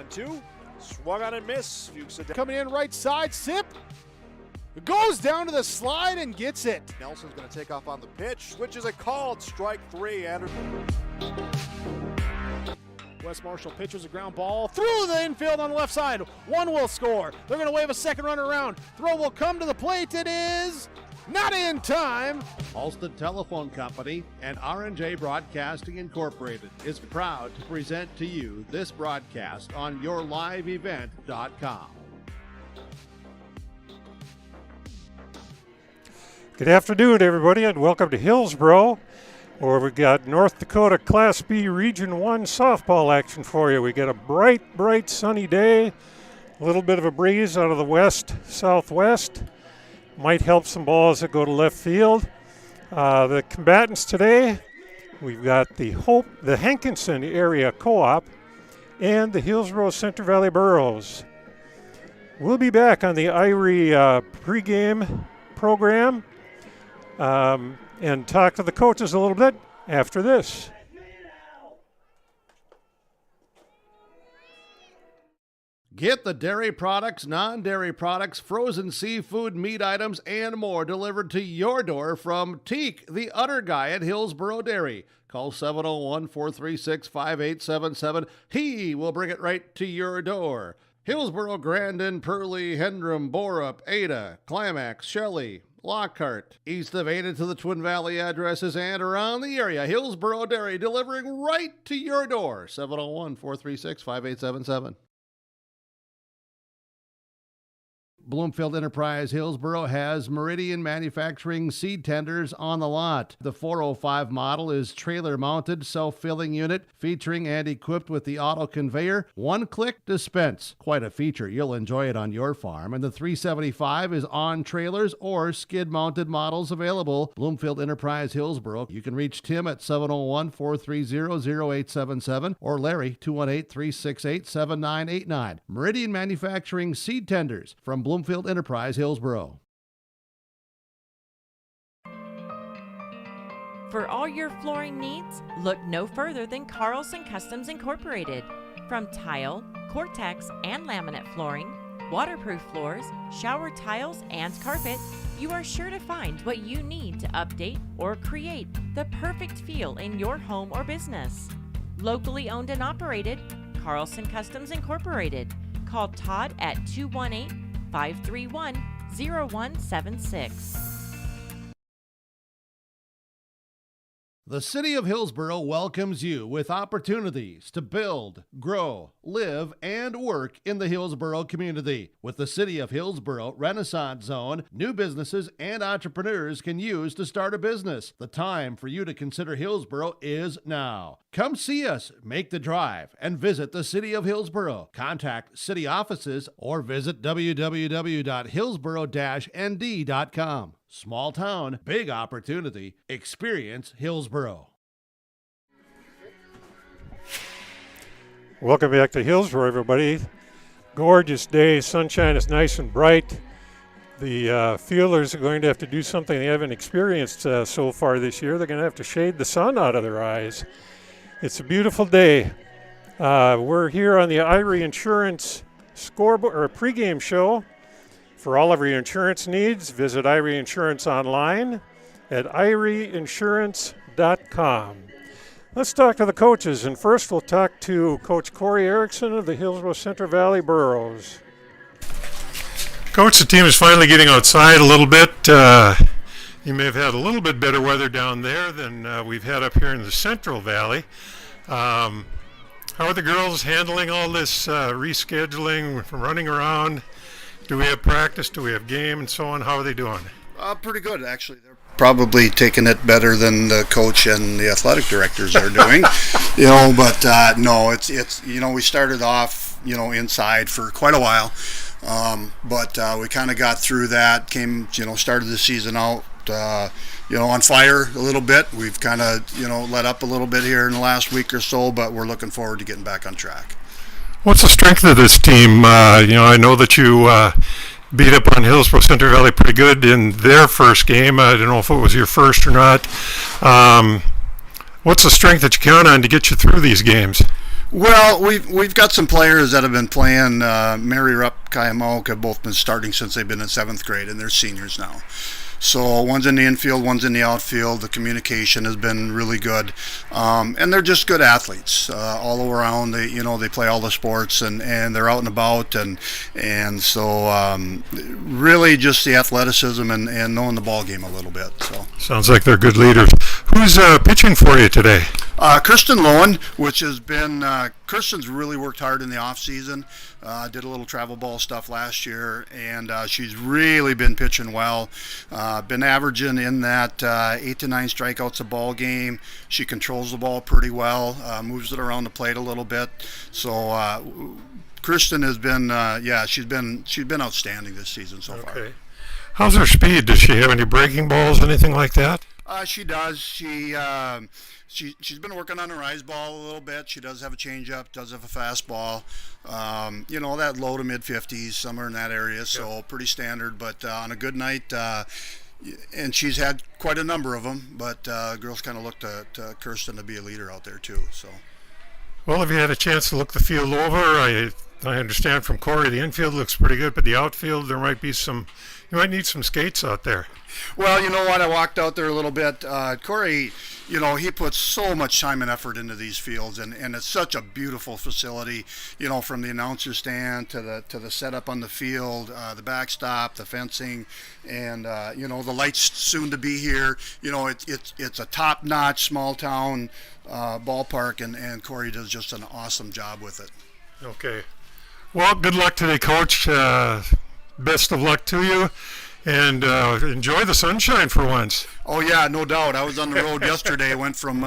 1-2. Swung on and miss. Fuchs coming in right side. Sip. Goes down to the slide and gets it. Nelson's going to take off on the pitch. Switches a called strike 3. Wes Marshall pitches a ground ball through the infield on the left side. One will score. They're going to wave a second runner around. Throw will come to the plate. It is not in time. Ulster Telephone Company and R&J Broadcasting Incorporated is proud to present to you this broadcast on yourliveevent.com. Good afternoon, everybody, and welcome to Hillsboro, where we got North Dakota Class B Region 1 softball action for you. We got a bright sunny day, a little bit of a breeze out of the west-southwest. Might help some balls that go to left field. The combatants today, we've got the Hankinson area co-op and the Hillsboro-Central Valley Boroughs. We'll be back on the Irie pregame program and talk to the coaches a little bit after this. Get the dairy products, non-dairy products, frozen seafood, meat items, and more delivered to your door from Teak, the Udder Guy at Hillsboro Dairy. Call 701-436-5877. He will bring it right to your door. Hillsboro, Grandin, Pearlie, Hendrum, Borup, Ada, Climax, Shelley, Lockhart, east of Ada to the Twin Valley addresses and around the area. Hillsboro Dairy delivering right to your door. 701-436-5877. Bloomfield Enterprise Hillsboro has Meridian Manufacturing seed tenders on the lot. The 405 model is trailer-mounted self-filling unit featuring and equipped with the auto conveyor. One-click dispense. Quite a feature. You'll enjoy it on your farm. And the 375 is on trailers or skid-mounted models available. Bloomfield Enterprise Hillsboro. You can reach Tim at 701-430-0877 or Larry 218-368-7989. Meridian Manufacturing seed tenders from Bloomfield Enterprise Hillsboro. For all your flooring needs, look no further than Carlson Customs Incorporated. From tile, Cortex, and laminate flooring, waterproof floors, shower tiles, and carpet, you are sure to find what you need to update or create the perfect feel in your home or business. Locally owned and operated, Carlson Customs Incorporated. Call Todd at 218-531-0176. The City of Hillsboro welcomes you with opportunities to build, grow, live, and work in the Hillsboro community. With the City of Hillsboro Renaissance Zone, new businesses and entrepreneurs can use to start a business. The time for you to consider Hillsboro is now. Come see us, make the drive, and visit the City of Hillsboro. Contact city offices or visit www.hillsboro-nd.com. Small town, big opportunity. Experience Hillsboro. Welcome back to Hillsboro, everybody. Gorgeous day. Sunshine is nice and bright. The fielders are going to have to do something they haven't experienced so far this year. They're going to have to shade the sun out of their eyes. It's a beautiful day. We're here on the Irie Insurance scoreboard or pregame show. For all of your insurance needs, visit Irie Insurance online at IrieInsurance.com. Let's talk to the coaches, and first we'll talk to Coach Corey Erickson of the Hillsboro-Central Valley Boroughs. Coach, the team is finally getting outside a little bit. You may have had a little bit better weather down there than we've had up here in the Central Valley. How are the girls handling all this rescheduling, running around? Do we have practice? Do we have game and so on? How are they doing? Pretty good, actually. They're probably taking it better than the coach and the athletic directors are doing. But no, it's we started off, inside for quite a while. But we kind of got through that, started the season out, on fire a little bit. We've kind of, let up a little bit here in the last week or so, but we're looking forward to getting back on track. What's the strength of this team? I know that you beat up on Hillsboro-Central Valley pretty good in their first game. I don't know if it was your first or not. What's the strength that you count on to get you through these games? Well, we've got some players that have been playing. Mary Rupp, Kaya Mauk have both been starting since they've been in 7th grade, and they're seniors now. So one's in the infield, one's in the outfield. The communication has been really good, and they're just good athletes all around. They play all the sports, and they're out and about, and so really just the athleticism and knowing the ball game a little bit. So Sounds like they're good leaders. Who's pitching for you today? Kirsten Lowen, which has been Kirsten's really worked hard in the off season. Did a little travel ball stuff last year, and she's really been pitching well. Been averaging in that 8 to 9 strikeouts a ball game. She controls the ball pretty well, moves it around the plate a little bit. So Kirsten has been, she's been outstanding this season so far. Okay. How's her speed? Does she have any breaking balls, anything like that? She does. She's been working on her eyes ball a little bit. She does have a changeup, does have a fastball. That low to mid 50s, somewhere in that area. So pretty standard. But on a good night, and she's had quite a number of them. But girls kind of look to Kirsten to be a leader out there too. So. Well, have you had a chance to look the field over? I understand from Corey the infield looks pretty good, but the outfield you might need some skates out there. Well, you know what? I walked out there a little bit. Corey, he puts so much time and effort into these fields, and it's such a beautiful facility. From the announcer stand to the setup on the field, the backstop, the fencing, and the lights soon to be here. It's a top-notch small town ballpark, and Corey does just an awesome job with it. Okay. Well, good luck today, Coach. Best of luck to you, and enjoy the sunshine for once. Oh yeah, no doubt. I was on the road yesterday. Went from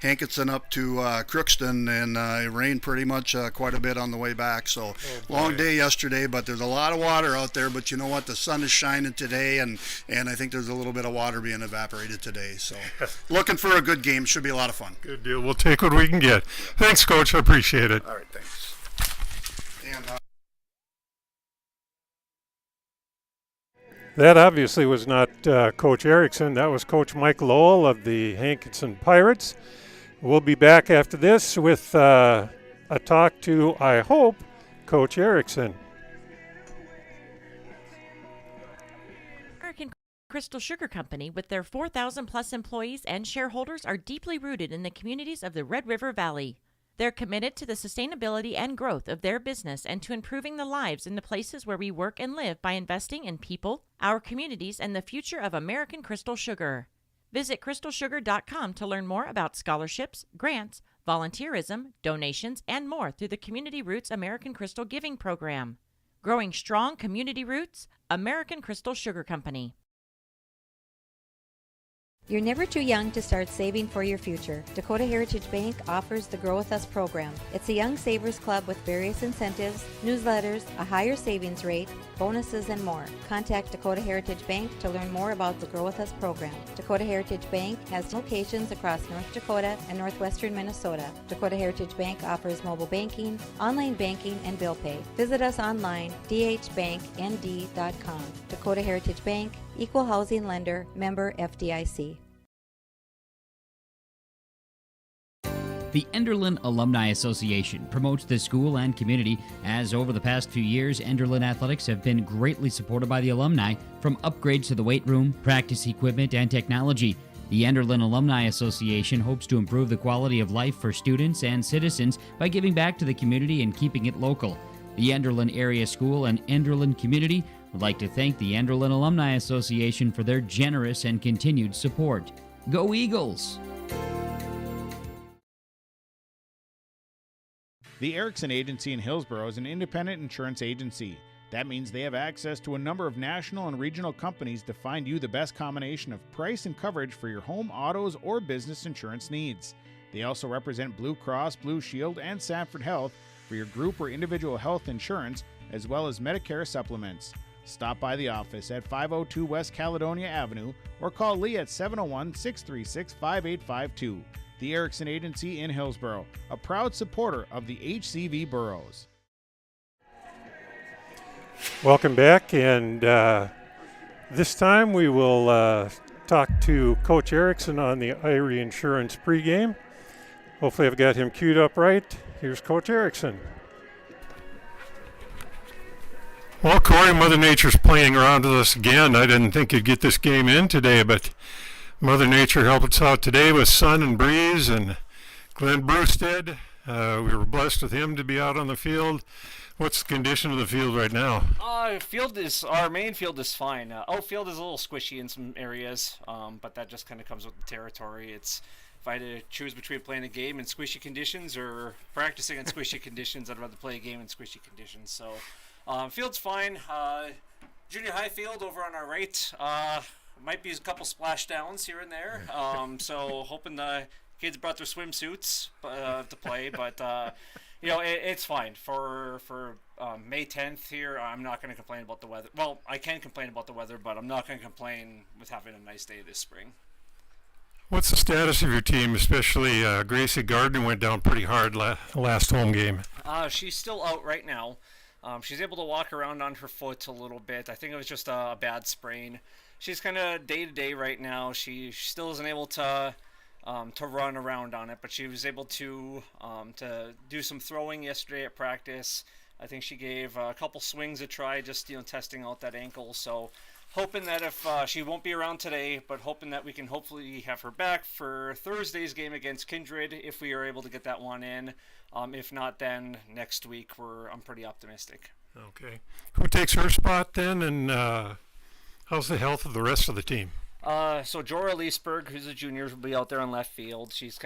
Hankinson up to Crookston, and it rained pretty much quite a bit on the way back. So long day yesterday, but there's a lot of water out there. But you know what? The sun is shining today, and I think there's a little bit of water being evaporated today. So looking for a good game. Should be a lot of fun. Good deal. We'll take what we can get. Thanks, Coach. I appreciate it. All right, thanks. And That obviously was not Coach Erickson. That was Coach Mike Lowell of the Hankinson Pirates. We'll be back after this with a talk to, I hope, Coach Erickson. American Crystal Sugar Company, with their 4,000 plus employees and shareholders, are deeply rooted in the communities of the Red River Valley. They're committed to the sustainability and growth of their business and to improving the lives in the places where we work and live by investing in people, our communities, and the future of American Crystal Sugar. Visit crystalsugar.com to learn more about scholarships, grants, volunteerism, donations, and more through the Community Roots American Crystal Giving Program. Growing strong community roots, American Crystal Sugar Company. You're never too young to start saving for your future. Dakota Heritage Bank offers the Grow With Us program. It's a young savers club with various incentives, newsletters, a higher savings rate, bonuses, and more. Contact Dakota Heritage Bank to learn more about the Grow With Us program. Dakota Heritage Bank has locations across North Dakota and northwestern Minnesota. Dakota Heritage Bank offers mobile banking, online banking, and bill pay. Visit us online, dhbanknd.com. Dakota Heritage Bank, Equal Housing Lender, member FDIC. The Enderlin Alumni Association promotes the school and community, as over the past few years, Enderlin athletics have been greatly supported by the alumni, from upgrades to the weight room, practice equipment, and technology. The Enderlin Alumni Association hopes to improve the quality of life for students and citizens by giving back to the community and keeping it local. The Enderlin Area School and Enderlin community would like to thank the Enderlin Alumni Association for their generous and continued support. Go Eagles! The Erickson Agency in Hillsboro is an independent insurance agency. That means they have access to a number of national and regional companies to find you the best combination of price and coverage for your home, autos, or business insurance needs. They also represent Blue Cross, Blue Shield, and Sanford Health for your group or individual health insurance, as well as Medicare supplements. Stop by the office at 502 West Caledonia Avenue or call Lee at 701-636-5852. The Erickson Agency in Hillsboro, a proud supporter of the HCV boroughs. Welcome back, and this time we will talk to Coach Erickson on the Irie Insurance pregame. Hopefully I've got him queued up right. Here's Coach Erickson. Well, Corey, Mother Nature's playing around with us again. I didn't think you'd get this game in today, but Mother Nature helped us out today with sun and breeze, and Glenn Brewstead, we were blessed with him to be out on the field. What's the condition of the field right now? Our main field is fine. Outfield is a little squishy in some areas, but that just kind of comes with the territory. If I had to choose between playing a game in squishy conditions or practicing in squishy conditions, I'd rather play a game in squishy conditions. So field's fine. Junior high field over on our right. Might be a couple splashdowns here and there. So hoping the kids brought their swimsuits to play, but it's fine for May 10th here. I'm not going to complain about the weather. Well, I can complain about the weather, but I'm not going to complain with having a nice day this spring. What's the status of your team, especially Gracie Gardner went down pretty hard last home game? She's still out right now. She's able to walk around on her foot a little bit. I think it was just a bad sprain. She's kind of day-to-day right now. She still isn't able to run around on it, but she was able to do some throwing yesterday at practice. I think she gave a couple swings a try, just testing out that ankle. So hoping that if she won't be around today, but hoping that we can hopefully have her back for Thursday's game against Kindred if we are able to get that one in. If not, then next week I'm pretty optimistic. Okay. Who takes her spot then, and how's the health of the rest of the team? So Jorah Leesberg, who's a junior, will be out there on left field. She's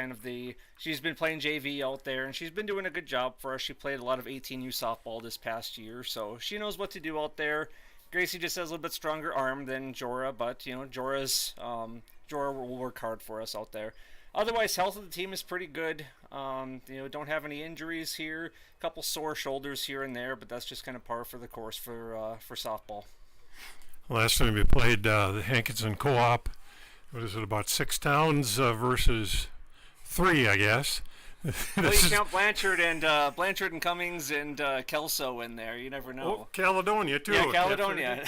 she's been playing JV out there, and she's been doing a good job for us. She played a lot of 18U softball this past year, so she knows what to do out there. Gracie just has a little bit stronger arm than Jorah, but Jorah will work hard for us out there. Otherwise, health of the team is pretty good. Don't have any injuries here. A couple sore shoulders here and there, but that's just kind of par for the course for softball. Last time we played the Hankinson Co-op, what is it, about 6 towns versus 3, I guess. Well, you count Blanchard and Cummings and Kelso in there. You never know. Oh, Caledonia, too. Yeah, Caledonia.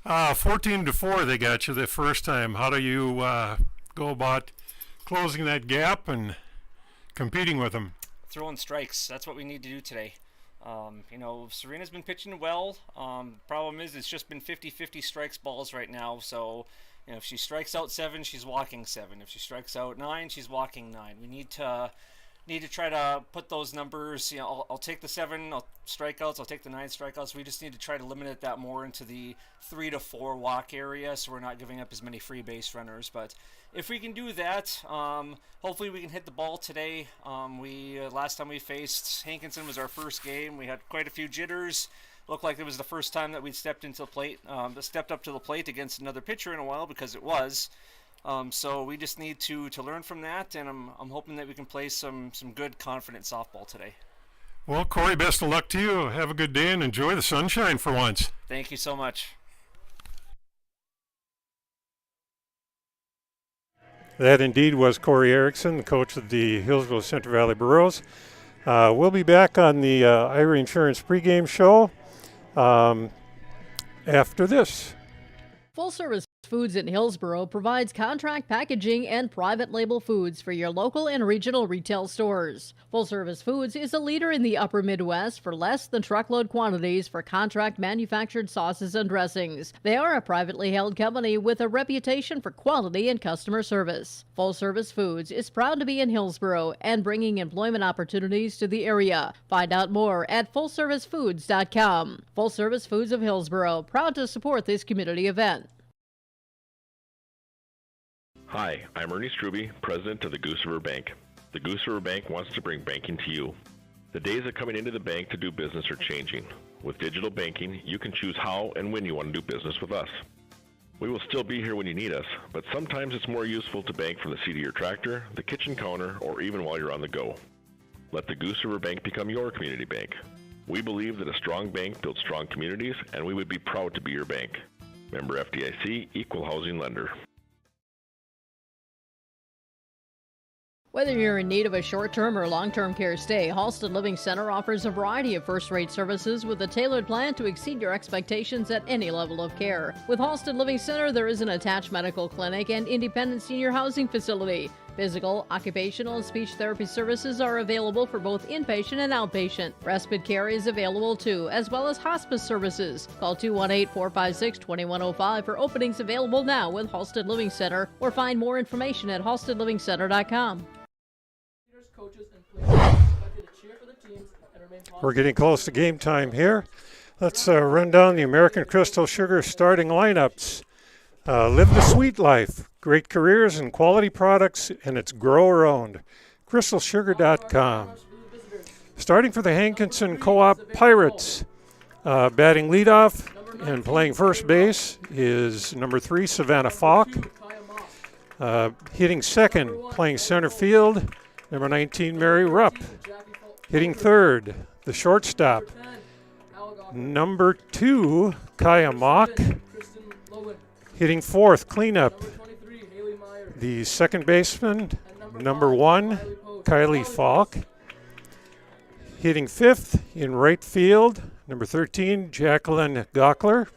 14-4 they got you the first time. How do you go about closing that gap and competing with them? Throwing strikes. That's what we need to do today. Serena's been pitching well. Problem is it's just been 50-50 strikes balls right now. So, if she strikes out 7, she's walking 7. If she strikes out 9, she's walking 9. We need to try to put those numbers. I'll take the 7 strikeouts. I'll take the 9 strikeouts. We just need to try to limit that more into the 3 to 4 walk area, so we're not giving up as many free base runners. But if we can do that, hopefully we can hit the ball today. Last time we faced Hankinson was our first game. We had quite a few jitters. Looked like it was the first time that we'd stepped up to the plate against another pitcher in a while, because it was. So we just need to learn from that, and I'm hoping that we can play some good, confident softball today. Well, Corey, best of luck to you. Have a good day and enjoy the sunshine for once. Thank you so much. That indeed was Corey Erickson, the coach of the Hillsboro-Central Valley Burros. We'll be back on the Ira Insurance pregame show after this. Full Service Foods in Hillsboro provides contract packaging and private label foods for your local and regional retail stores. Full Service Foods is a leader in the upper Midwest for less than truckload quantities for contract manufactured sauces and dressings. They are a privately held company with a reputation for quality and customer service. Full Service Foods is proud to be in Hillsboro and bringing employment opportunities to the area. Find out more at fullservicefoods.com. Full Service Foods of Hillsboro, proud to support this community event. Hi, I'm Ernie Struby, president of the Goose River Bank. The Goose River Bank wants to bring banking to you. The days of coming into the bank to do business are changing. With digital banking, you can choose how and when you want to do business with us. We will still be here when you need us, but sometimes it's more useful to bank from the seat of your tractor, the kitchen counter, or even while you're on the go. Let the Goose River Bank become your community bank. We believe that a strong bank builds strong communities, and we would be proud to be your bank. Member FDIC, Equal Housing Lender. Whether you're in need of a short-term or long-term care stay, Halsted Living Center offers a variety of first-rate services with a tailored plan to exceed your expectations at any level of care. With Halsted Living Center, there is an attached medical clinic and independent senior housing facility. Physical, occupational, and speech therapy services are available for both inpatient and outpatient. Respite care is available too, as well as hospice services. Call 218-456-2105 for openings available now with Halstead Living Center, or find more information at halsteadlivingcenter.com. We're getting close to game time here. Let's run down the American Crystal Sugar starting lineups. Live the sweet life. Great careers and quality products, and it's grower-owned. CrystalSugar.com. Starting for the Hankinson Co-op Pirates, batting leadoff and playing first base is number 3, Savannah Falk. Hitting second, playing center field, number 19, Mary Rupp. Hitting third, the shortstop, number 2, Kaya Mock. Hitting fourth, cleanup, the second baseman, number 1, Kylie Falk. Hitting fifth in right field, number 13, Jacqueline Gockler.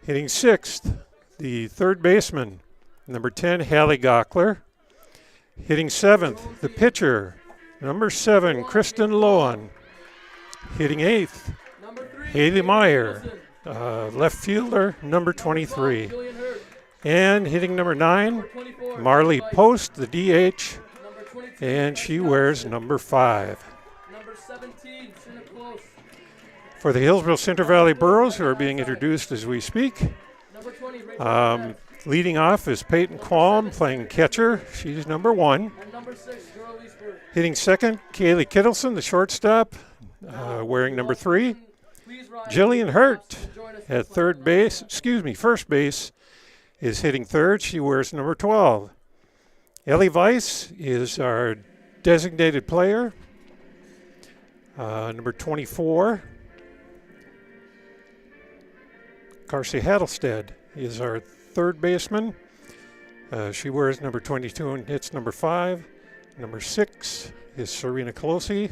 Hitting sixth, the third baseman, number 10, Hallie Gockler. Hitting seventh, the pitcher, number 7, Kristen Lohan. Hitting eighth, Haley Meyer. Left fielder, number 23. And hitting number 9, Marley Post, the DH, and she wears number 5. For the Hillsboro-Central Valley Burros, who are being introduced as we speak, leading off is Peyton Qualm, playing catcher. She's number 1. Hitting second, Kaylee Kittleson, the shortstop, wearing number 3. Jillian Hurt at first base is hitting third. She wears number 12. Ellie Weiss is our designated player, number 24. Carsey Hattlestead is our third baseman. She wears number 22 and hits number 5. Number 6 is Serena Colosi.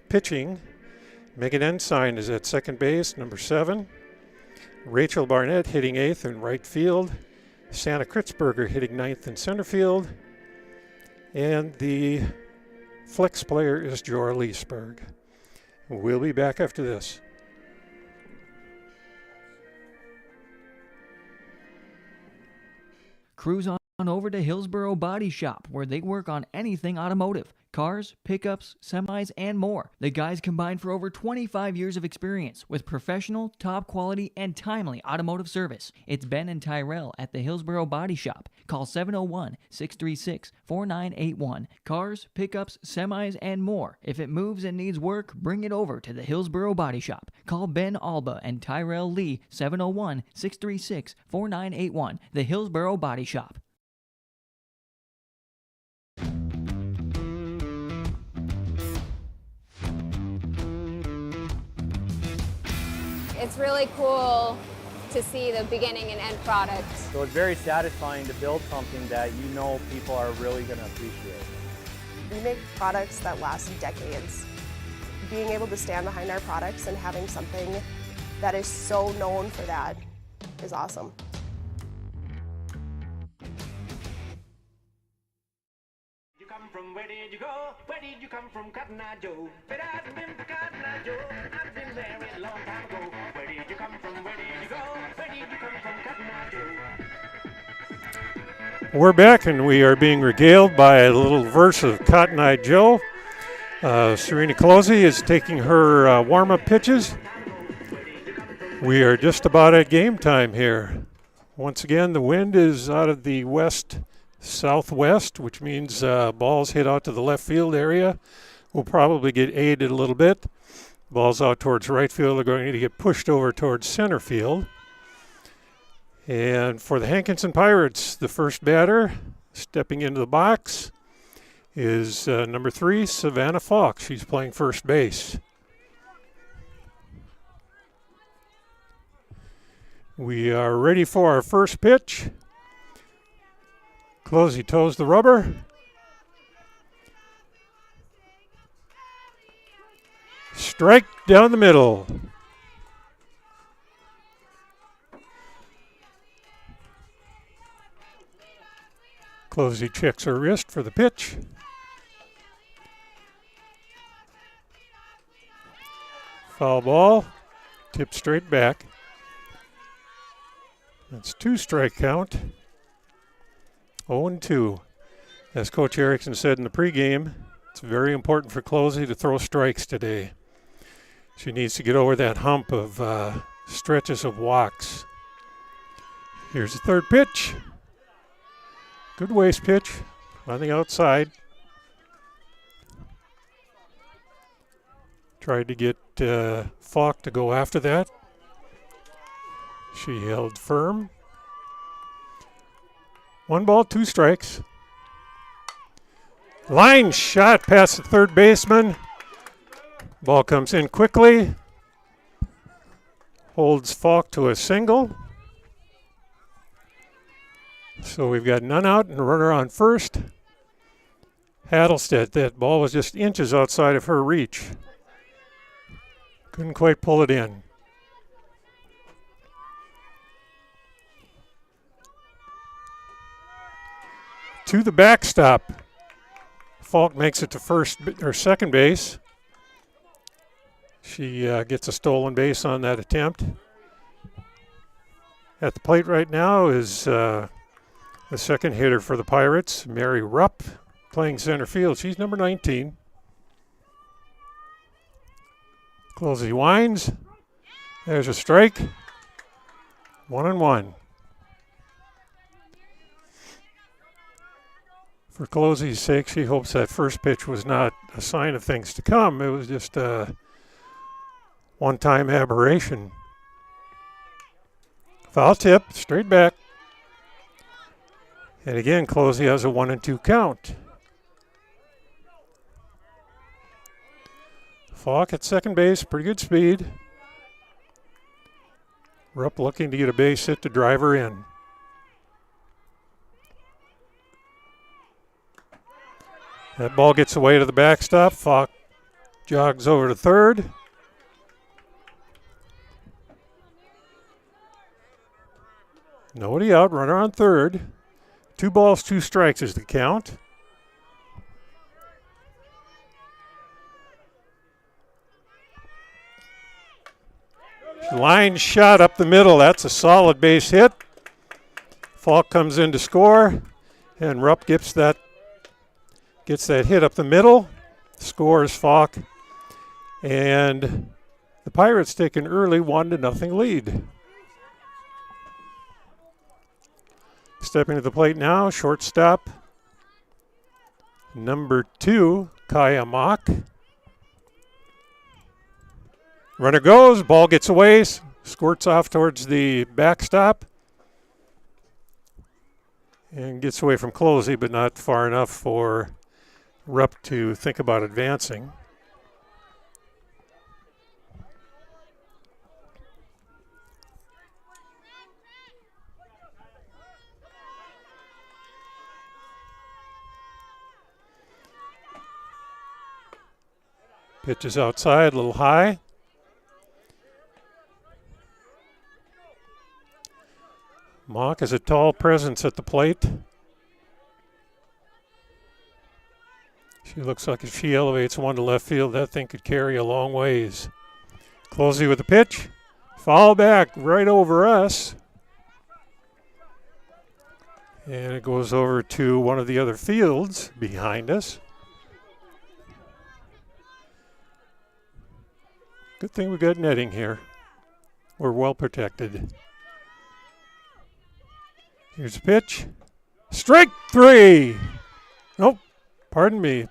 Pitching, Megan Ensign is at second base, number 7. Rachel Barnett hitting 8th in right field. Santa Kritzberger hitting 9th in center field. And the flex player is Jora Leesberg. We'll be back after this. Cruise on over to Hillsboro Body Shop, where they work on anything automotive. Cars, pickups, semis, and more. The guys combine for over 25 years of experience with professional, top quality, and timely automotive service. It's Ben and Tyrell at the Hillsboro Body Shop. Call 701-636-4981. Cars, pickups, semis, and more. If it moves and needs work, bring it over to the Hillsboro Body Shop. Call Ben Alba and Tyrell Lee, 701-636-4981. The Hillsboro Body Shop. It's really cool to see the beginning and end product. So it's very satisfying to build something that you know people are really going to appreciate. We make products that last decades. Being able to stand behind our products and having something that is so known for that is awesome. Where did you go? Where did you come from, Cotton Eye Joe? But I've been for Cotton Eye Joe. I've been married a long time ago. Where did you come from? Where did you go? Where did you come from, Cotton Eye Joe? We're back, and we are being regaled by a little verse of Cotton Eye Joe. Serena Colosi is taking her warm-up pitches. We are just about at game time here. Once again, the wind is out of the west-southwest, which means balls hit out to the left field area. We'll probably get aided a little bit. Balls out towards right field are going to get pushed over towards center field. And for the Hankinson Pirates, the first batter stepping into the box is number 3, Savannah Falk. She's playing first base. We are ready for our first pitch. Closey toes the rubber. Strike down the middle. Closey checks her wrist for the pitch. Foul ball. Tipped straight back. That's 2-strike count. 0-2. As Coach Erickson said in the pregame, it's very important for Closey to throw strikes today. She needs to get over that hump of stretches of walks. Here's the third pitch. Good waist pitch on the outside. Tried to get Falk to go after that. She held firm. 1 ball, 2 strikes. Line shot past the third baseman. Ball comes in quickly. Holds Falk to a single. So we've got none out and a runner on first. Hattelstedt, that ball was just inches outside of her reach. Couldn't quite pull it in. To the backstop. Falk makes it to first or second base. She gets a stolen base on that attempt. At the plate right now is the second hitter for the Pirates, Mary Rupp, playing center field. She's number 19. Closey winds. There's a strike. 1-1. For Closey's sake, she hopes that first pitch was not a sign of things to come. It was just a one-time aberration. Foul tip, straight back. And again, Closey has a 1-2 count. Falk at second base, pretty good speed. Rupp looking to get a base hit to drive her in. That ball gets away to the backstop. Falk jogs over to third. Nobody out, runner on third. 2 balls, 2 strikes is the count. Line shot up the middle. That's a solid base hit. Falk comes in to score, and Rupp gets that hit up the middle. Scores Falk, and the Pirates take an early 1-0 lead. Stepping to the plate now, shortstop, number 2, Kaya Mock. Runner goes, ball gets away, squirts off towards the backstop, and gets away from Closey, but not far enough for Rupp to think about advancing. Pitch is outside, a little high. Mock is a tall presence at the plate. She looks like if she elevates one to left field, that thing could carry a long ways. Closey with the pitch. Foul back right over us. And it goes over to one of the other fields behind us. Good thing we got netting here. We're well protected. Here's a pitch. Strike 3. Nope. Pardon me.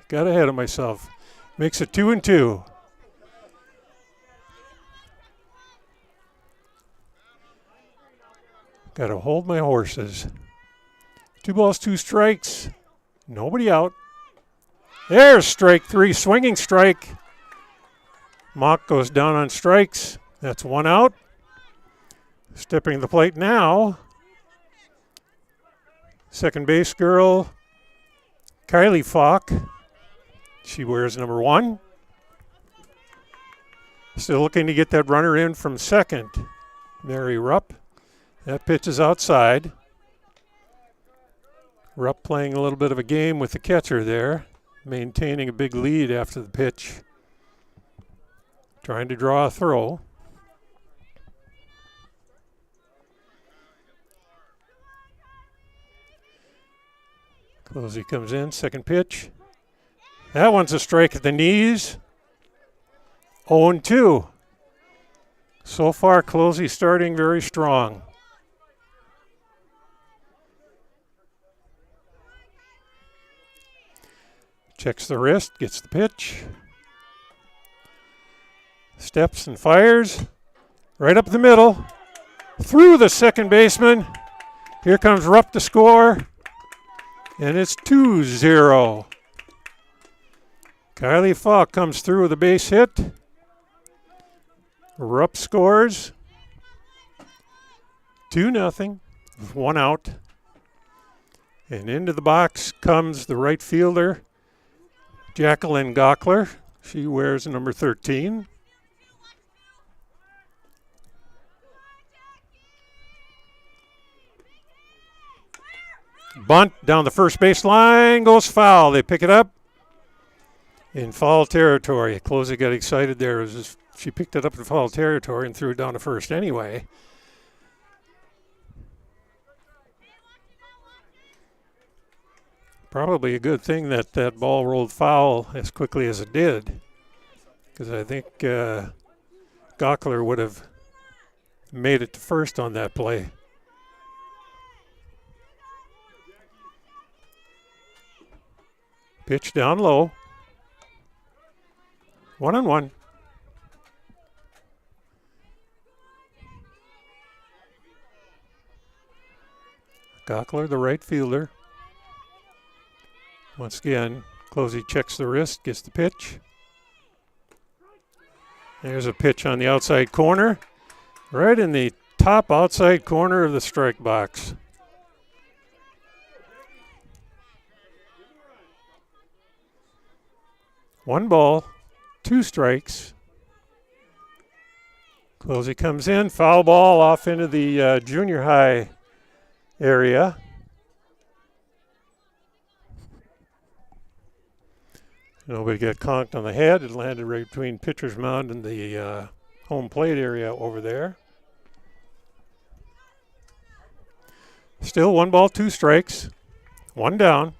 Got ahead of myself. Makes it 2-2. Got to hold my horses. 2 balls, 2 strikes. Nobody out. There's strike 3. Swinging strike. Mock goes down on strikes. That's 1 out. Stepping to the plate now. Second base girl, Kylie Falk. She wears number 1. Still looking to get that runner in from second. Mary Rupp. That pitch is outside. Rupp playing a little bit of a game with the catcher there, maintaining a big lead after the pitch. Trying to draw a throw. Closey comes in, second pitch. That one's a strike at the knees. 0-2. So far, Closey starting very strong. Checks the wrist, gets the pitch. Steps and fires. Right up the middle. Through the second baseman. Here comes Rupp to score. And it's 2-0. Kylie Falk comes through with a base hit. Rupp scores. 2-0 with 1 out. And into the box comes the right fielder, Jacqueline Gockler. She wears number 13. Bunt down the first base line, goes foul. They pick it up in foul territory. Closey got excited there. She picked it up in foul territory and threw it down to first anyway. Probably a good thing that that ball rolled foul as quickly as it did, because I think Gockler would have made it to first on that play. Pitch down low. 1-1. Gockler, the right fielder. Once again, Closey checks the wrist, gets the pitch. There's a pitch on the outside corner, right in the top outside corner of the strike box. One ball, 2 strikes. Closey comes in, foul ball off into the junior high area. Nobody got conked on the head. It landed right between pitcher's mound and the home plate area over there. Still 1 ball, 2 strikes. 1 down.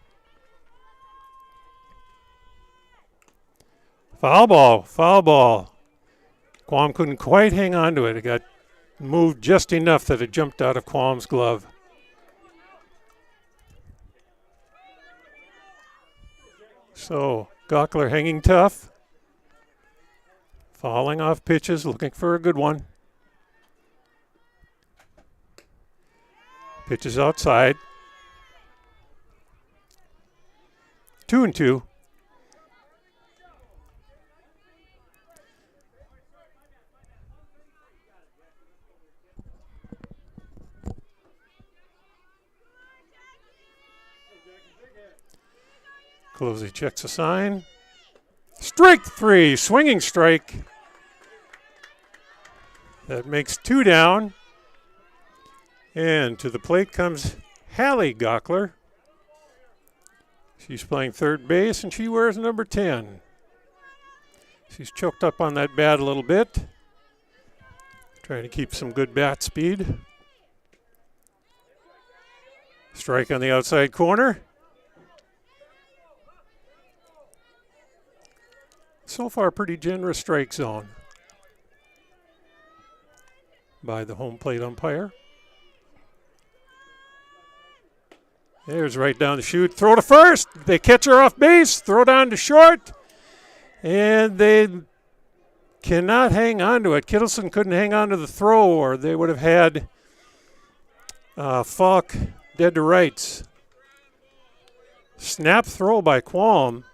Foul ball, foul ball. Quam couldn't quite hang on to it. It got moved just enough that it jumped out of Quam's glove. So Gockler hanging tough. Falling off pitches, looking for a good one. Pitches outside. 2-2. Closey checks a sign. Strike 3, swinging strike. That makes 2 down. And to the plate comes Hallie Gockler. She's playing third base and she wears number 10. She's choked up on that bat a little bit. Trying to keep some good bat speed. Strike on the outside corner. So far, pretty generous strike zone by the home plate umpire. There's right down the chute. Throw to first. They catch her off base. Throw down to short. And they cannot hang on to it. Kittleson couldn't hang on to the throw, or they would have had Falk dead to rights. Snap throw by Quam.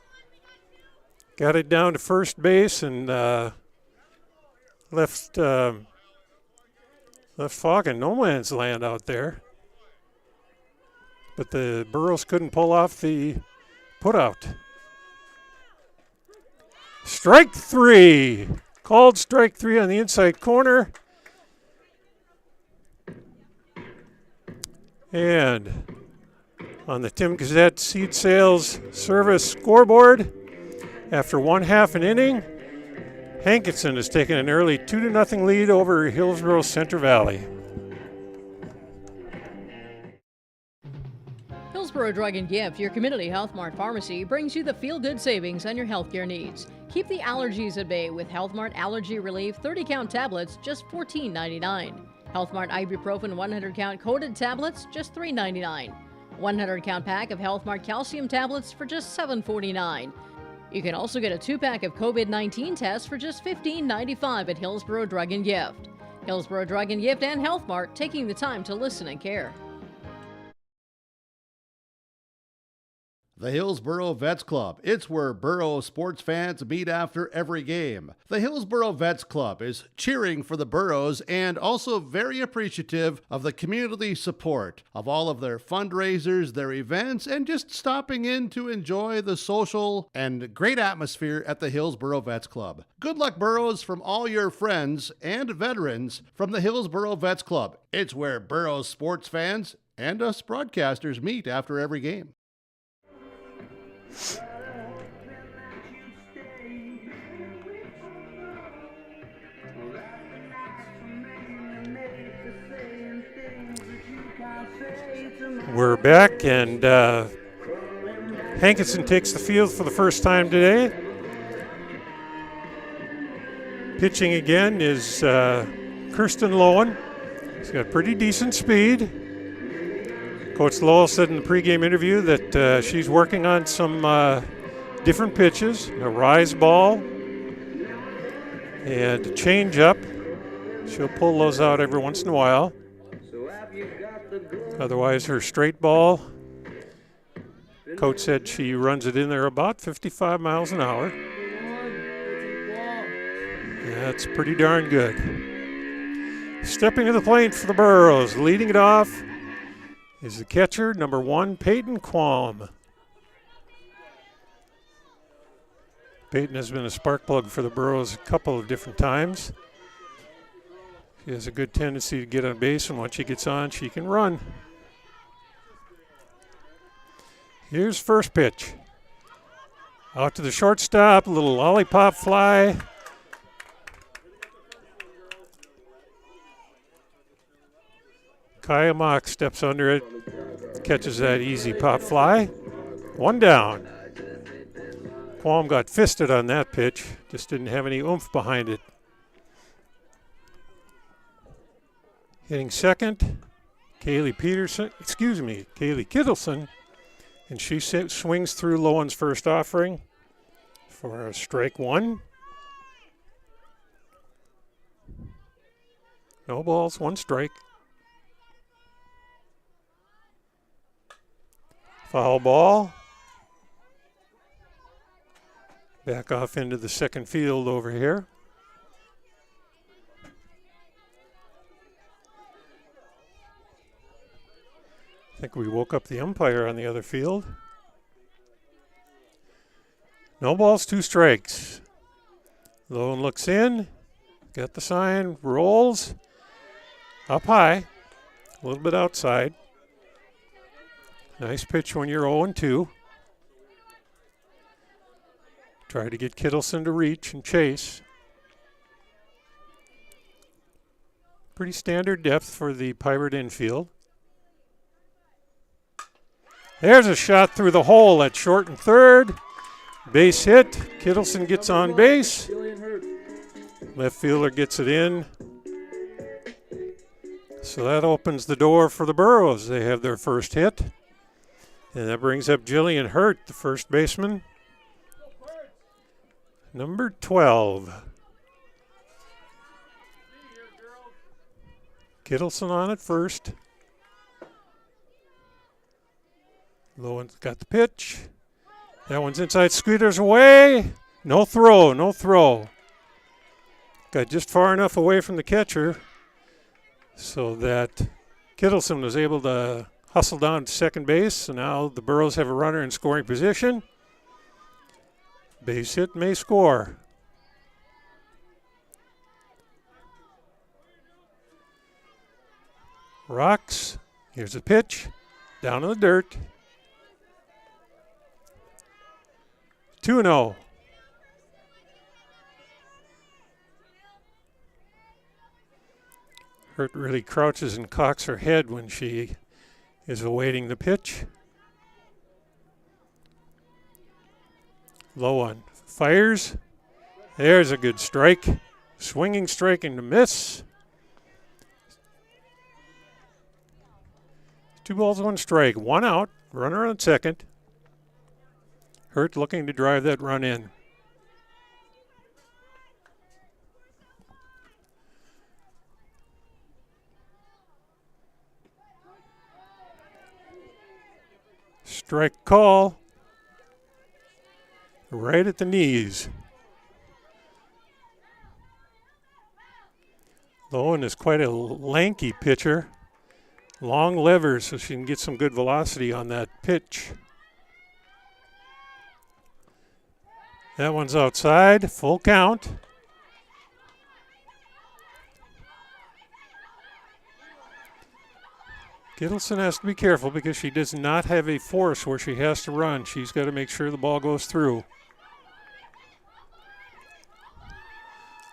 Got it down to first base and left Falk in no man's land out there. But the Burros couldn't pull off the putout. Strike 3. Called strike 3 on the inside corner. And on the Tim Gazette Seed Sales Service scoreboard. After 1/2 an inning, Hankinson has taken an early 2-0 lead over Hillsboro-Central Valley. Hillsboro Drug and Gift, your community Health Mart pharmacy, brings you the feel-good savings on your healthcare needs. Keep the allergies at bay with Health Mart Allergy Relief 30-count tablets, just $14.99. Health Mart Ibuprofen 100-count coated tablets, just $3.99. 100-count pack of Health Mart calcium tablets for just $7.49. You can also get a 2-pack of COVID-19 tests for just $15.95 at Hillsboro Drug and Gift. Hillsboro Drug and Gift and Health Mart, taking the time to listen and care. The Hillsboro Vets Club. It's where Boro sports fans meet after every game. The Hillsboro Vets Club is cheering for the Burros and also very appreciative of the community support of all of their fundraisers, their events, and just stopping in to enjoy the social and great atmosphere at the Hillsboro Vets Club. Good luck, Burros, from all your friends and veterans from the Hillsboro Vets Club. It's where Boro sports fans and us broadcasters meet after every game. We're back, and Hankinson takes the field for the first time today. Pitching again is Kirsten Lowen. She's got pretty decent speed. Coach Lowell said in the pregame interview that she's working on some different pitches, a rise ball and a change up. She'll pull those out every once in a while. Otherwise, her straight ball, Coach said she runs it in there about 55 miles an hour. That's pretty darn good. Stepping to the plate for the Burros, leading it off is the catcher, number 1, Peyton Qualm. Peyton has been a spark plug for the Burros a couple of different times. She has a good tendency to get on base, and once she gets on, she can run. Here's first pitch. Out to the shortstop, a little lollipop fly. Kaya Mock steps under it, catches that easy pop fly. 1 down. Qualm got fisted on that pitch, just didn't have any oomph behind it. Hitting second, Kaylee Kittleson, and she swings through Lowen's first offering for a strike 1. No balls, 1 strike. Foul ball. Back off into the second field over here. I think we woke up the umpire on the other field. No balls, 2 strikes. Lowen looks in, got the sign, rolls. Up high, a little bit outside. Nice pitch when you're 0-2. Try to get Kittleson to reach and chase. Pretty standard depth for the Pirate infield. There's a shot through the hole at short and third. Base hit. Kittleson gets on base. Left fielder gets it in. So that opens the door for the Burros. They have their first hit. And that brings up Jillian Hurt, the first baseman. Number 12. Kittleson on at first. Lowen's got the pitch. That one's inside, Squeeters away. No throw, no throw. Got just far enough away from the catcher so that Kittleson was able to hustle down to second base. So now the Burros have a runner in scoring position. Base hit may score. Rocks. Here's a pitch. Down in the dirt. 2-0. Hurt really crouches and cocks her head when she is awaiting the pitch. Low one. Fires. There's a good strike. Swinging strike and a miss. 2 balls, 1 strike. 1 out. Runner on second. Hurt looking to drive that run in. Strike call. Right at the knees. Lowen is quite a lanky pitcher. Long levers so she can get some good velocity on that pitch. That one's outside, full count. Gittleson has to be careful because she does not have a force where she has to run. She's got to make sure the ball goes through.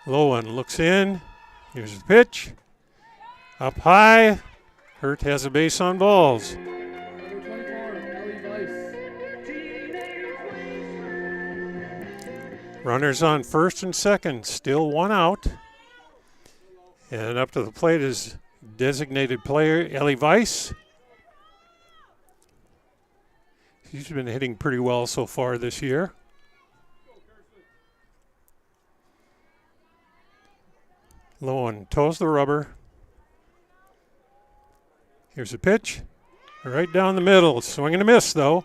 Low one looks in. Here's the pitch. Up high. Hurt has a base on balls. Runners on first and second. Still 1 out. And up to the plate is designated player Ellie Weiss. She's been hitting pretty well so far this year. Low one toes the rubber. Here's a pitch. Right down the middle. Swing and a miss, though.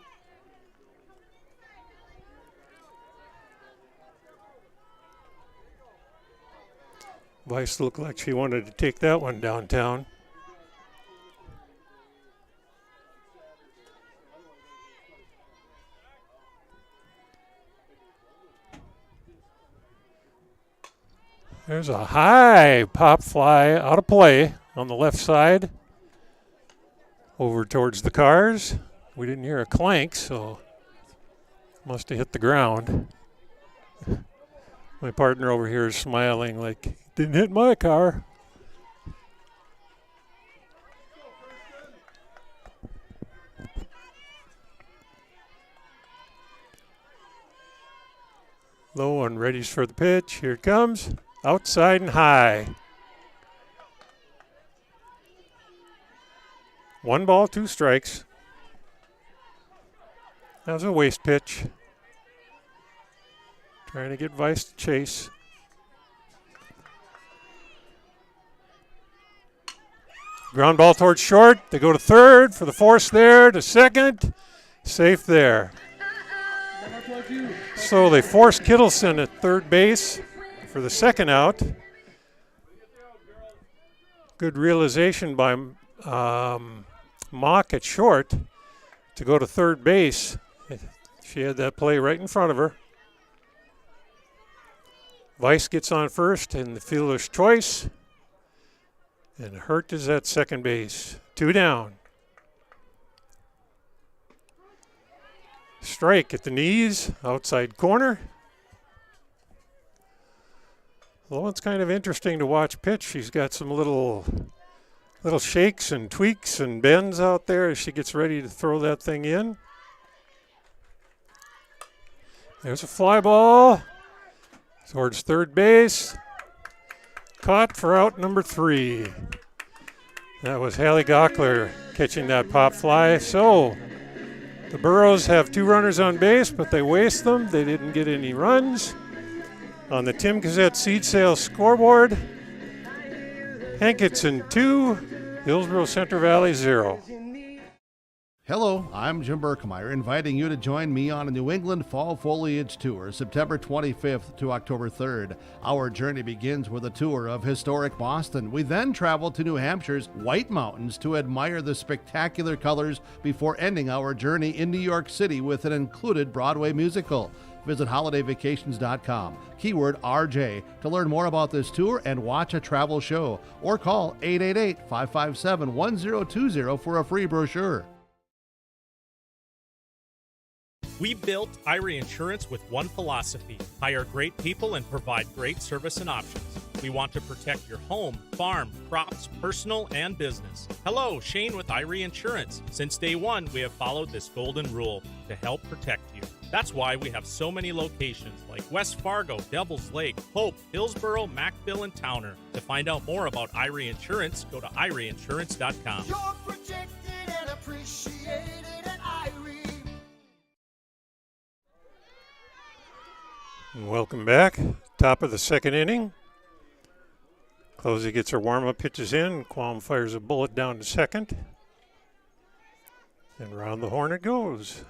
Weiss looked like she wanted to take that one downtown. There's a high pop fly out of play on the left side. Over towards the cars. We didn't hear a clank, so must have hit the ground. My partner over here is smiling like, didn't hit my car. Low one readies for the pitch. Here it comes. Outside and high. 1 ball, 2 strikes. That was a waste pitch. Trying to get Weiss to chase. Ground ball towards short. They go to third for the force there, to second. Safe there. So they force Kittleson at third base for the second out. Good realization by Mock at short to go to third base. She had that play right in front of her. Weiss gets on first in the fielder's choice. And Hurt is at second base. 2 down. Strike at the knees, outside corner. Well, it's kind of interesting to watch pitch. She's got some little shakes and tweaks and bends out there as she gets ready to throw that thing in. There's a fly ball towards third base. Caught for out number 3. That was Hallie Gockler catching that pop fly. So the Burros have 2 runners on base, but they waste them. They didn't get any runs. On the Tim Gazette seed sales scoreboard, Hankinson 2, Hillsboro-Central Valley 0. Hello, I'm Jim Berkemeyer, inviting you to join me on a New England Fall Foliage Tour, September 25th to October 3rd. Our journey begins with a tour of historic Boston. We then travel to New Hampshire's White Mountains to admire the spectacular colors before ending our journey in New York City with an included Broadway musical. Visit holidayvacations.com, keyword RJ, to learn more about this tour and watch a travel show, or call 888-557-1020 for a free brochure. We built Irie Insurance with one philosophy: hire great people and provide great service and options. We want to protect your home, farm, crops, personal, and business. Hello, Shane with Irie Insurance. Since day one, we have followed this golden rule to help protect you. That's why we have so many locations like West Fargo, Devils Lake, Hope, Hillsboro, Macville, and Towner. To find out more about Irie Insurance, go to IrieInsurance.com. You're protected and appreciated at Irie. Welcome back. Top of the second inning. Closey gets her warm-up pitches in. Qualm fires a bullet down to second. And round the horn it goes.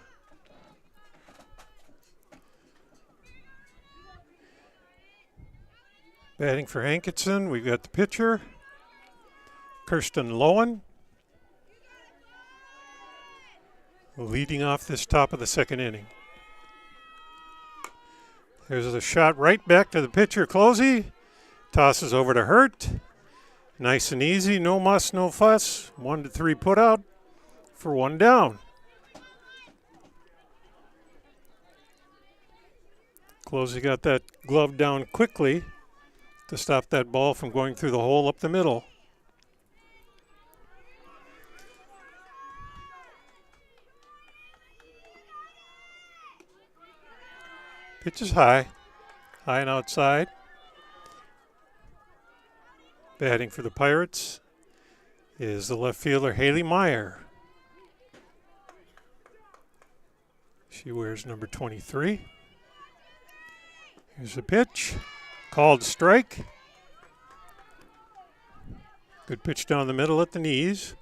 Batting for Hankinson, we've got the pitcher, Kirsten Lowen. Leading off this top of the second inning. There's a shot right back to the pitcher, Closey. Tosses over to Hurt. Nice and easy, no muss, no fuss. 1-3 put out for one down. Closey got that glove down quickly to stop that ball from going through the hole up the middle. Pitch is high and outside. Batting for the Pirates is the left fielder Haley Meyer. She wears number 23. Here's the pitch. Called strike. Good pitch down the middle at the knees.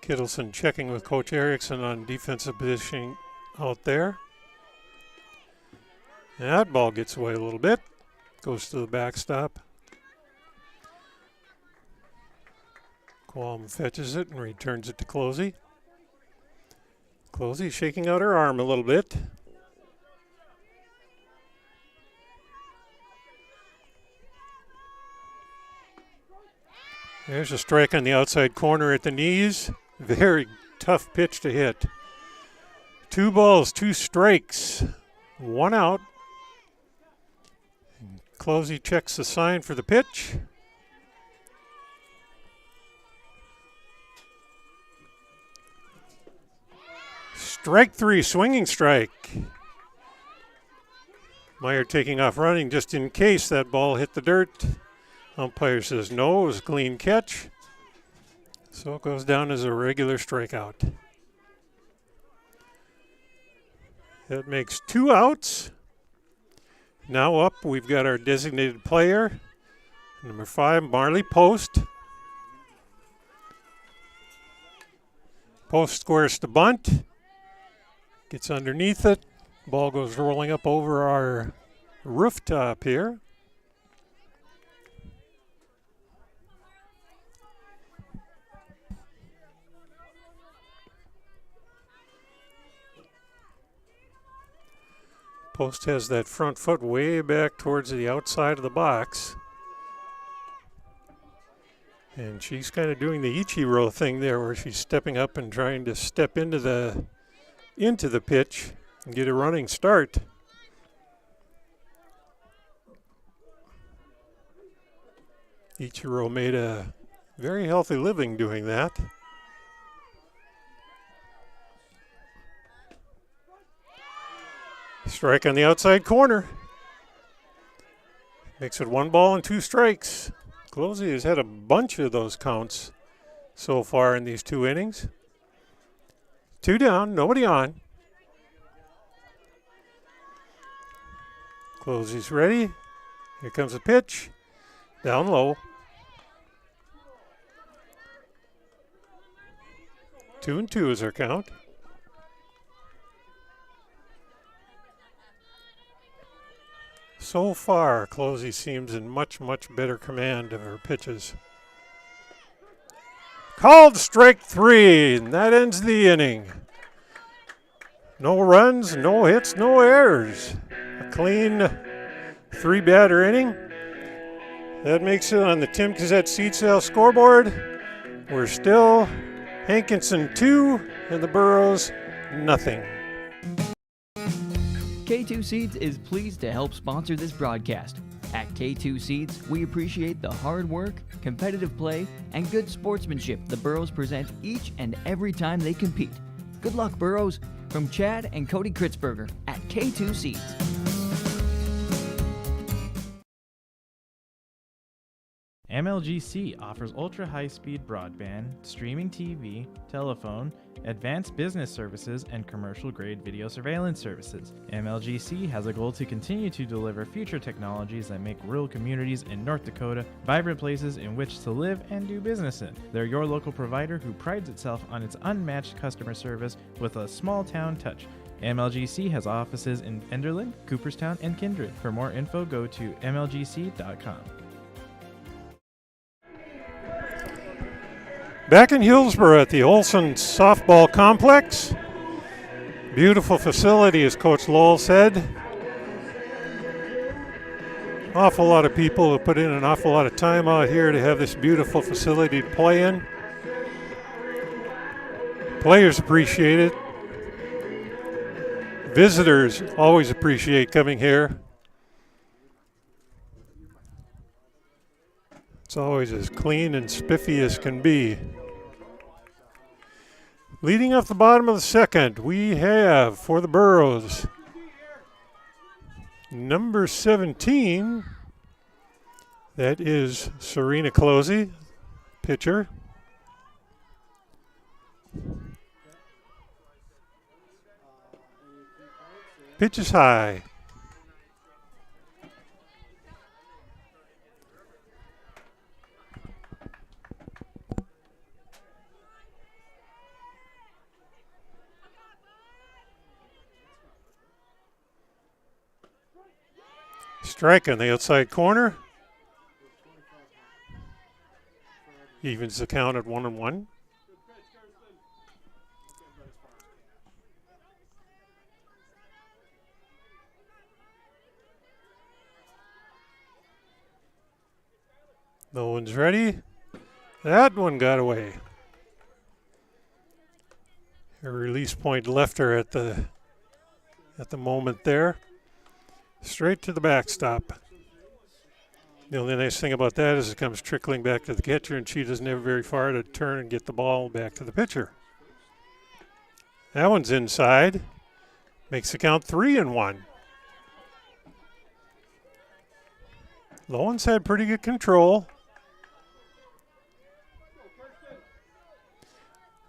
Kittleson checking with Coach Erickson on defensive positioning out there. And that ball gets away a little bit. Goes to the backstop. Qualm fetches it and returns it to Closey. Closey shaking out her arm a little bit. There's a strike on the outside corner at the knees. Very tough pitch to hit. 2 balls, 2 strikes, 1 out. Closey checks the sign for the pitch. Strike 3, swinging strike. Meyer taking off running just in case that ball hit the dirt. Umpire says no, it was a clean catch. So it goes down as a regular strikeout. That makes 2 outs. Now up, we've got our designated player, number 5, Marley Post. Post squares to bunt. Gets underneath it. Ball goes rolling up over our rooftop here. Post has that front foot way back towards the outside of the box. And she's kind of doing the Ichiro thing there where she's stepping up and trying to step into the pitch and get a running start. Ichiro made a very healthy living doing that. Strike on the outside corner. Makes it 1 ball and 2 strikes. Closey has had a bunch of those counts so far in these 2 innings. 2 down, nobody on. Closey's ready. Here comes the pitch. Down low. 2-2 is our count. So far, Closey seems in much, much better command of her pitches. Called strike 3, and that ends the inning. No runs, no hits, no errors. A clean 3-batter inning. That makes it on the Tim Cassette seat sale scoreboard. We're still Hankinson 2 and the Burros nothing. K2 Seeds is pleased to help sponsor this broadcast. At K2 Seeds, we appreciate the hard work, competitive play, and good sportsmanship the Burros present each and every time they compete. Good luck, Burros! From Chad and Cody Kritzberger at K2 Seeds. MLGC offers ultra-high-speed broadband, streaming TV, telephone, advanced business services, and commercial-grade video surveillance services. MLGC has a goal to continue to deliver future technologies that make rural communities in North Dakota vibrant places in which to live and do business in. They're your local provider who prides itself on its unmatched customer service with a small-town touch. MLGC has offices in Enderlin, Cooperstown, and Kindred. For more info, go to mlgc.com. Back in Hillsboro at the Olson Softball Complex. Beautiful facility, as Coach Lowell said. Awful lot of people have put in an awful lot of time out here to have this beautiful facility to play in. Players appreciate it. Visitors always appreciate coming here. It's always as clean and spiffy as can be. Leading off the bottom of the second, we have for the Burros number 17. That is Serena Closey, pitcher. Pitch is high. Strike on the outside corner. Evens the count at 1-1. No one's ready. That one got away. A release point left her at the moment there. Straight to the backstop. The only nice thing about that is it comes trickling back to the catcher, and she doesn't have very far to turn and get the ball back to the pitcher. That one's inside. Makes the count 3-1. Lowen's had pretty good control.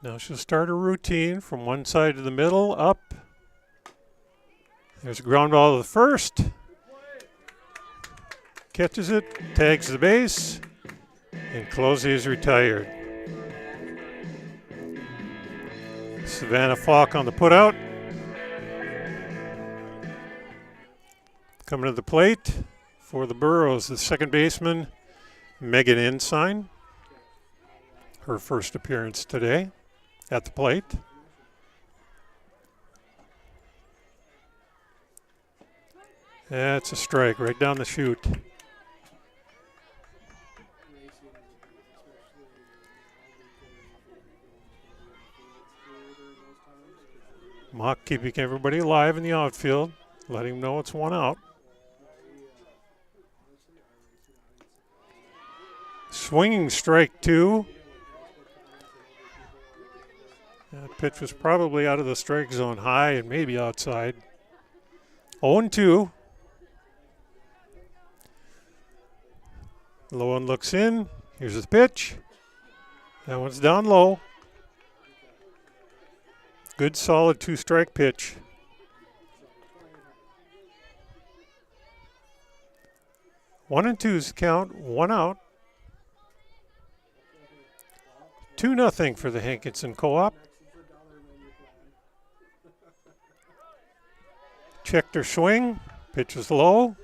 Now she'll start her routine from one side to the middle, up. There's a ground ball to the first. Catches it, tags the base, and Closey is retired. Savannah Falk on the putout. Coming to the plate for the Burros, the second baseman, Megan Ensign. Her first appearance today at the plate. That's a strike right down the chute. Mock keeping everybody alive in the outfield, letting them know it's one out. Swinging strike 2. That pitch was probably out of the strike zone high and maybe outside. 0-2. Low one looks in. Here's the pitch. That one's down low. Good solid 2-strike pitch. One and two's count, one out. 2-0 for the Hankinson Co-op. Checked her swing. Pitch was low.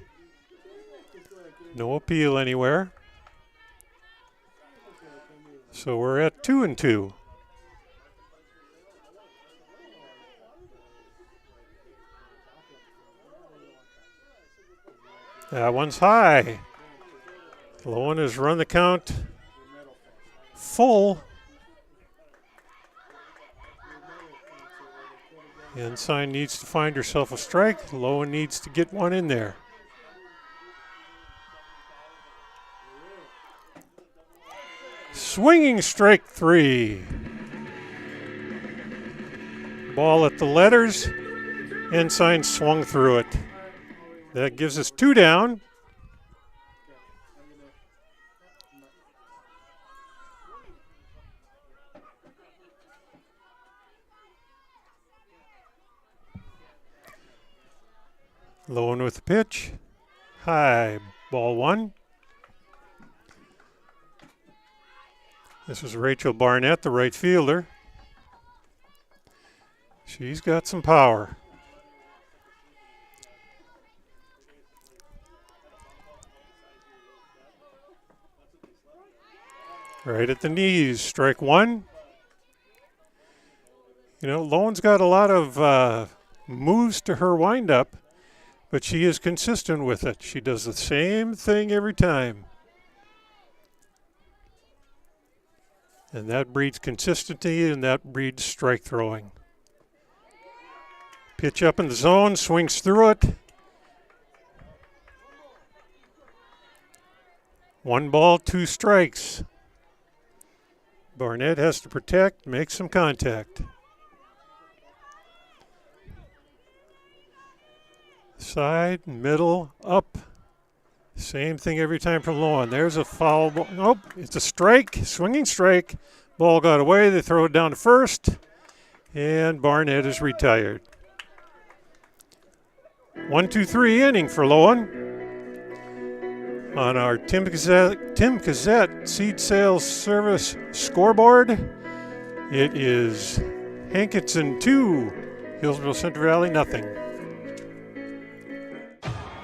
No appeal anywhere. So we're at 2-2. That one's high. Lowen has run the count full. Ensign needs to find herself a strike. Lowen needs to get one in there. Swinging strike 3. Ball at the letters. Ensign swung through it. That gives us 2 down. Lowen with the pitch. High, ball 1. This is Rachel Barnett, the right fielder. She's got some power. Right at the knees, strike 1. You know, Lowen's got a lot of moves to her windup, but she is consistent with it. She does the same thing every time. And that breeds consistency, and that breeds strike throwing. Pitch up in the zone, swings through it. 1 ball, 2 strikes. Barnett has to protect, make some contact. Side, middle, up. Same thing every time from Lowen. There's a foul ball. Nope, it's a strike, swinging strike. Ball got away, they throw it down to first, and Barnett is retired. 1-2-3 inning for Lowen. On our Tim Cassette Seed Sales Service scoreboard, it is Hankinson 2, Hillsboro-Central Valley nothing.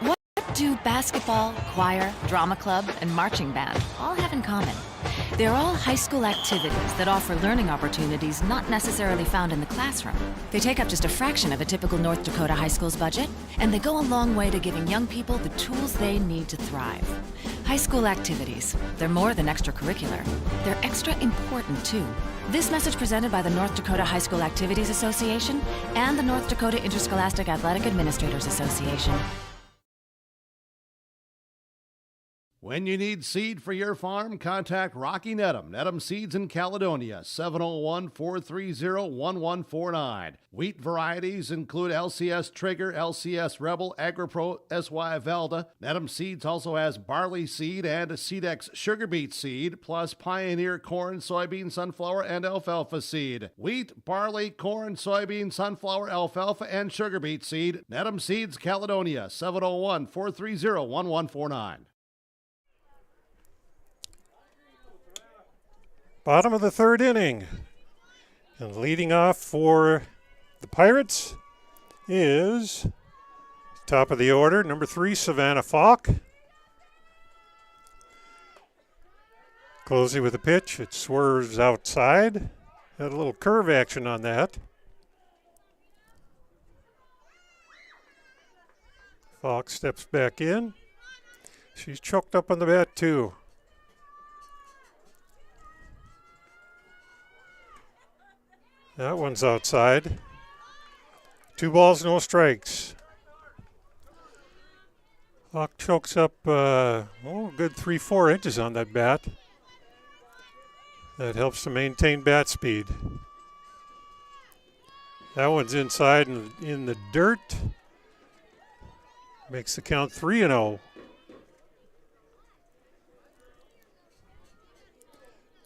What do basketball, choir, drama club, and marching band all have in common? They're all high school activities that offer learning opportunities not necessarily found in the classroom. They take up just a fraction of a typical North Dakota high school's budget, and they go a long way to giving young people the tools they need to thrive. High school activities, they're more than extracurricular. They're extra important, too. This message presented by the North Dakota High School Activities Association and the North Dakota Interscholastic Athletic Administrators Association. When you need seed for your farm, contact Rocky Nedham. Nedham Seeds in Caledonia, 701-430-1149. Wheat varieties include LCS Trigger, LCS Rebel, AgriPro, SY Velda. Nedham Seeds also has barley seed and Seedex sugar beet seed, plus Pioneer corn, soybean, sunflower, and alfalfa seed. Wheat, barley, corn, soybean, sunflower, alfalfa, and sugar beet seed. Nedham Seeds, Caledonia, 701-430-1149. Bottom of the 3rd inning. And leading off for the Pirates is top of the order, number 3, Savannah Falk. Closey with the pitch. It swerves outside. Had a little curve action on that. Falk steps back in. She's choked up on the bat too. That one's outside. 2 balls, no strikes. Hawk chokes up a good 3-4 inches on that bat. That helps to maintain bat speed. That one's inside and in the dirt. Makes the count 3-0.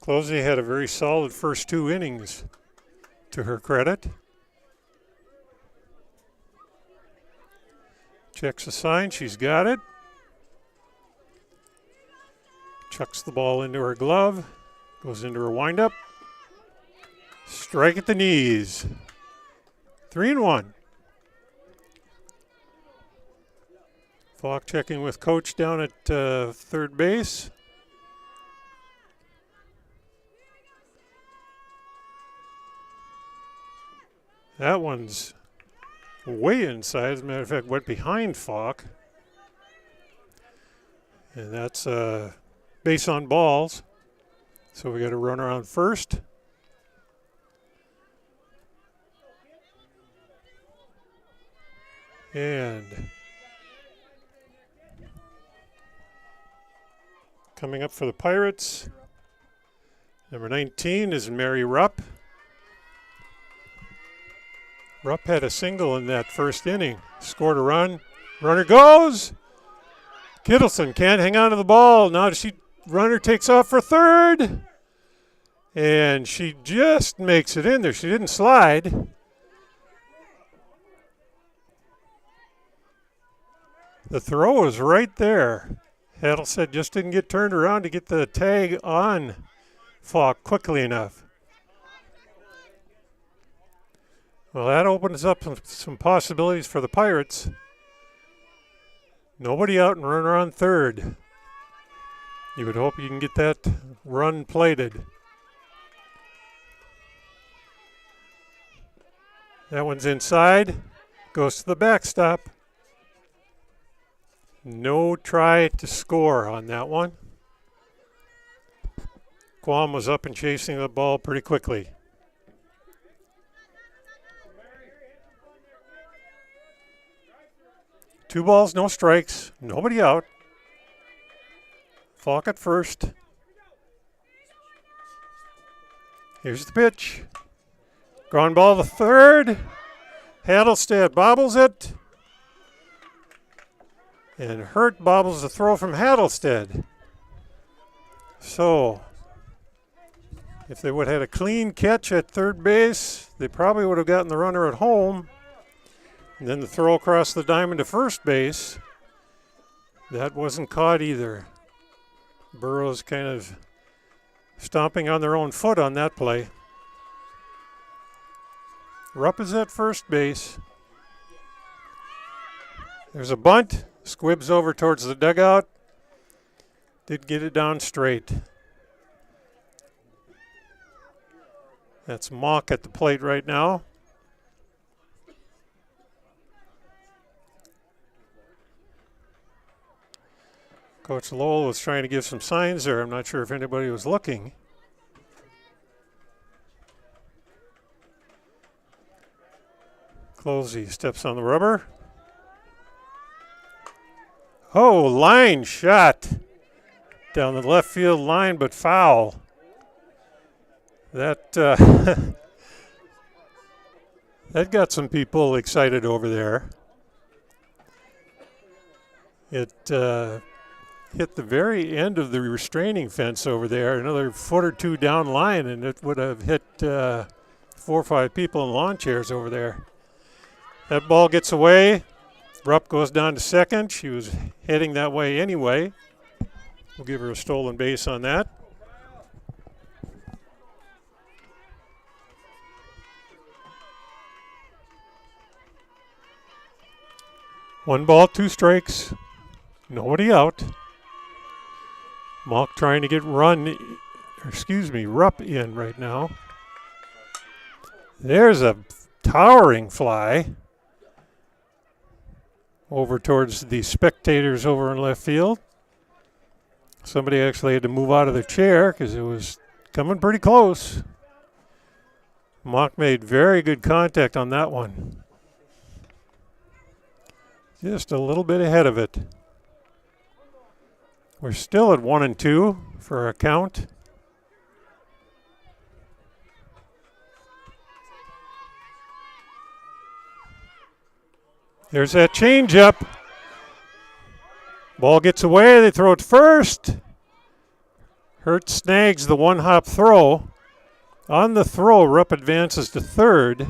Closey had a very solid first 2 innings. To her credit. Checks the sign, she's got it. Chucks the ball into her glove, goes into her windup. Strike at the knees. 3-1. Falk checking with coach down at third base. That one's way inside. As a matter of fact, went behind Falk. And that's base on balls. So we got a runner on first. And coming up for the Pirates, number 19 is Mary Rupp. Rupp had a single in that first inning, scored a run. Runner goes. Kittleson can't hang on to the ball. Now runner takes off for third. And she just makes it in there. She didn't slide. The throw was right there. Hadelstead just didn't get turned around to get the tag on Falk quickly enough. Well, that opens up some possibilities for the Pirates. Nobody out and runner on third. You would hope you can get that run plated. That one's inside. Goes to the backstop. No try to score on that one. Quam was up and chasing the ball pretty quickly. Two balls, no strikes, nobody out. Falk at first. Here's the pitch. Ground ball to third. Hadelstead bobbles it. And Hurt bobbles the throw from Hadelstead. So, if they would have had a clean catch at third base, they probably would have gotten the runner at home. And then the throw across the diamond to first base, that wasn't caught either. Burrows kind of stomping on their own foot on that play. Rupp is at first base. There's a bunt. Squibbs over towards the dugout. Did get it down straight. That's Mock at the plate right now. Coach Lowell was trying to give some signs there. I'm not sure if anybody was looking. Closey steps on the rubber. Oh, line shot down the left field line, but foul. That that got some people excited over there. It hit the very end of the restraining fence over there, another foot or two down line, and it would have hit 4 or 5 people in lawn chairs over there. That ball gets away. Rupp goes down to second. She was heading that way anyway. We'll give her a stolen base on that. One ball, 2 strikes. Nobody out. Mock trying to get Rupp in right now. There's a towering fly over towards the spectators over in left field. Somebody actually had to move out of their chair because it was coming pretty close. Mock made very good contact on that one. Just a little bit ahead of it. We're still at 1-2 for our count. There's that changeup. Ball gets away. They throw it first. Hurt snags the one-hop throw. On the throw, Rupp advances to third.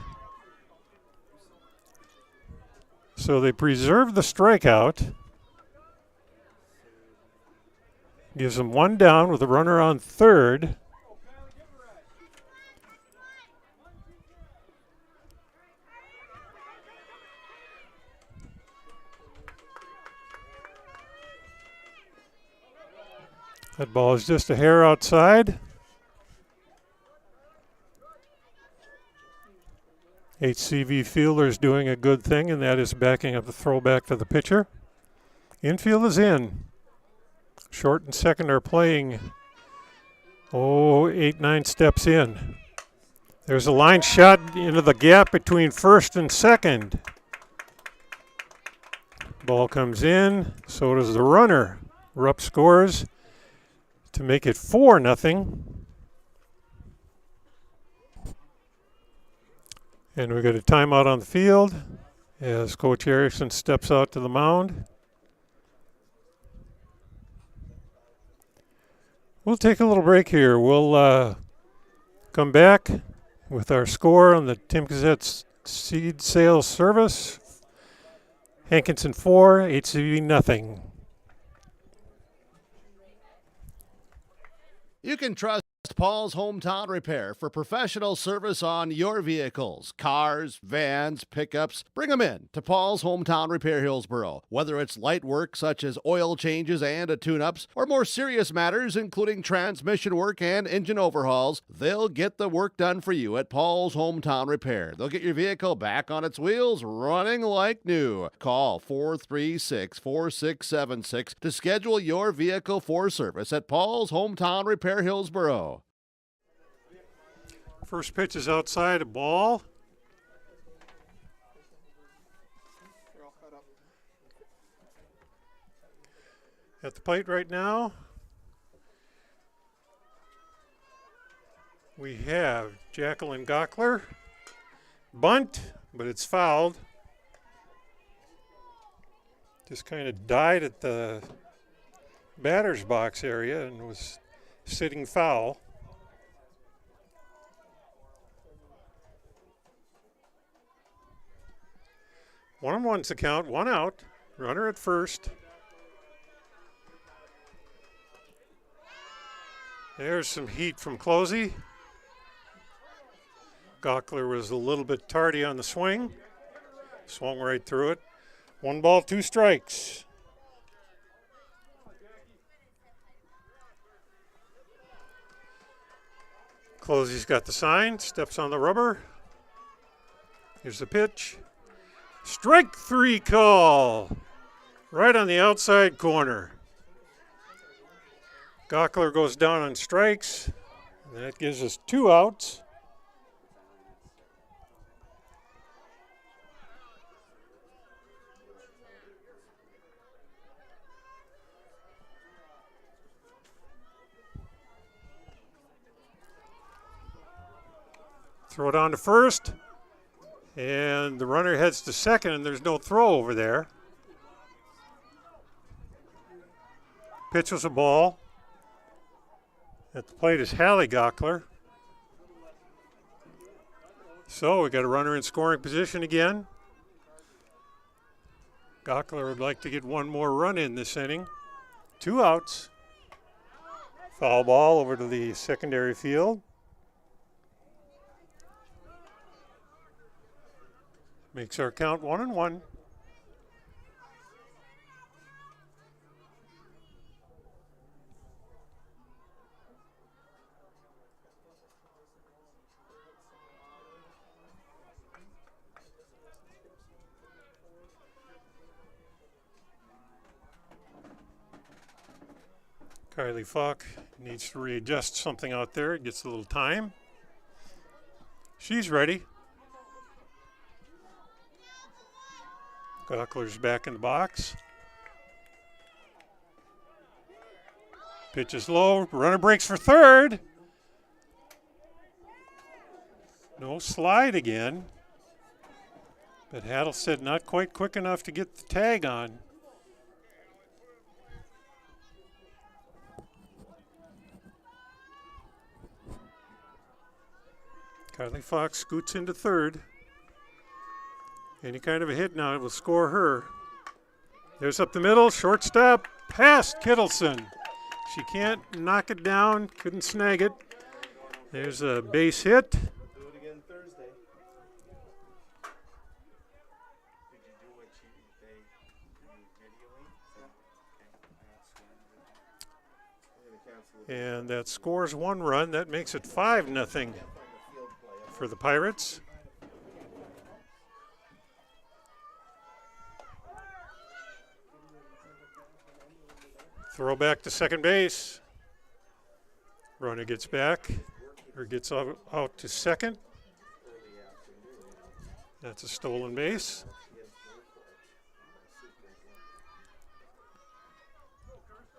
So they preserve the strikeout. Gives them 1 down with a runner on third. That ball is just a hair outside. HCV fielder's doing a good thing, and that is backing up the throwback to the pitcher. Infield is in. Short and second are playing 8-9 steps in. There's a line shot into the gap between first and second. Ball comes in, so does the runner. Rupp scores to make it 4-0. And we got a timeout on the field as Coach Erickson steps out to the mound. We'll take a little break here. We'll come back with our score on the Timcazette Seed Sales Service. Hankinson 4, HCV nothing. You can trust Paul's Hometown Repair for professional service on your vehicles, cars, vans, pickups. Bring them in to Paul's Hometown Repair Hillsboro. Whether it's light work such as oil changes and tune-ups, or more serious matters including transmission work and engine overhauls, they'll get the work done for you at Paul's Hometown Repair. They'll get your vehicle back on its wheels, running like new. Call 436-4676 to schedule your vehicle for service at Paul's Hometown Repair Hillsboro. First pitch is outside, a ball. At the plate right now, we have Jacqueline Gockler. Bunt, but it's fouled. Just kind of died at the batter's box area and was sitting foul. 1-1's the count, 1 out. Runner at first. There's some heat from Closey. Gockler was a little bit tardy on the swing. Swung right through it. 1 ball, 2 strikes. Closey's got the sign, steps on the rubber. Here's the pitch. Strike 3 call. Right on the outside corner. Gockler goes down on strikes. And that gives us 2 outs. Throw it on to first. And the runner heads to second, and there's no throw over there. Pitch was a ball. At the plate is Hallie Gockler. So we got a runner in scoring position again. Gockler would like to get 1 more run in this inning. 2 outs. Foul ball over to the secondary field. Makes our count 1-1. Kylie Falk needs to readjust something out there. It gets a little time. She's ready. Gockler's back in the box. Pitch is low. Runner breaks for third. No slide again. But Haddlestead not quite quick enough to get the tag on. Kylie Fox scoots into third. Any kind of a hit now will score her. There's up the middle, shortstop, past Kittleson. She can't knock it down, couldn't snag it. There's a base hit. Do it again Thursday. Did you do what they videoing? And that scores 1 run. That makes it 5-0 for the Pirates. Throw back to second base. Runner gets back, or gets out to second. That's a stolen base.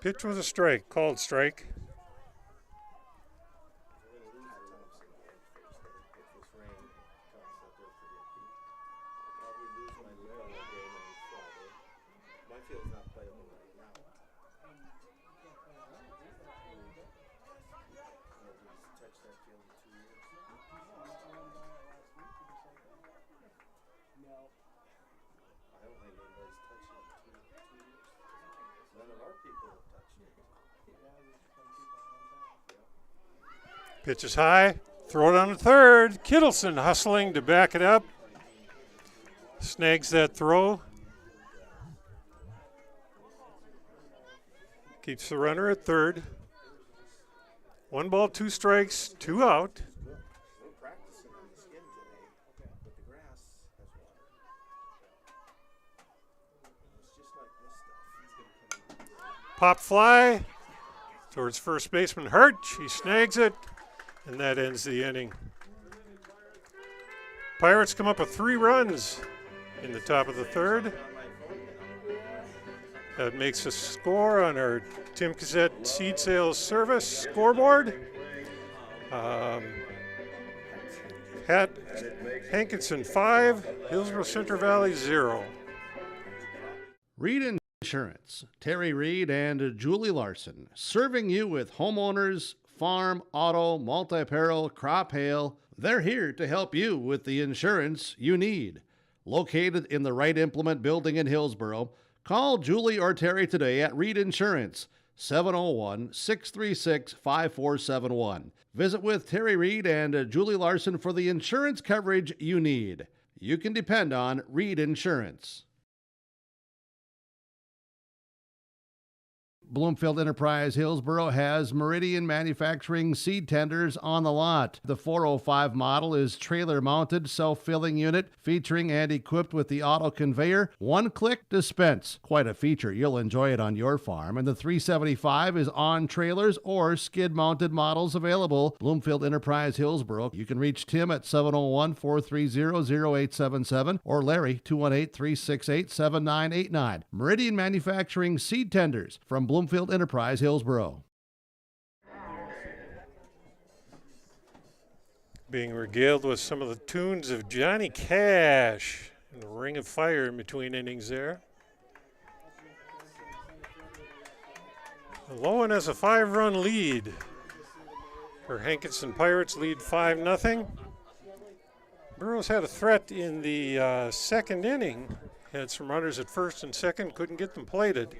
Pitch was a strike, called strike. Pitch is high, throw it on the third. Kittleson hustling to back it up. Snags that throw. Keeps the runner at third. 1 ball, 2 strikes, 2 out. Pop fly towards first baseman Hurch. He snags it, and that ends the inning. Pirates come up with 3 runs in the top of the third. That makes a score on our Tim Cassette seed sales service scoreboard. Hankinson 5, Hillsboro-Central Valley 0. Reed Insurance, Terry Reed and Julie Larson, serving you with homeowners, farm, auto, multi-peril, crop hail. They're here to help you with the insurance you need. Located in the Wright Implement Building in Hillsboro, call Julie or Terry today at Reed Insurance, 701-636-5471. Visit with Terry Reed and Julie Larson for the insurance coverage you need. You can depend on Reed Insurance. Bloomfield Enterprise Hillsboro has Meridian Manufacturing seed tenders on the lot. The 405 model is trailer-mounted self-filling unit featuring and equipped with the auto conveyor, one-click dispense. Quite a feature. You'll enjoy it on your farm. And the 375 is on trailers or skid-mounted models available. Bloomfield Enterprise Hillsboro. You can reach Tim at 701-430-0877 or Larry 218-368-7989. Meridian Manufacturing seed tenders from Bloomfield Enterprise Hillsboro. Being regaled with some of the tunes of Johnny Cash and the Ring of Fire in between innings there. Lowen has a 5-run lead. Her Hankinson Pirates lead 5-0. Burroughs had a threat in the second inning. Had some runners at first and second, couldn't get them plated.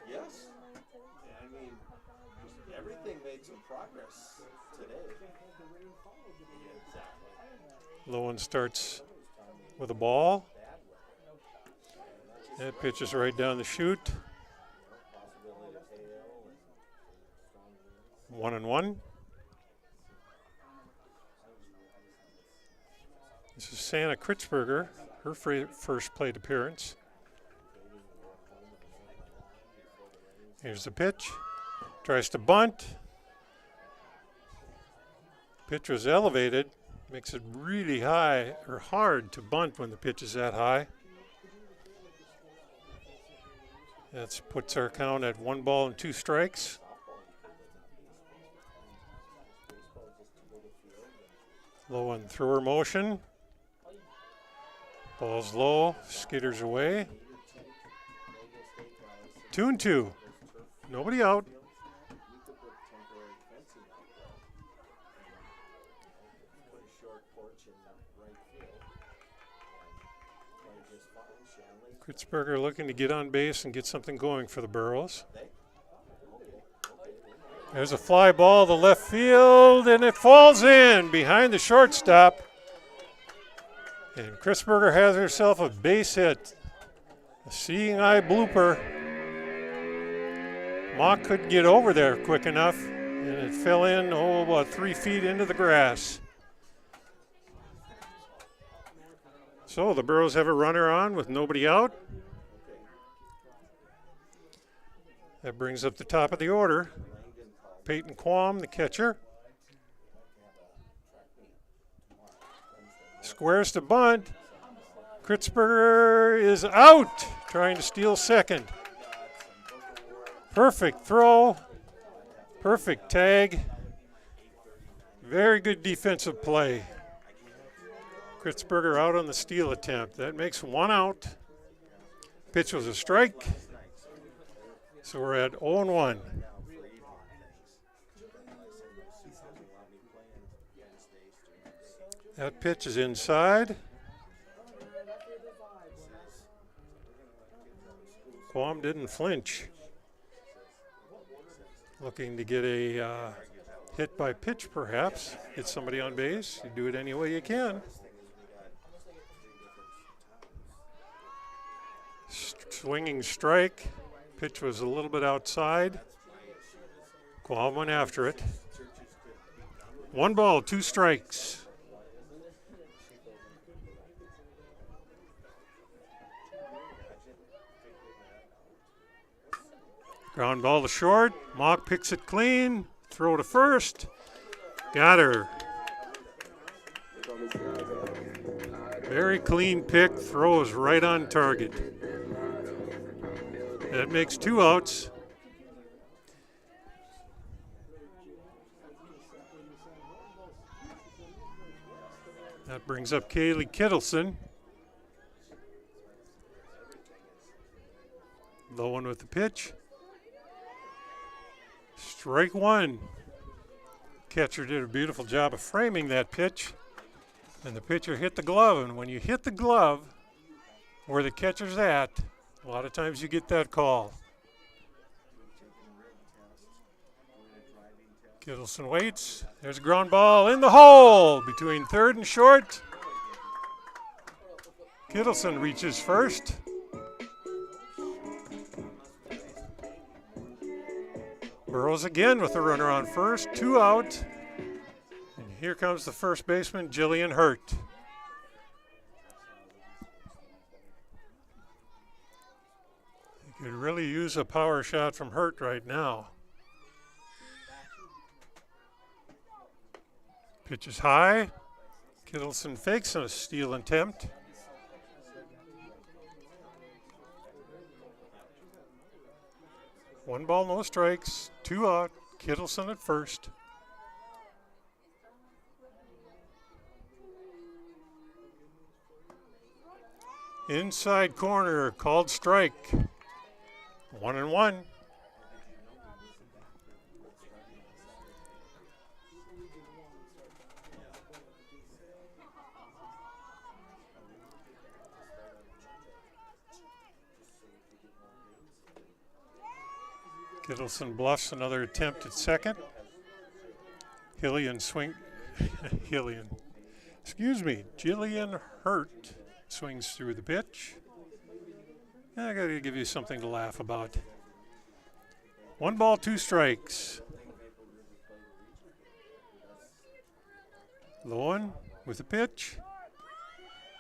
Yes. I mean, everything made some progress today. Exactly. Lowen starts with a ball. That pitch is right down the chute. 1-1. This is Santa Kritzberger, her first plate appearance. Here's the pitch. Tries to bunt. Pitch was elevated. Makes it really high or hard to bunt when the pitch is that high. That puts our count at 1 ball and 2 strikes. Low and thrower motion. Ball's low, skitters away. 2-2. Nobody out. Kritzberger looking to get on base and get something going for the Burros. There's a fly ball to left field, and it falls in behind the shortstop. And Kritzberger has herself a base hit. A seeing eye blooper. Mock couldn't get over there quick enough, and it fell in, about 3 feet into the grass. So the Burros have a runner on with nobody out. That brings up the top of the order. Peyton Quam, the catcher. Squares to bunt. Kritzberger is out, trying to steal second. Perfect throw. Perfect tag. Very good defensive play. Kritzberger out on the steal attempt. That makes one out. Pitch was a strike. So we're at 0-1. That pitch is inside. Quam didn't flinch. Looking to get a hit by pitch, perhaps. Get somebody on base. You do it any way you can. Swinging strike. Pitch was a little bit outside. Quam went after it. 1 ball, 2 strikes. Ground ball to short. Mock picks it clean. Throw to first. Got her. Very clean pick. Throws right on target. That makes 2 outs. That brings up Kaylee Kittleson. Low one with the pitch. Strike 1. Catcher did a beautiful job of framing that pitch. And the pitcher hit the glove. And when you hit the glove where the catcher's at, a lot of times you get that call. Kittleson waits. There's a ground ball in the hole between third and short. Kittleson reaches first. Burrows again with a runner on first, 2 out. And here comes the first baseman, Jillian Hurt. You could really use a power shot from Hurt right now. Pitch is high. Kittleson fakes a steal attempt. One ball, no strikes, 2 out. Kittleson at first. Inside corner, called strike. 1-1. Kittleson bluffs another attempt at second. Jillian Hurt swings through the pitch. I got to give you something to laugh about. 1 ball, 2 strikes. Lowen with the pitch.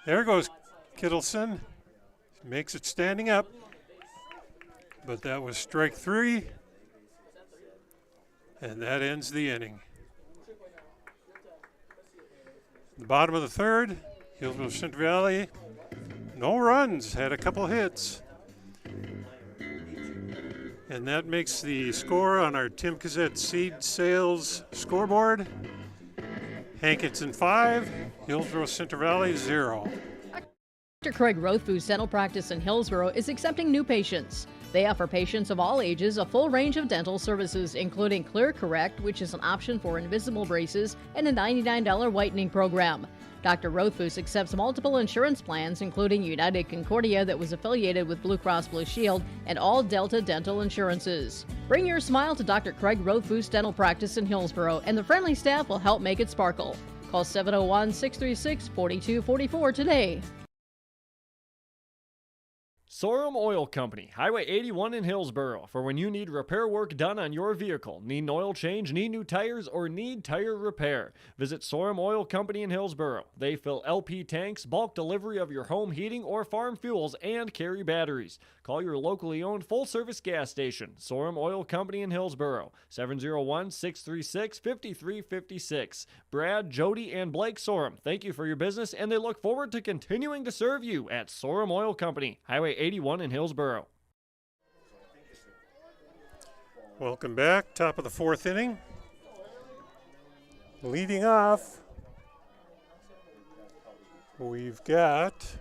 There goes Kittleson. Makes it standing up. But that was strike 3. And that ends the inning. The bottom of the third, Hillsboro-Central Valley, no runs, had a couple hits. And that makes the score on our Tim Cassette seed sales scoreboard. Hankinson 5, Hillsboro-Central Valley 0. Dr. Craig Rothfuss Dental Practice in Hillsboro is accepting new patients. They offer patients of all ages a full range of dental services, including Clear Correct, which is an option for invisible braces, and a $99 whitening program. Dr. Rothfuss accepts multiple insurance plans, including United Concordia that was affiliated with Blue Cross Blue Shield, and all Delta dental insurances. Bring your smile to Dr. Craig Rothfuss Dental Practice in Hillsboro, and the friendly staff will help make it sparkle. Call 701-636-4244 today. Sorum Oil Company, Highway 81 in Hillsboro, for when you need repair work done on your vehicle, need an oil change, need new tires, or need tire repair. Visit Sorum Oil Company in Hillsboro. They fill LP tanks, bulk delivery of your home heating or farm fuels, and carry batteries. Call your locally owned full-service gas station, Sorum Oil Company in Hillsboro, 701-636-5356. Brad, Jody, and Blake Sorum, thank you for your business, and they look forward to continuing to serve you at Sorum Oil Company, Highway 81 in Hillsboro. Welcome back. Top of the fourth inning. Leading off, we've got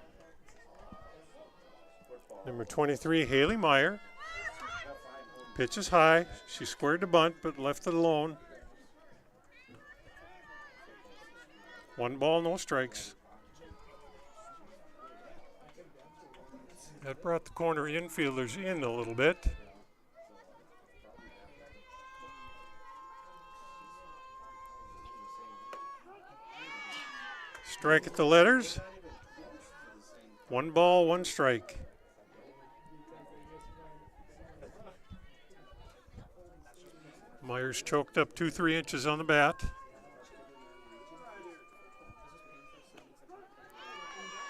number 23, Haley Meyer. Pitch is high. She squared the bunt, but left it alone. 1 ball, no strikes. That brought the corner infielders in a little bit. Strike at the letters. 1 ball, 1 strike. Myers choked up 2-3 inches on the bat.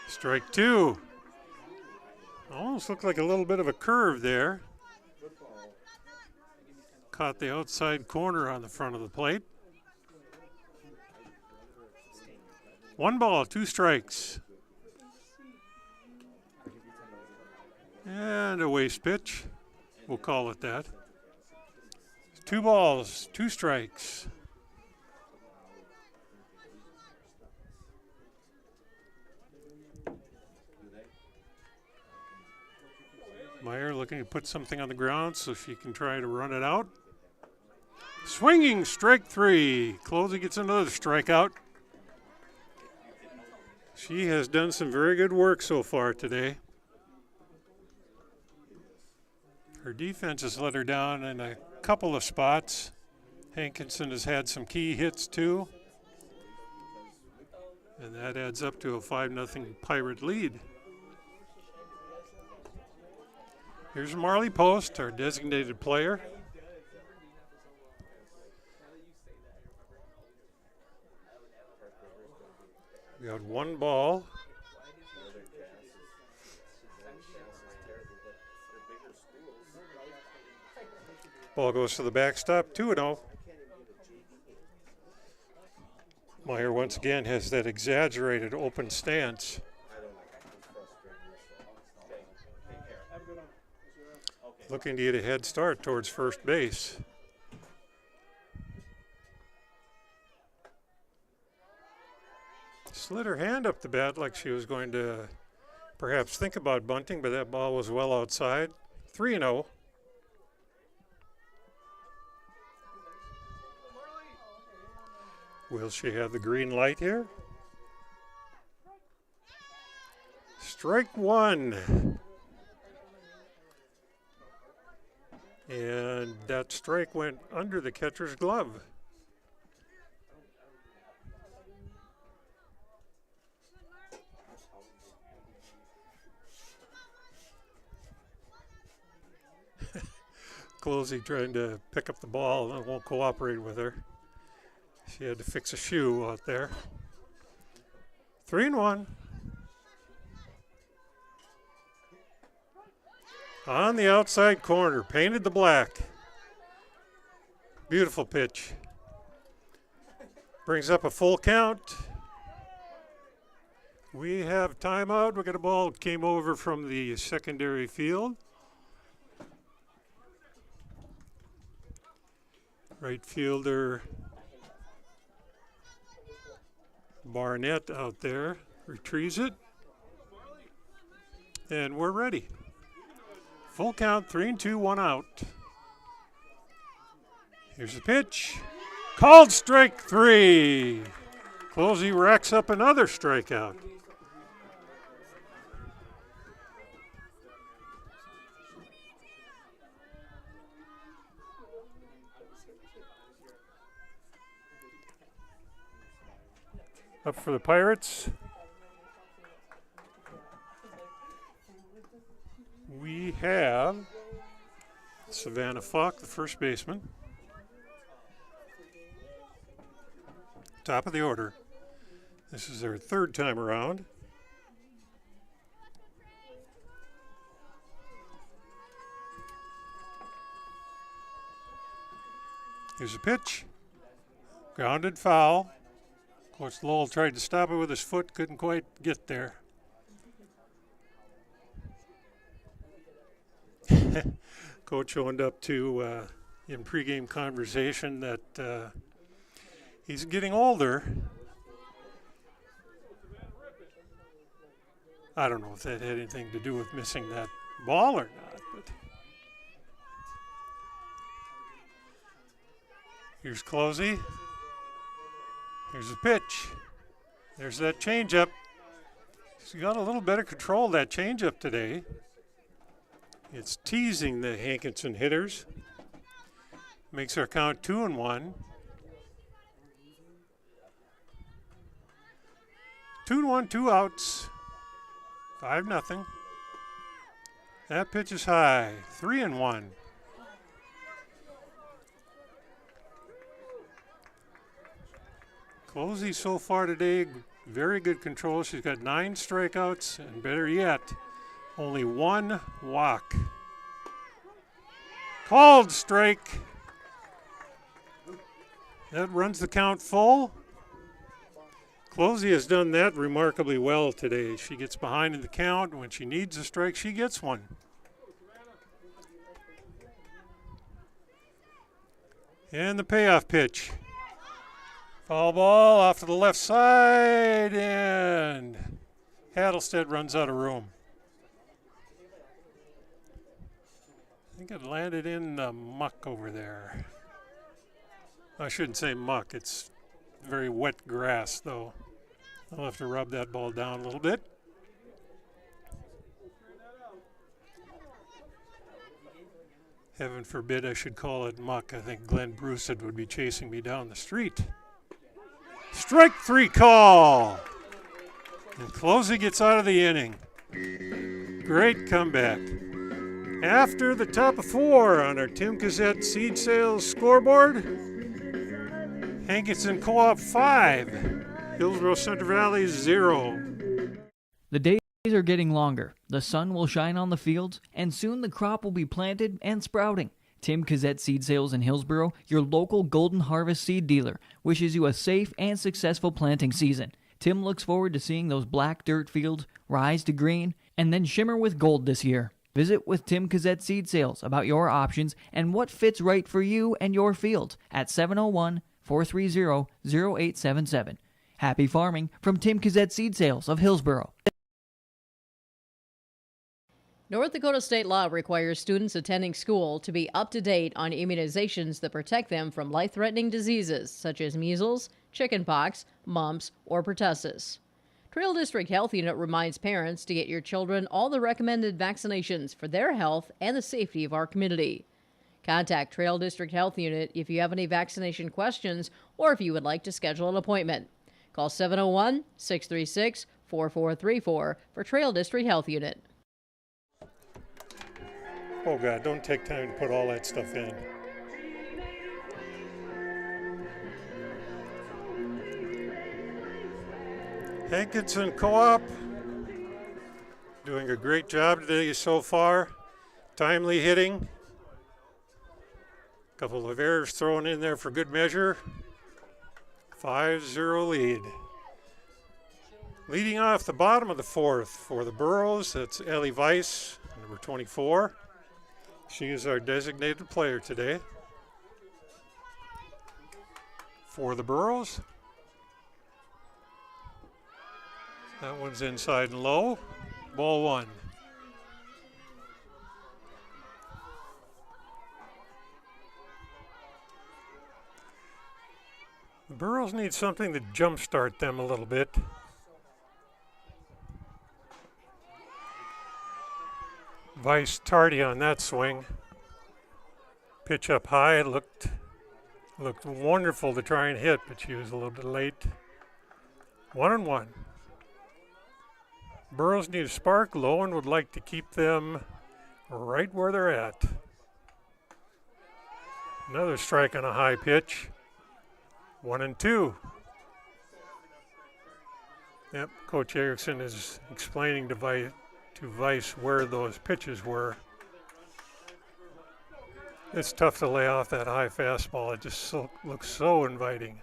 Strike 2. Almost looked like a little bit of a curve there. Caught the outside corner on the front of the plate. 1 ball, 2 strikes. And a waste pitch. We'll call it that. 2 balls, 2 strikes. Meyer looking to put something on the ground so she can try to run it out. Swinging, strike 3. Closey gets another strikeout. She has done some very good work so far today. Her defense has let her down in a couple of spots. Hankinson has had some key hits too. And that adds up to a 5-0 Pirate lead. Here's Marley Post, our designated player. We got 1 ball. Ball goes to the backstop, 2-0. Meyer once again has that exaggerated open stance. Looking to get a head start towards first base. Slid her hand up the bat like she was going to perhaps think about bunting, but that ball was well outside. 3-0. Will she have the green light here? Strike 1. And that strike went under the catcher's glove. Closey trying to pick up the ball and won't cooperate with her. She had to fix a shoe out there. 3-1. On the outside corner, painted the black. Beautiful pitch. Brings up a full count. We have timeout. We got a ball that came over from the secondary field. Right fielder Barnett out there retrieves it. And we're ready. Full count, 3-2, 1 out. Here's the pitch. Called strike 3. Closey racks up another strikeout. Up for the Pirates. have Savannah Falk, the first baseman. Top of the order. This is their third time around. Here's a pitch. Grounded foul. Coach Lowell tried to stop it with his foot, couldn't quite get there. Coach owned up to in pregame conversation that he's getting older. I don't know if that had anything to do with missing that ball or not, but here's Closey. Here's a pitch. There's that changeup. He's got a little better control of that changeup today. It's teasing the Hankinson hitters. Makes our count 2-1. 2-1, 2 outs. 5-0. That pitch is high. 3-1. Closey so far today, very good control. She's got 9 strikeouts, and better yet, only 1 walk. Called strike. That runs the count full. Closey has done that remarkably well today. She gets behind in the count. When she needs a strike, she gets one. And the payoff pitch. Foul ball off to the left side, and Hattlestead runs out of room. I think it landed in the muck over there. I shouldn't say muck, it's very wet grass though. I'll have to rub that ball down a little bit. Heaven forbid I should call it muck. I think Glenn Brewsted would be chasing me down the street. Strike 3 call. And Closey gets out of the inning. Great comeback. After the top of 4 on our Tim Cassette seed sales scoreboard, Hankinson Co-op 5, Hillsboro-Central Valley 0. The days are getting longer. The sun will shine on the fields, and soon the crop will be planted and sprouting. Tim Cassette Seed Sales in Hillsboro, your local Golden Harvest seed dealer, wishes you a safe and successful planting season. Tim looks forward to seeing those black dirt fields rise to green and then shimmer with gold this year. Visit with Tim Cassette Seed Sales about your options and what fits right for you and your field at 701-430-0877. Happy farming from Tim Cassette Seed Sales of Hillsboro. North Dakota state law requires students attending school to be up to date on immunizations that protect them from life-threatening diseases such as measles, chickenpox, mumps, or pertussis. Trail District Health Unit reminds parents to get your children all the recommended vaccinations for their health and the safety of our community. Contact Trail District Health Unit if you have any vaccination questions or if you would like to schedule an appointment. Call 701-636-4434 for Trail District Health Unit. Oh God, don't take time to put all that stuff in. Hankinson Co-op doing a great job today so far. Timely hitting. A couple of errors thrown in there for good measure. 5-0 lead. Leading off the bottom of the 4th for the Burros, that's Ellie Weiss, number 24. She is our designated player today. For the Burros. That one's inside and low. Ball 1. The Burros need something to jumpstart them a little bit. Vice tardy on that swing. Pitch up high, looked wonderful to try and hit, but she was a little bit late. 1-1. Burros need a spark. Lowen would like to keep them right where they're at. Another strike on a high pitch. 1-2. Yep, Coach Erickson is explaining to Weiss where those pitches were. It's tough to lay off that high fastball. It just looks so inviting.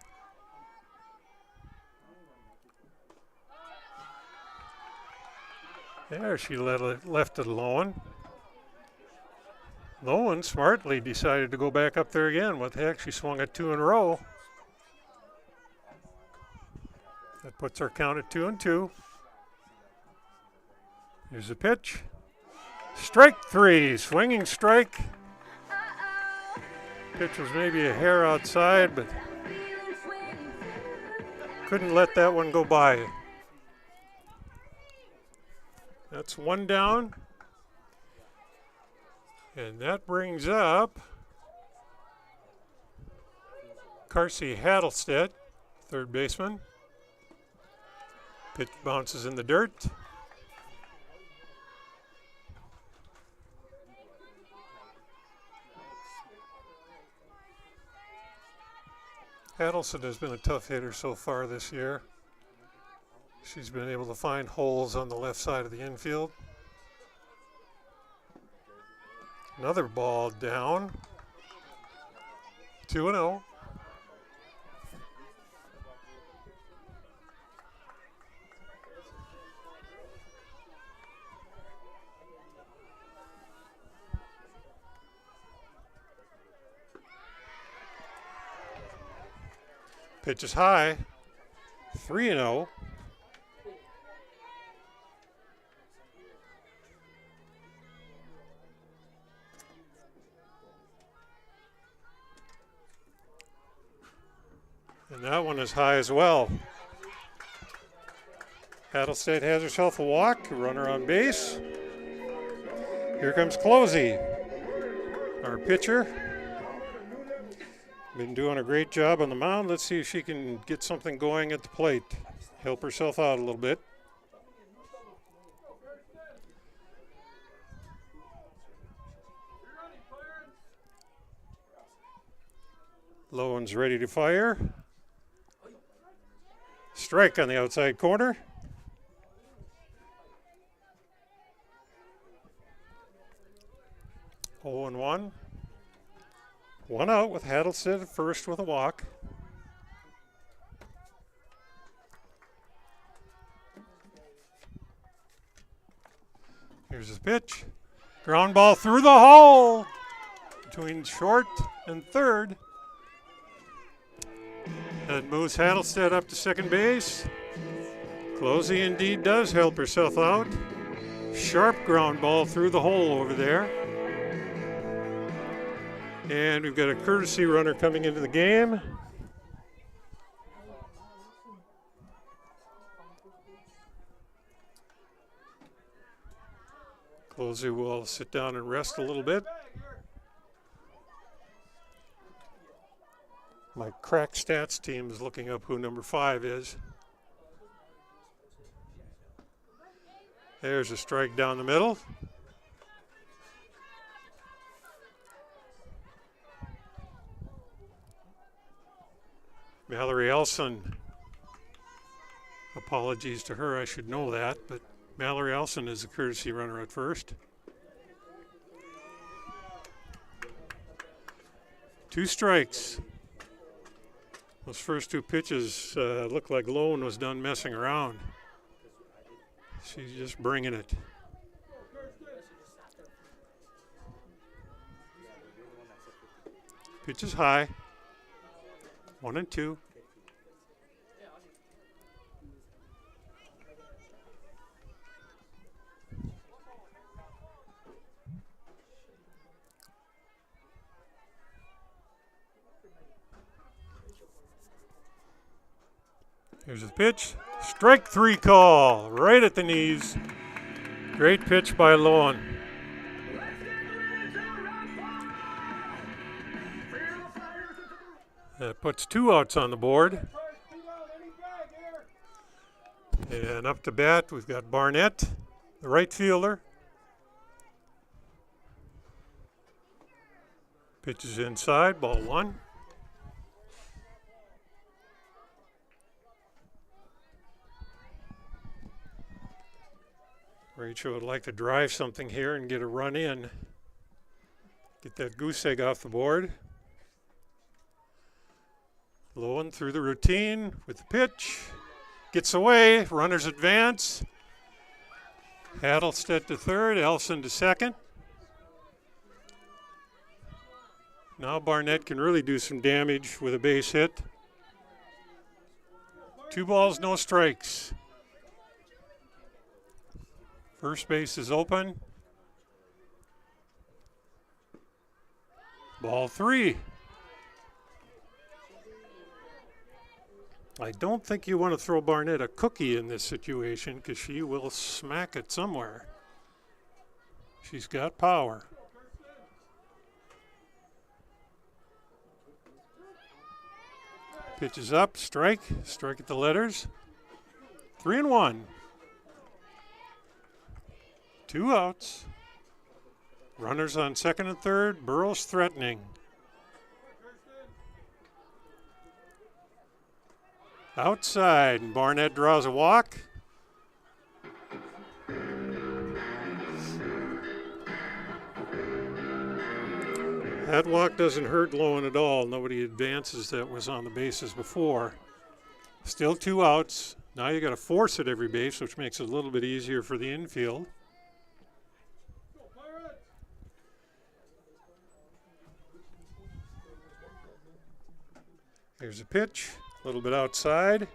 There, she left it alone. Lowen smartly decided to go back up there again. What the heck, she swung at 2 in a row. That puts her count at 2-2. Here's the pitch. Strike 3, swinging strike. Pitch was maybe a hair outside, but couldn't let that one go by. That's 1 down. And that brings up Carsey Hattlestead, third baseman. Pitch bounces in the dirt. Hattlestead has been a tough hitter so far this year. She's been able to find holes on the left side of the infield. Another ball down. 2-0. Pitch is high. 3-0. And that one is high as well. Hattlestead has herself a walk, a runner on base. Here comes Closey, our pitcher. Been doing a great job on the mound. Let's see if she can get something going at the plate. Help herself out a little bit. Lowen's ready to fire. Strike on the outside corner. Oh and 1. 1 out with Hattlestead at first with a walk. Here's his pitch. Ground ball through the hole between short and third. That moves Hattlestead up to second base. Closey indeed does help herself out. Sharp ground ball through the hole over there. And we've got a courtesy runner coming into the game. Closey will sit down and rest a little bit. My crack stats team is looking up who number 5 is. There's a strike down the middle. Mallory Elson. Apologies to her, I should know that, but Mallory Elson is a courtesy runner at first. 2 strikes. Those first 2 pitches looked like Lone was done messing around. She's just bringing it. Pitch is high. 1 and 2. Here's the pitch. Strike 3 call, right at the knees. Great pitch by Lowen. That puts 2 outs on the board. And up to bat, we've got Barnett, the right fielder. Pitch is inside, ball one. Rachel would like to drive something here and get a run in. Get that goose egg off the board. Lowen through the routine with the pitch. Gets away, runners advance. Adelstedt to third, Elson to second. Now Barnett can really do some damage with a base hit. 2 balls, no strikes. First base is open. Ball 3. I don't think you want to throw Barnett a cookie in this situation because she will smack it somewhere. She's got power. Pitch is up, strike at the letters. 3-1. 2 outs. Runners on second and third, Burrows threatening. Outside, and Barnett draws a walk. That walk doesn't hurt Lowen at all. Nobody advances that was on the bases before. Still 2 outs. Now you got to force at every base, which makes it a little bit easier for the infield. Here's a pitch. A little bit outside.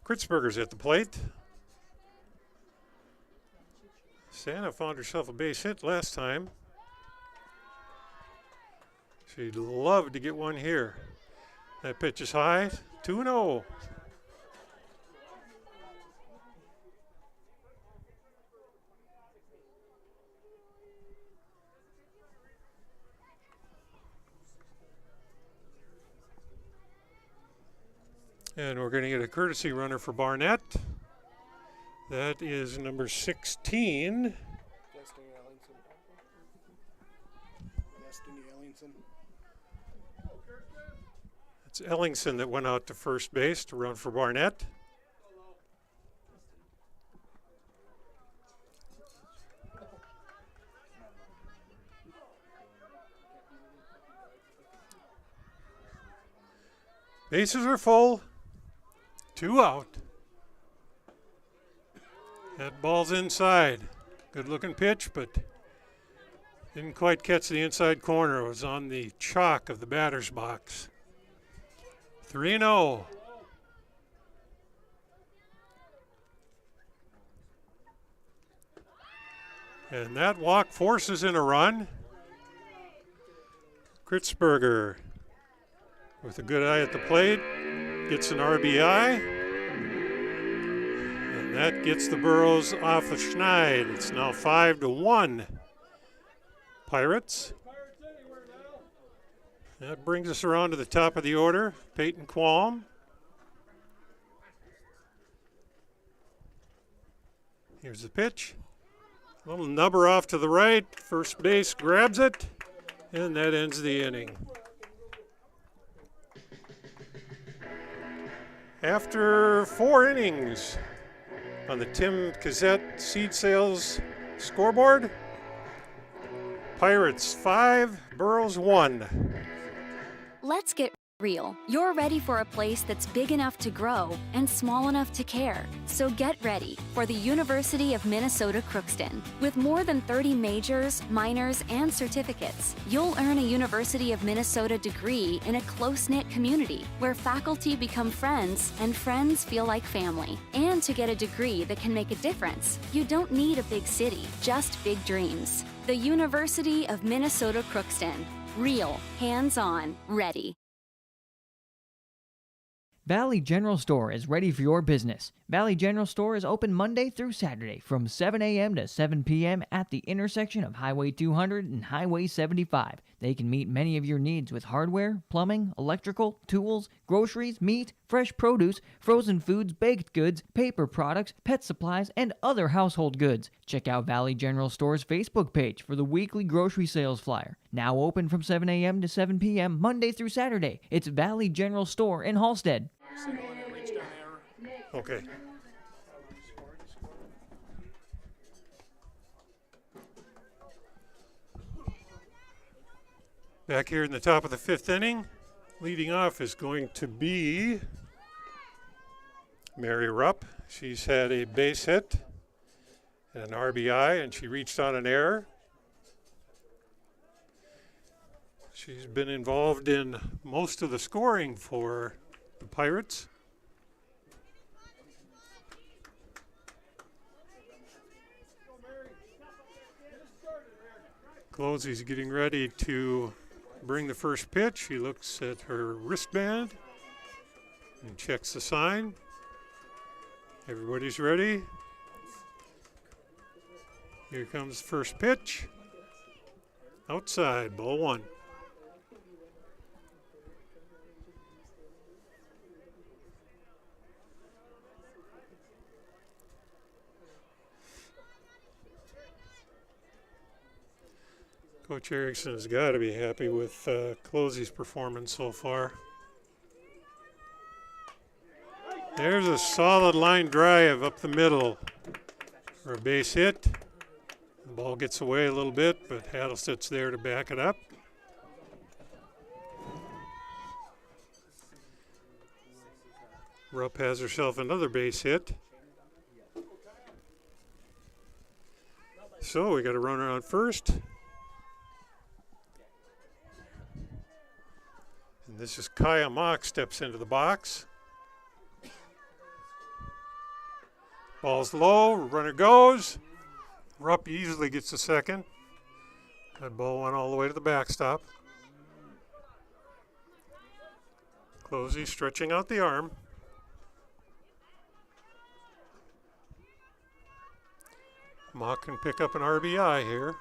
Kritzberger's at the plate. Santa found herself a base hit last time. She'd love to get one here. That pitch is high. 2-0. And we're going to get a courtesy runner for Barnett. That is number 16. It's Ellingson that went out to first base to run for Barnett. Bases are full. 2 out. That ball's inside. Good looking pitch, but didn't quite catch the inside corner. It was on the chalk of the batter's box. 3-0. And that walk forces in a run. Kritzberger with a good eye at the plate, gets an RBI. And that gets the Burrows off the schneid. It's now 5-1. Pirates. That brings us around to the top of the order. Peyton Qualm. Here's the pitch. A little nubber off to the right. First base grabs it, and that ends the inning. After 4 innings on the Tim Cassette Seed Sales scoreboard, Pirates 5, Burrows 1. Let's get real. You're ready for a place that's big enough to grow and small enough to care. So get ready for the University of Minnesota Crookston. With more than 30 majors, minors, and certificates, you'll earn a University of Minnesota degree in a close-knit community where faculty become friends and friends feel like family. And to get a degree that can make a difference, you don't need a big city, just big dreams. The University of Minnesota Crookston. Real, hands-on, ready. Valley General Store is ready for your business. Valley General Store is open Monday through Saturday from 7 a.m. to 7 p.m. at the intersection of Highway 200 and Highway 75. They can meet many of your needs with hardware, plumbing, electrical, tools, groceries, meat, fresh produce, frozen foods, baked goods, paper products, pet supplies, and other household goods. Check out Valley General Store's Facebook page for the weekly grocery sales flyer. Now open from 7 a.m. to 7 p.m. Monday through Saturday. It's Valley General Store in Halstead. Okay. Back here in the top of the 5th inning, leading off is going to be Mary Rupp. She's had a base hit and an RBI, and she reached on an error. She's been involved in most of the scoring for the Pirates. Closey's getting ready to bring the first pitch. He looks at her wristband and checks the sign. Everybody's ready. Here comes the first pitch. Outside, ball 1. Coach Erickson has got to be happy with Closey's performance so far. There's a solid line drive up the middle for a base hit. The ball gets away a little bit, but Hadelstedt's there to back it up. Rupp has herself another base hit. So we got a runner on first. And this is Kaya Mock steps into the box. Ball's low, runner goes. Rupp easily gets a second. That ball went all the way to the backstop. Closey stretching out the arm. Mock can pick up an RBI here.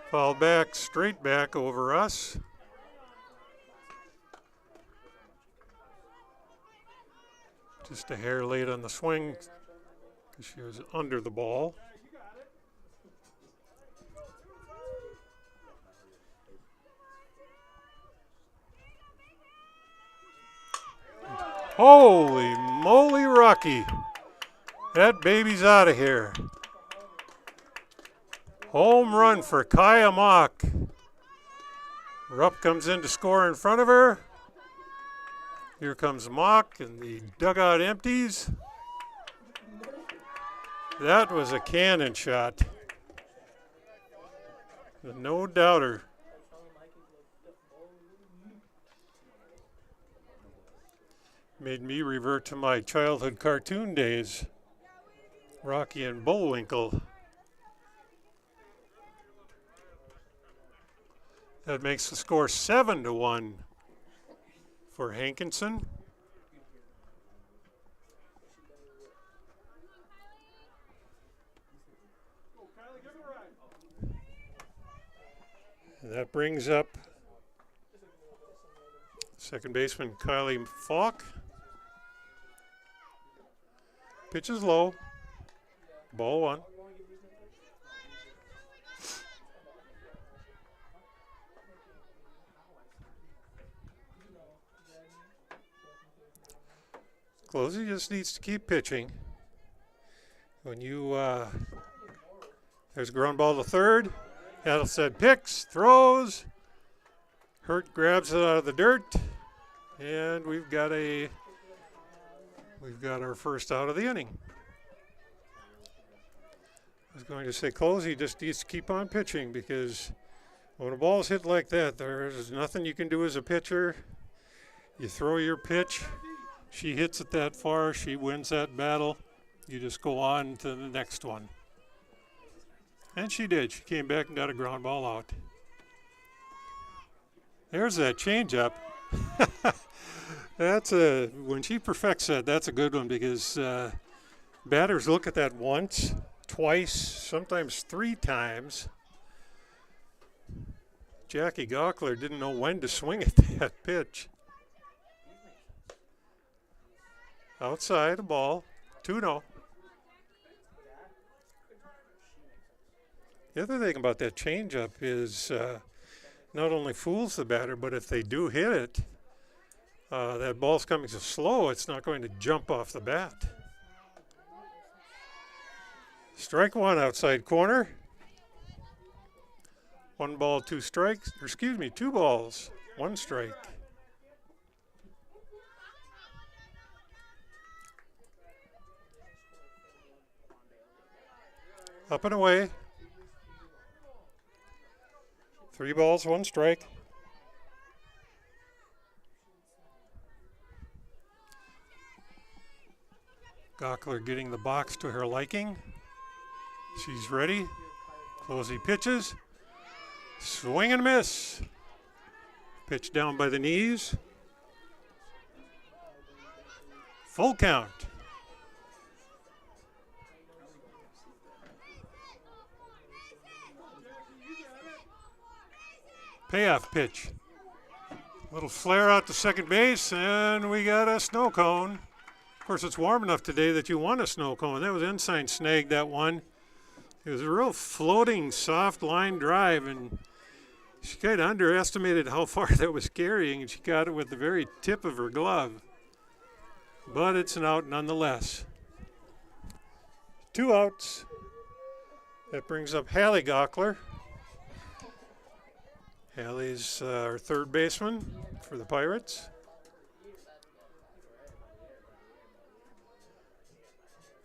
Foul back, straight back over us. Just a hair late on the swing because she was under the ball. Holy moly, Rocky. That baby's out of here. Home run for Kaya Mock. Rupp comes in to score in front of her. Here comes Mock, and the dugout empties. That was a cannon shot. No doubter. Made me revert to my childhood cartoon days. Rocky and Bullwinkle. That makes the score 7-1 for Hankinson. And that brings up second baseman Kylie Falk. Pitch is low. Ball 1. Closey just needs to keep pitching. When you, there's a ground ball to third. Hadelstedt picks, throws. Hurt grabs it out of the dirt. And we've got our first out of the inning. I was going to say Closey just needs to keep on pitching because when a ball's hit like that, there's nothing you can do as a pitcher. You throw your pitch. She hits it that far, she wins that battle. You just go on to the next one. And she did. She came back and got a ground ball out. There's that changeup. When she perfects that, that's a good one because batters look at that once, twice, sometimes 3 times. Jackie Gockler didn't know when to swing at that pitch. Outside a ball, 2-0. The other thing about that changeup is not only fools the batter, but if they do hit it, that ball's coming so slow, it's not going to jump off the bat. Strike 1 outside corner. 1 ball, 2 strikes, or excuse me, 2 balls, 1 strike. Up and away. 3 balls, 1 strike. Gockler getting the box to her liking. She's ready. Closey pitches. Swing and miss. Pitch down by the knees. Full count. Payoff pitch. Little flare out to second base, and we got a snow cone. Of course, it's warm enough today that you want a snow cone. That was Ensign snagged that one. It was a real floating, soft line drive, and she kind of underestimated how far that was carrying, and she got it with the very tip of her glove. But it's an out nonetheless. 2 outs. That brings up Hallie Gockler. Hallie's our third baseman for the Pirates.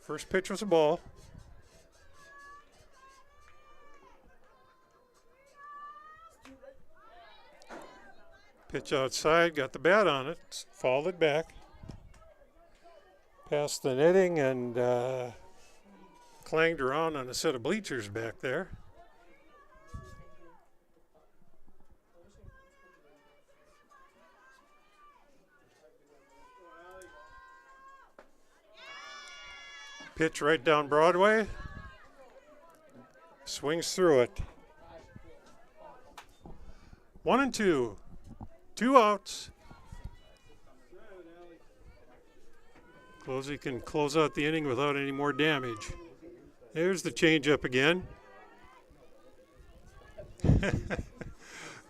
First pitch was a ball. Pitch outside, got the bat on it, fouled it back. Past the netting and clanged around on a set of bleachers back there. Pitch right down Broadway. Swings through it. 1-2. 2 outs. Closey can close out the inning without any more damage. There's the changeup again.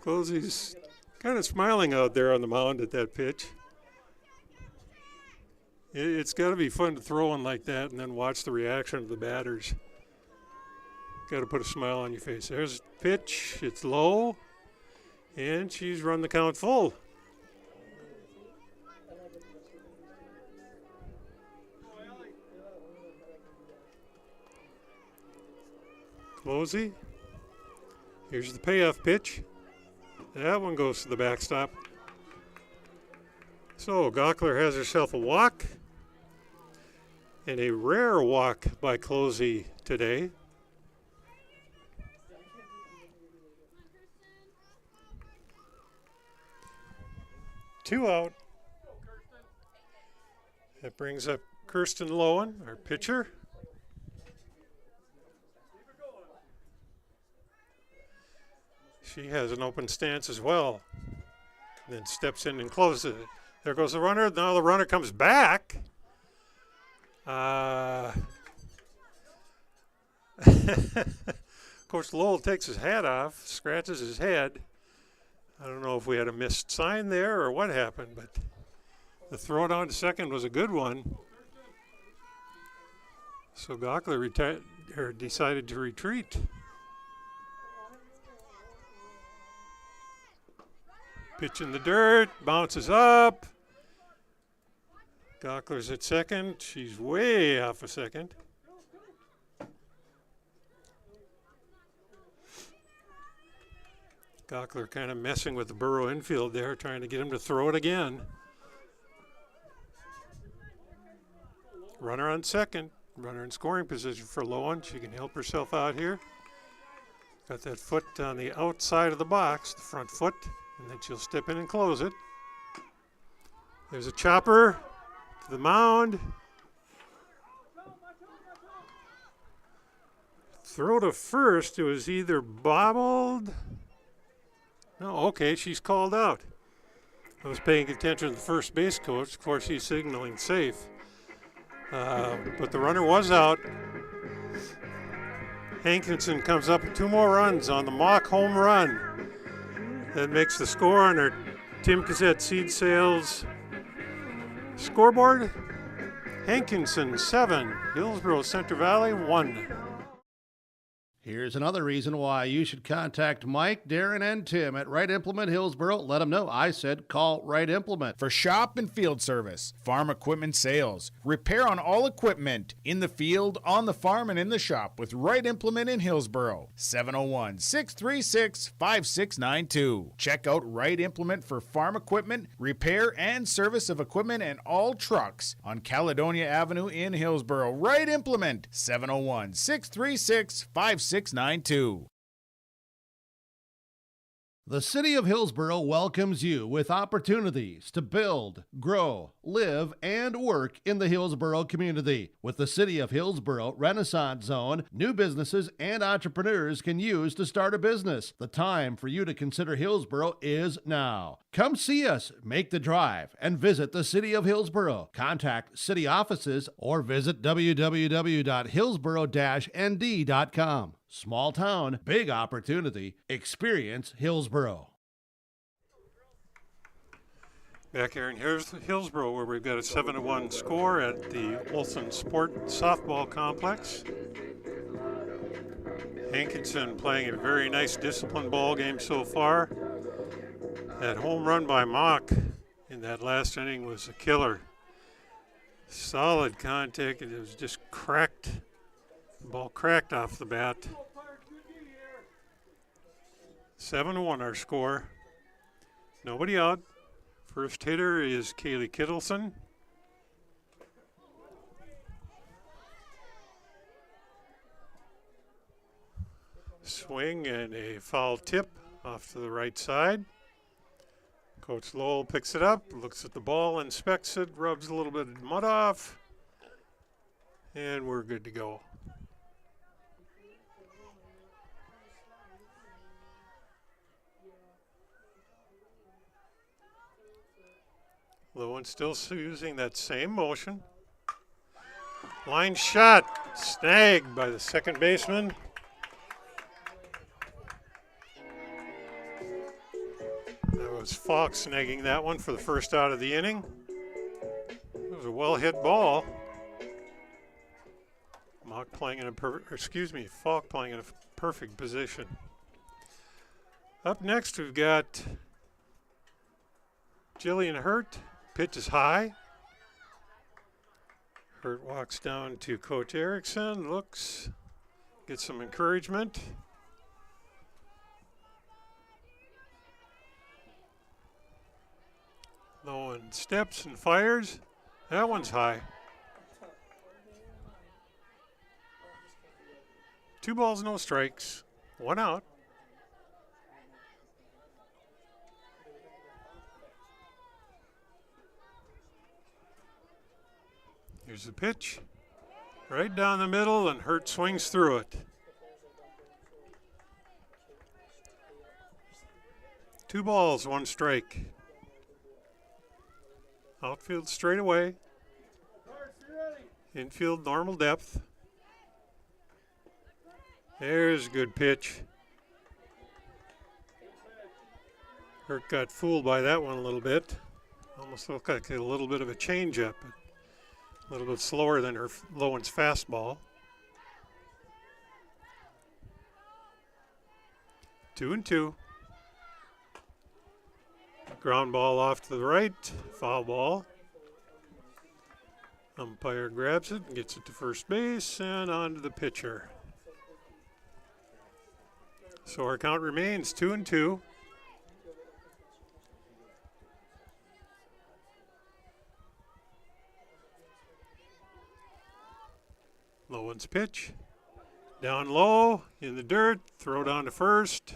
Closey's kind of smiling out there on the mound at that pitch. It's got to be fun to throw one like that and then watch the reaction of the batters. Got to put a smile on your face. There's the pitch. It's low. And she's run the count full. Closey. Here's the payoff pitch. That one goes to the backstop. So Gockler has herself a walk. And a rare walk by Closey today. Two out. That brings up Kirsten Lowen, our pitcher. She has an open stance as well. Then steps in and closes it. There goes the runner. Now the runner comes back. Coach Lowell takes his hat off, scratches his head. I don't know if we had a missed sign there or what happened, but the throw down to second was a good one. So Gockler decided to retreat. Pitch in the dirt, bounces up. Gockler's at second. She's way off a second. Gockler kind of messing with the Burrow infield there, trying to get him to throw it again. Runner on second. Runner in scoring position for Lowen. She can help herself out here. Got that foot on the outside of the box, the front foot. And then she'll step in and close it. There's a chopper to the mound. Throw to first. It was either bobbled. No, okay, she's called out. I was paying attention to the first base coach. Of course, he's signaling safe. But the runner was out. Hankinson comes up with 2 more runs on the mock home run. That makes the score on our Tim Cassette Seed Sales scoreboard. Hankinson 7, Hillsboro-Central Valley 1. Here's another reason why you should contact Mike, Darren, and Tim at Wright Implement Hillsboro. Let them know I said call Wright Implement. For shop and field service, farm equipment sales, repair on all equipment, in the field, on the farm, and in the shop with Wright Implement in Hillsboro. 701-636-5692. Check out Wright Implement for farm equipment, repair, and service of equipment and all trucks on Caledonia Avenue in Hillsboro. Wright Implement, 701-636-5692. The City of Hillsboro welcomes you with opportunities to build, grow, live, and work in the Hillsboro community. With the City of Hillsboro Renaissance Zone, new businesses and entrepreneurs can use to start a business. The time for you to consider Hillsboro is now. Come see us, make the drive, and visit the City of Hillsboro. Contact city offices or visit www.hillsboro-nd.com. Small town, big opportunity. Experience Hillsboro. Back here in Hillsboro, where we've got a 7-1 score at the Olson Sport Softball Complex. Hankinson playing a very nice disciplined ball game so far. That home run by Mock in that last inning was a killer. Solid contact. It was just cracked. The ball cracked off the bat. 7-1 our score. Nobody out. First hitter is Kaylee Kittleson. Swing and a foul tip off to the right side. Coach Lowell picks it up, looks at the ball, inspects it, rubs a little bit of mud off, and we're good to go. Lowen still using that same motion. Line shot, snagged by the second baseman. That was Fox snagging that one for the first out of the inning. It was a well-hit ball. Falk playing in a perfect position. Up next, we've got Jillian Hurt. Pitch is high. Hurt walks down to Coach Erickson, looks, gets some encouragement. Lowen steps and fires. That one's high. 2 balls, no strikes. 1 out. Here's the pitch. Right down the middle, and Hurt swings through it. 2 balls, 1 strike. Outfield straight away. Infield normal depth. There's a good pitch. Hurt got fooled by that one a little bit. Almost looked like a little bit of a changeup. A little bit slower than her Lowen's fastball. 2-2. Ground ball off to the right, foul ball. Umpire grabs it and gets it to first base and on to the pitcher. So our count remains 2-2. Lowen's pitch. Down low, in the dirt, throw down to first,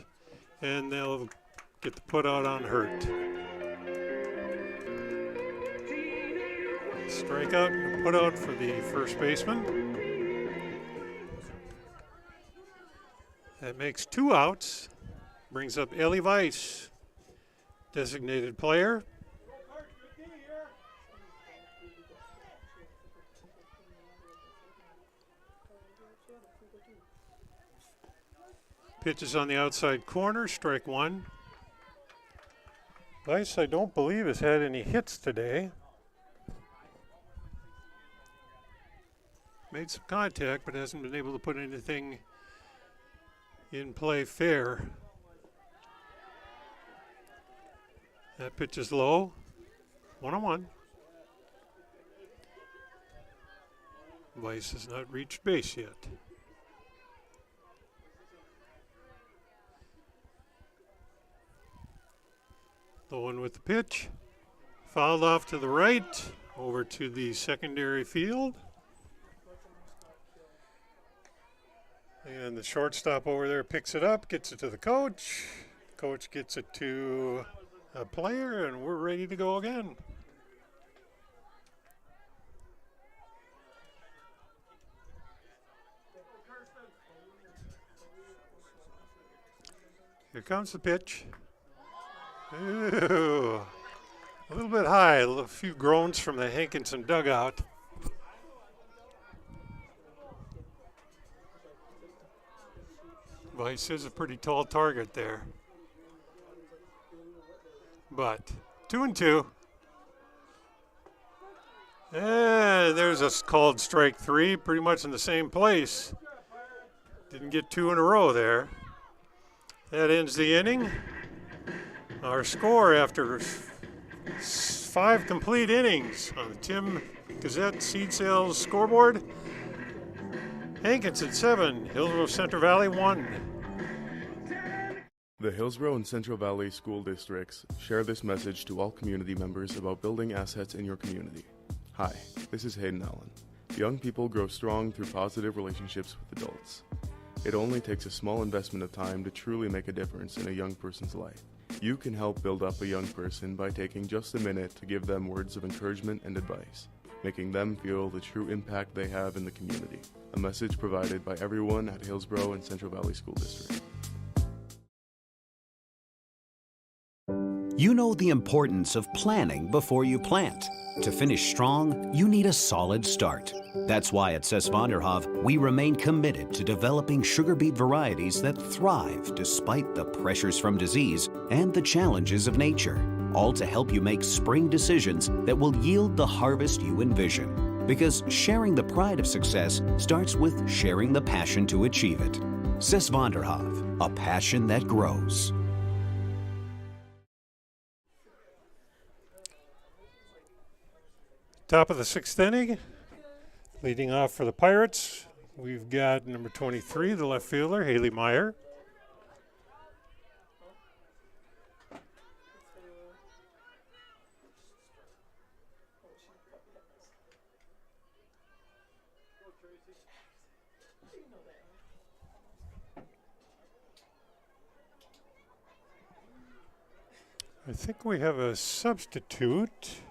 and they'll get the put out on Hurt. Strikeout and put out for the first baseman. That makes 2 outs. Brings up Ellie Weiss, designated player. Pitch is on the outside corner, strike 1. Weiss, I don't believe, has had any hits today. Made some contact, but hasn't been able to put anything in play fair. That pitch is low. 1-1. Weiss has not reached base yet. The one with the pitch. Fouled off to the right, over to the secondary field. And the shortstop over there picks it up, gets it to the coach. Coach gets it to a player, and we're ready to go again. Here comes the pitch. Ooh, a little bit high, a few groans from the Hankinson dugout. Weiss is a pretty tall target there. But 2-2. And there's a called strike 3, pretty much in the same place. Didn't get 2 in a row there. That ends the inning. Our score after 5 complete innings on the Tim Gazette Seed Sales scoreboard. Hankinson 7, Hillsboro-Central Valley 1. The Hillsboro and Central Valley school districts share this message to all community members about building assets in your community. Hi, this is Hayden Allen. Young people grow strong through positive relationships with adults. It only takes a small investment of time to truly make a difference in a young person's life. You can help build up a young person by taking just a minute to give them words of encouragement and advice, making them feel the true impact they have in the community. A message provided by everyone at Hillsboro and Central Valley School District. You know the importance of planning before you plant. To finish strong, you need a solid start. That's why at Cess Vonderhoff, we remain committed to developing sugar beet varieties that thrive despite the pressures from disease and the challenges of nature, all to help you make spring decisions that will yield the harvest you envision. Because sharing the pride of success starts with sharing the passion to achieve it. Cess Vonderhoff, a passion that grows. Top of the 6th inning. Leading off for the Pirates, we've got number 23, the left fielder, Haley Meyer. I think we have a substitute.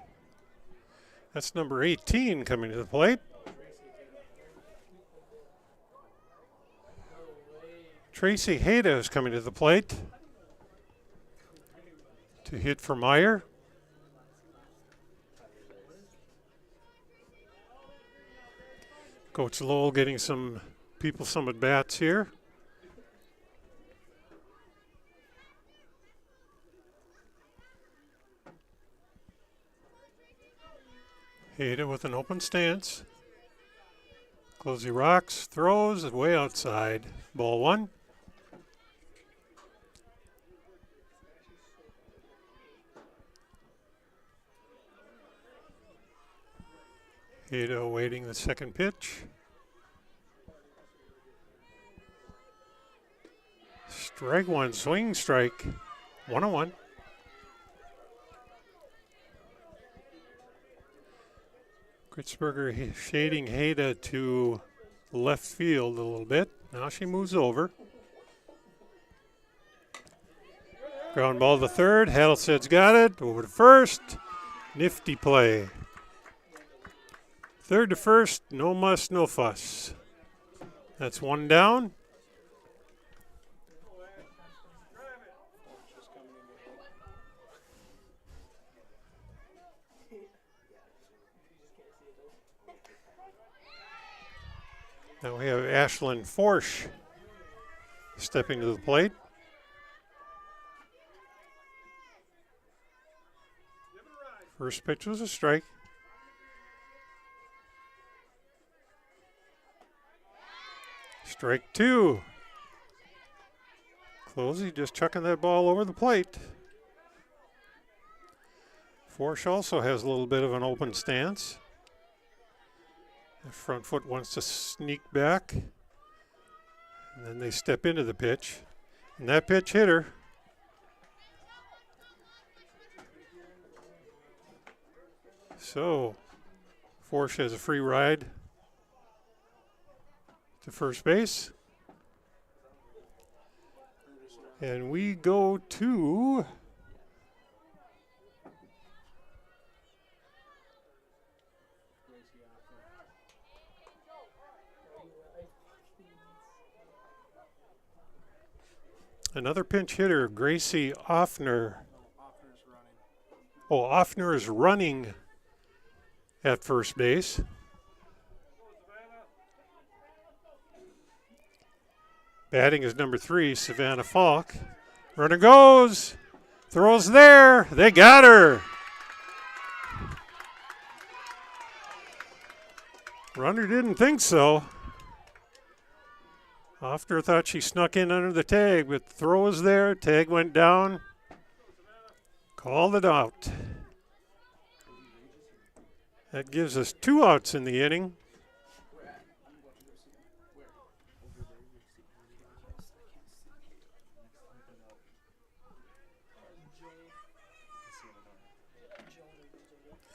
That's number 18 coming to the plate. Tracy Hayda is coming to the plate to hit for Meyer. Coach Lowell getting some people some at-bats here. Hayda with an open stance. Closey rocks, throws, way outside. Ball 1. Hayda awaiting the second pitch. Strike 1, swing strike. 1-1. Kritzberger shading Hayda to left field a little bit. Now she moves over. Ground ball to third. Hadelsted's got it. Over to first. Nifty play. Third to first. No muss, no fuss. That's one down. Now we have Ashlyn Forsch stepping to the plate. First pitch was a strike. Strike two. Closey just chucking that ball over the plate. Forsch also has a little bit of an open stance. The front foot wants to sneak back. And then they step into the pitch. And that pitch hit her. So, Forsch has a free ride to first base. And we go to another pinch hitter, Gracie Offner. Oh, Offner is running at first base. Batting is number 3, Savannah Falk. Runner goes, throws there, they got her. Runner didn't think so. Offner thought she snuck in under the tag, but the throw was there, tag went down. Called it out. That gives us 2 outs in the inning.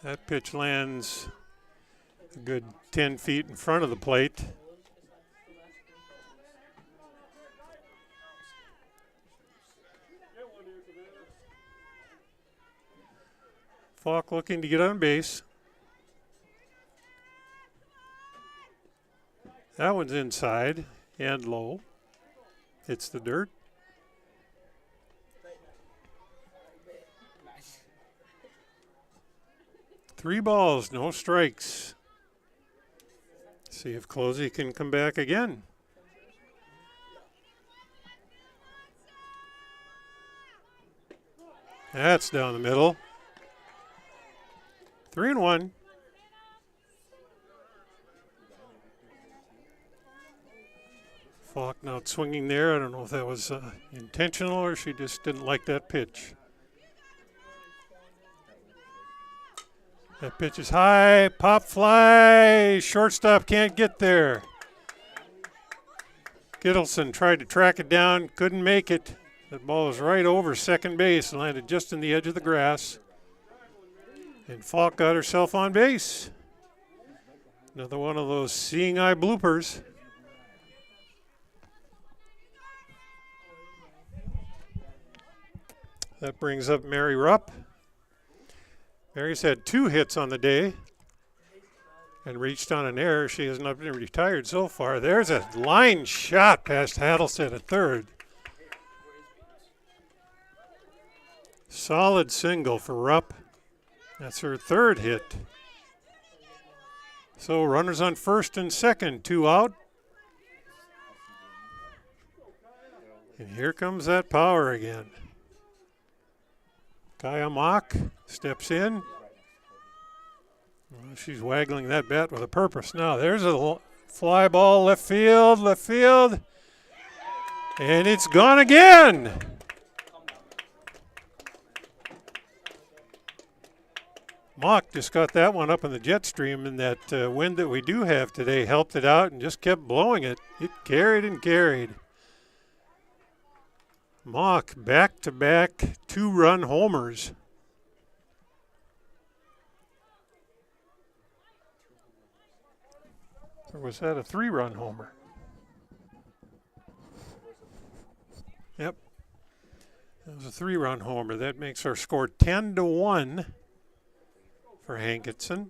That pitch lands a good 10 feet in front of the plate. Falk looking to get on base. That one's inside and low. Hits the dirt. Three balls, no strikes. See if Closey can come back again. That's down the middle. 3-1. Falk now swinging there. I don't know if that was intentional or she just didn't like that pitch. That pitch is high, pop fly, shortstop can't get there. Gittleson tried to track it down, couldn't make it. That ball was right over second base and landed just in the edge of the grass. And Falk got herself on base. Another one of those seeing eye bloopers. That brings up Mary Rupp. Mary's had 2 hits on the day and reached on an error. She has not been retired so far. There's a line shot past Hadelstead at third. Solid single for Rupp. That's her 3rd hit. So runners on first and second, 2 out. And here comes that power again. Kaya Mock steps in. Well, she's waggling that bat with a purpose. Now there's a fly ball left field. And it's gone again. Mock just got that one up in the jet stream, and that wind that we do have today helped it out and just kept blowing it. It carried and carried. Mock back-to-back 2-run homers. Or was that a 3-run homer? Yep. That was a 3-run homer. That makes our score 10-1 for Hankinson.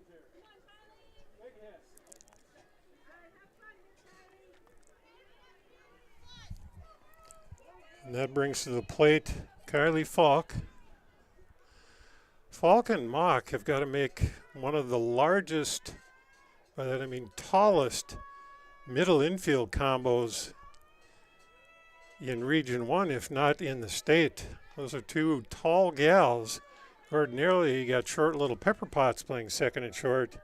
And that brings to the plate Kylie Falk. Falk and Mock have got to make one of the largest, by that I mean tallest, middle infield combos in Region 1, if not in the state. Those are two tall gals. Ordinarily, you got short little pepper pots playing second and short.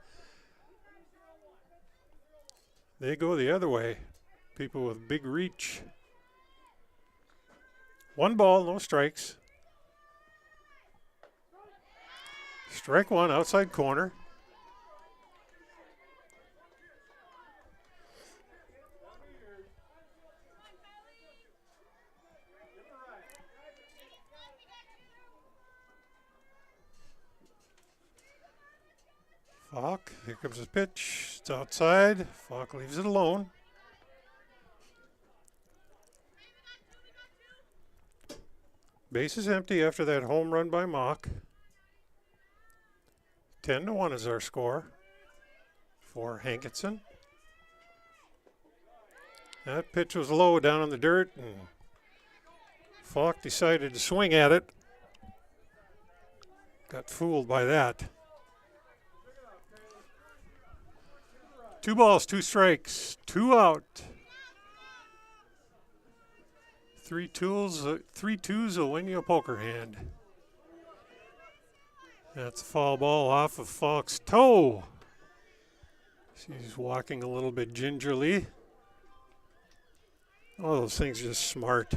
They go the other way. People with big reach. 1 ball, no strikes. Strike 1, outside corner. Falk, here comes his pitch. It's outside. Falk leaves it alone. Base is empty after that home run by Mock. 10-1 is our score for Hankinson. That pitch was low down in the dirt, and Falk decided to swing at it. Got fooled by that. 2 balls, 2 strikes, 2 out. 3 twos will win you a poker hand. That's a foul ball off of Falk's toe. She's walking a little bit gingerly. Oh, those things are just smart.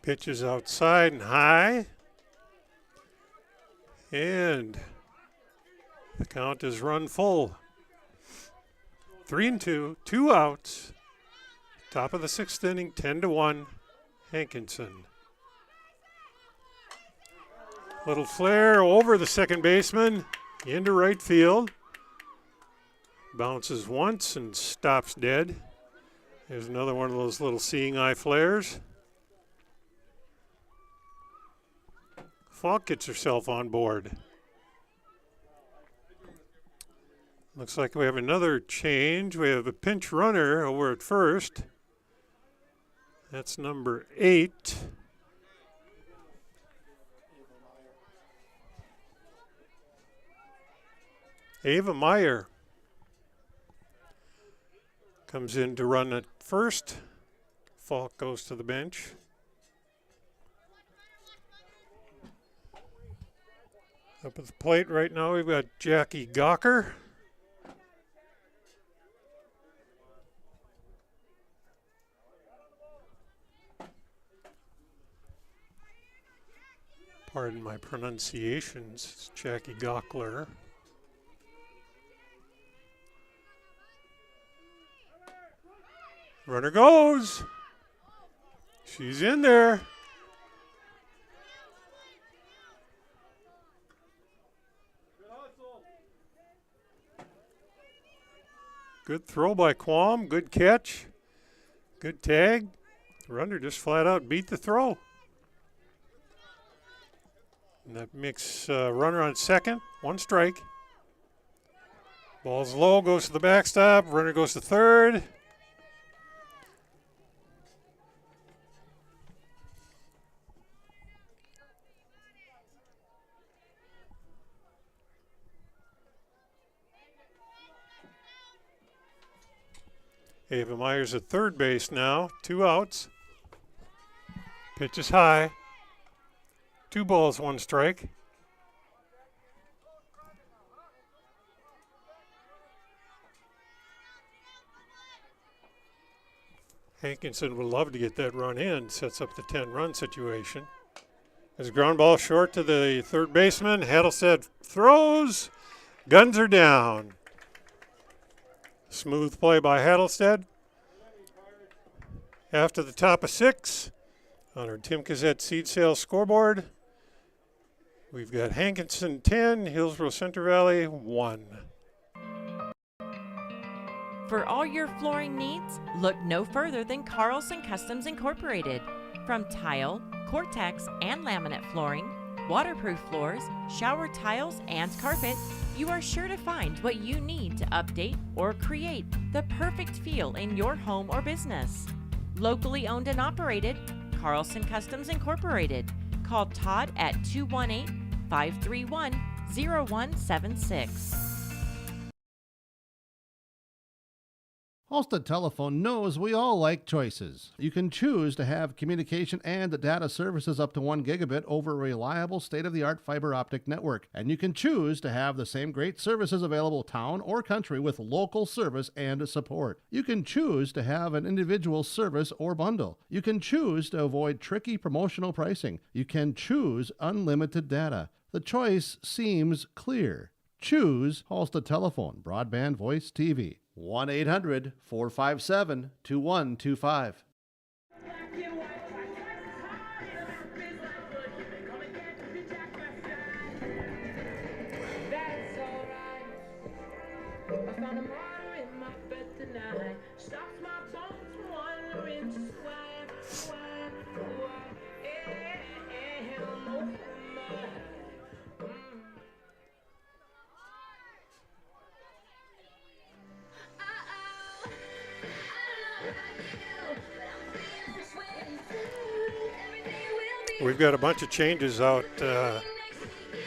Pitch is outside and high. And the count is run full. 3-2, 2 outs. Top of the 6th inning, 10-1, Hankinson. Little flare over the second baseman into right field. Bounces once and stops dead. There's another one of those little seeing eye flares. Falk gets herself on board. Looks like we have another change. We have a pinch runner over at first. That's number 8. Ava Meyer comes in to run at first. Falk goes to the bench. Up at the plate right now, we've got Jackie Gawker. Pardon my pronunciations, it's Jackie Gockler. Runner goes. She's in there. Good throw by Quam, good catch, good tag. The runner just flat out beat the throw. And that makes runner on second, 1 strike. Ball's low, goes to the backstop, runner goes to third. Ava Myers at third base now, 2 outs. Pitch is high. 2 balls, 1 strike. Hankinson would love to get that run in, sets up the 10-run situation. There's a ground ball short to the third baseman. Hadelstead throws. Guns are down. Smooth play by Hadelstead. After the top of 6 on our Tim Kazette seed sales scoreboard. We've got Hankinson 10, Hillsboro-Central Valley 1. For all your flooring needs, look no further than Carlson Customs Incorporated. From tile, Cortex, and laminate flooring, waterproof floors, shower tiles, and carpet, you are sure to find what you need to update or create the perfect feel in your home or business. Locally owned and operated, Carlson Customs Incorporated. Call Todd at 218-531-0176. Halstead Telephone knows we all like choices. You can choose to have communication and data services up to 1 gigabit over a reliable state-of-the-art fiber optic network. And you can choose to have the same great services available town or country with local service and support. You can choose to have an individual service or bundle. You can choose to avoid tricky promotional pricing. You can choose unlimited data. The choice seems clear. Choose Halstead Telephone, broadband voice TV. 1-800-457-2125. We've got a bunch of changes out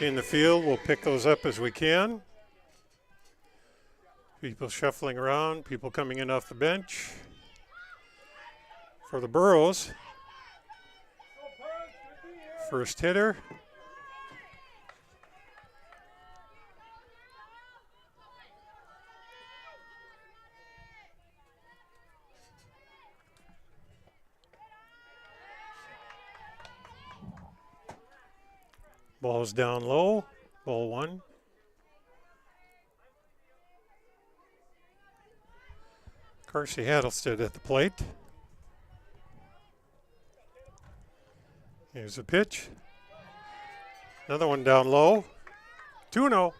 in the field. We'll pick those up as we can. People shuffling around, people coming in off the bench. For the Burros, first hitter. Ball's down low, ball 1. Carsey Hattlestead at the plate. Here's a pitch. Another one down low. 2-0.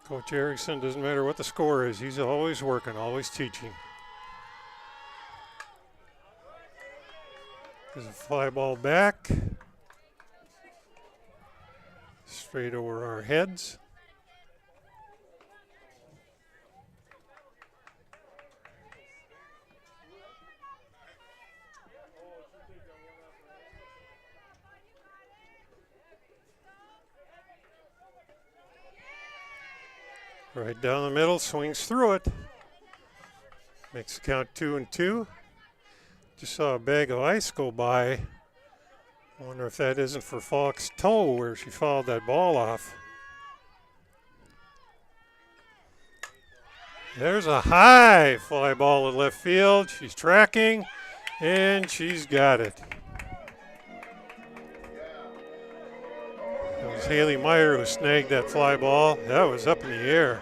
Coach Erickson, doesn't matter what the score is, he's always working, always teaching. There's a fly ball back. Straight over our heads. Right down the middle, swings through it. Makes the count 2-2. Just saw a bag of ice go by. I wonder if that isn't for Falk's toe where she fouled that ball off. There's a high fly ball to left field. She's tracking, and she's got it. It was Haley Meyer who snagged that fly ball. That was up in the air.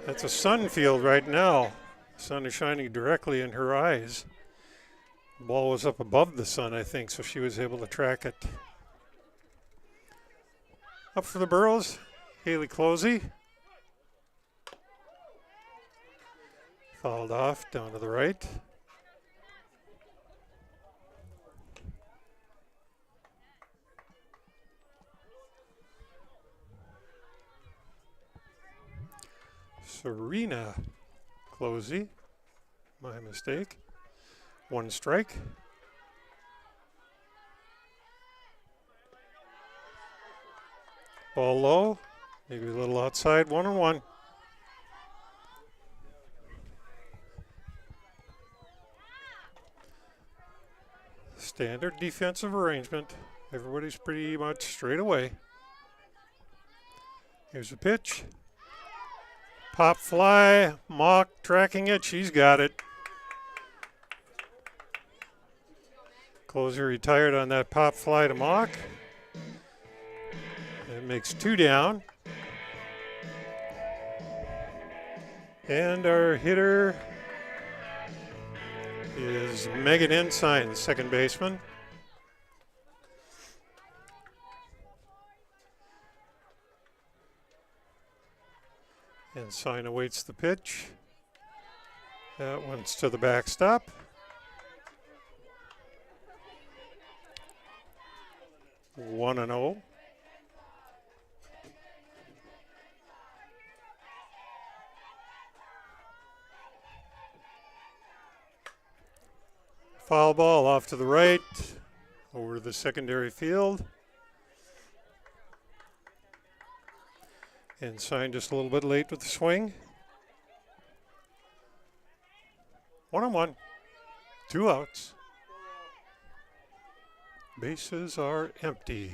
That's a sun field right now. The sun is shining directly in her eyes. The ball was up above the sun, I think, so she was able to track it. Up for the Burros, Haley Closey. Fouled off down to the right. Serena Closey, my mistake. 1 strike. Ball low, maybe a little outside, 1-1. Standard defensive arrangement. Everybody's pretty much straight away. Here's a pitch. Pop fly, Mock tracking it, she's got it. Closer retired on that pop fly to Mock. It makes 2 down. And our hitter is Megan Ensign, the second baseman. Ensign awaits the pitch. That one's to the backstop. 1-0. Foul ball off to the right, over to the secondary field. Ensign just a little bit late with the swing. 1-1, 2 outs. Bases are empty.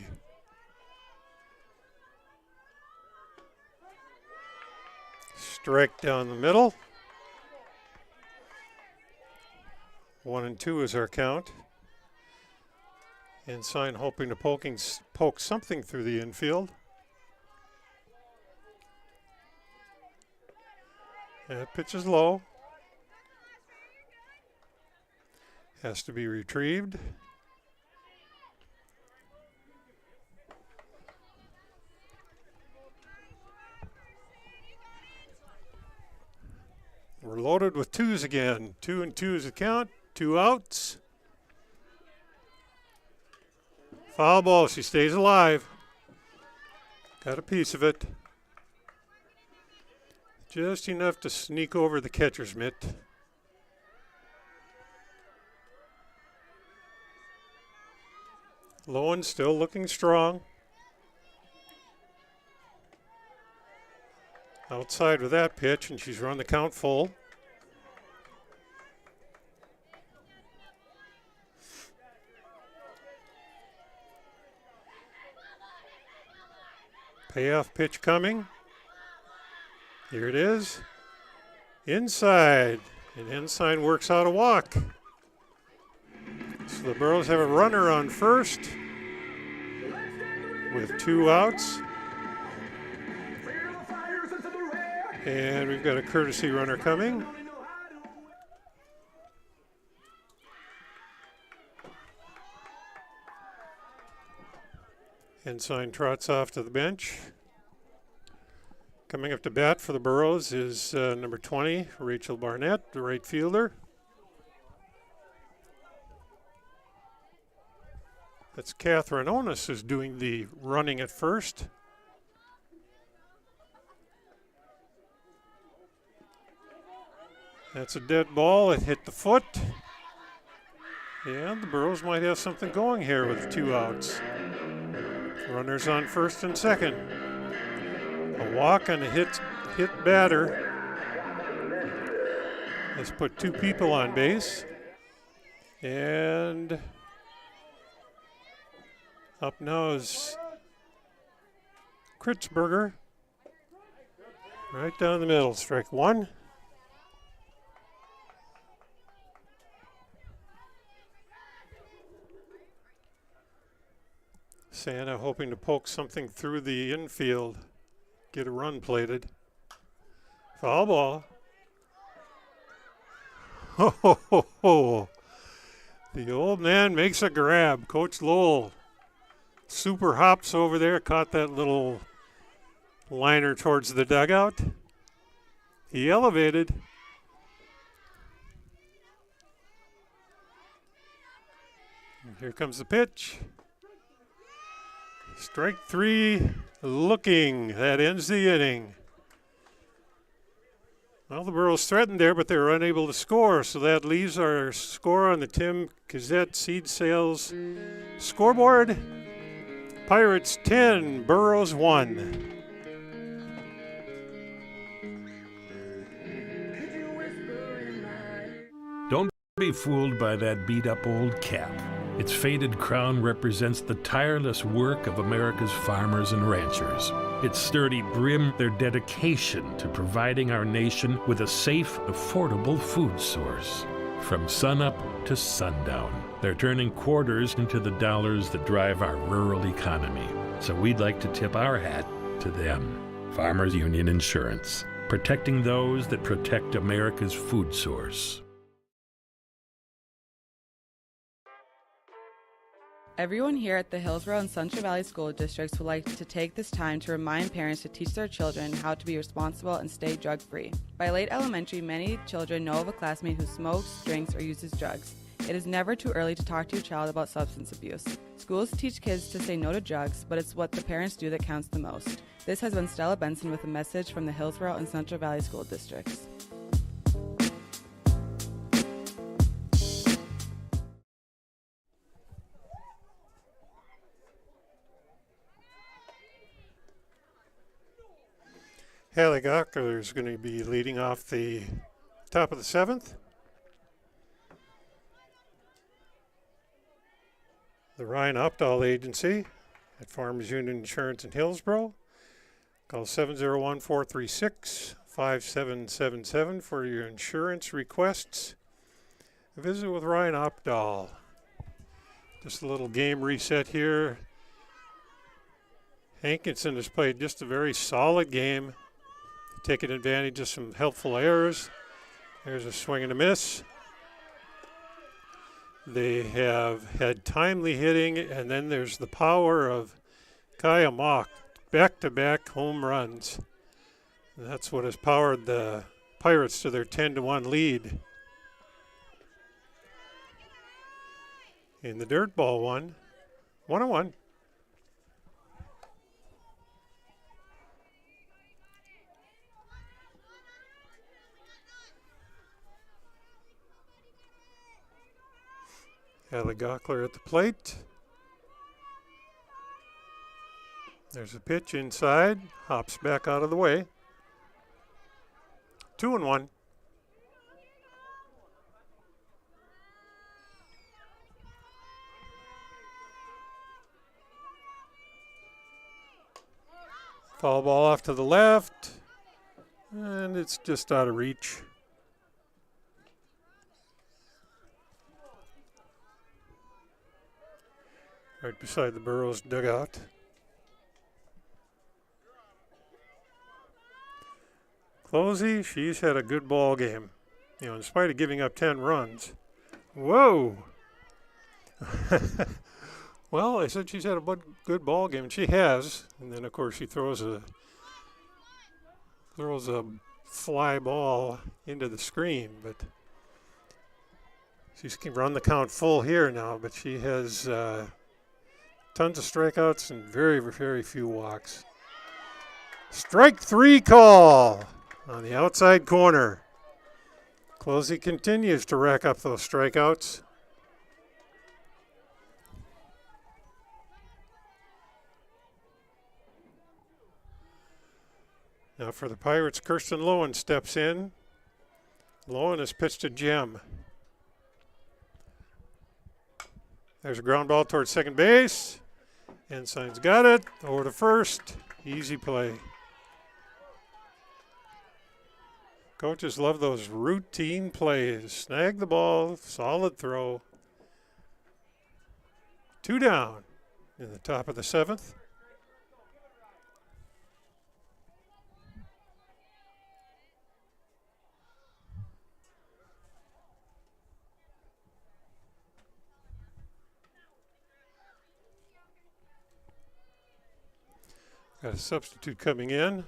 Strike down the middle. 1-2 is our count. Ensign hoping to poke something through the infield. That pitch is low. Has to be retrieved. We're loaded with twos again. 2-2 is the count. 2 outs. Foul ball. She stays alive. Got a piece of it. Just enough to sneak over the catcher's mitt. Lowen still looking strong. Outside with that pitch, and she's run the count full. Payoff pitch coming. Here it is. Inside. And Ensign works out a walk. So the Burros have a runner on first with 2 outs. And we've got a courtesy runner coming. Ensign trots off to the bench. Coming up to bat for the Burros is number 20, Rachel Barnett, the right fielder. That's Catherine Onus who's doing the running at first. That's a dead ball. It hit the foot. And the Burros might have something going here with 2 outs. Runners on first and second. A walk and a hit batter has put 2 people on base. And up now is Kritzberger. Right down the middle, strike 1. Santa hoping to poke something through the infield, get a run plated. Foul ball. Ho, ho, ho, ho. The old man makes a grab. Coach Lowell super hops over there, caught that little liner towards the dugout. He elevated. And here comes the pitch. Strike 3, looking. That ends the inning. Well, the Burros threatened there, but they were unable to score, so that leaves our score on the Tim Gazette Seed Sales scoreboard. Pirates 10, Burros 1. Don't be fooled by that beat-up old cap. Its faded crown represents the tireless work of America's farmers and ranchers. Its sturdy brim, their dedication to providing our nation with a safe, affordable food source. From sunup to sundown, they're turning quarters into the dollars that drive our rural economy. So we'd like to tip our hat to them. Farmers Union Insurance, protecting those that protect America's food source. Everyone here at the Hillsboro and Central Valley School Districts would like to take this time to remind parents to teach their children how to be responsible and stay drug-free. By late elementary, many children know of a classmate who smokes, drinks, or uses drugs. It is never too early to talk to your child about substance abuse. Schools teach kids to say no to drugs, but it's what the parents do that counts the most. This has been Stella Benson with a message from the Hillsboro and Central Valley School Districts. Hallie Gockler is going to be leading off the top of the 7th. The Ryan Opdahl Agency at Farmers Union Insurance in Hillsboro. Call 701-436-5777 for your insurance requests. A visit with Ryan Opdahl. Just a little game reset here. Hankinson has played just a very solid game, taking advantage of some helpful errors. There's a swing and a miss. They have had timely hitting, and then there's the power of Kaya Mock, back-to-back home runs. And that's what has powered the Pirates to their 10-1 lead. In the dirt ball one, 1-1. Hallie Gockler at the plate. There's a pitch inside, hops back out of the way. 2-1. Foul ball off to the left, and it's just out of reach. Right beside the Burrows dugout. Closey, she's had a good ball game. You know, in spite of giving up 10 runs. Whoa! Well, I said she's had a good ball game, and she has. And then, of course, she throws a fly ball into the screen. But she's can run the count full here now. But she has tons of strikeouts and very, very few walks. Strike 3 call on the outside corner. Closey continues to rack up those strikeouts. Now for the Pirates, Kirsten Lowen steps in. Lowen has pitched a gem. There's a ground ball towards second base. Ensign's got it. Over to first. Easy play. Coaches love those routine plays. Snag the ball, solid throw. 2 down in the top of the 7th. Got a substitute coming in.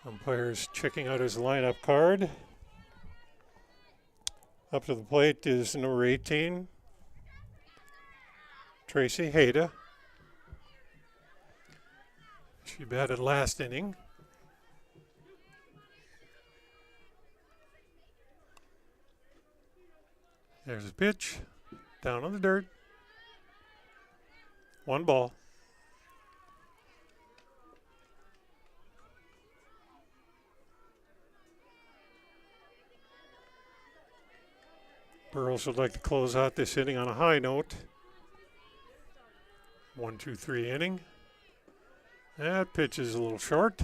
Umpire's checking out his lineup card. Up to the plate is number 18, Tracy Hayda. She batted last inning. There's a pitch, down on the dirt. 1 ball. Burrows would like to close out this inning on a high note. 1-2-3 inning. That pitch is a little short.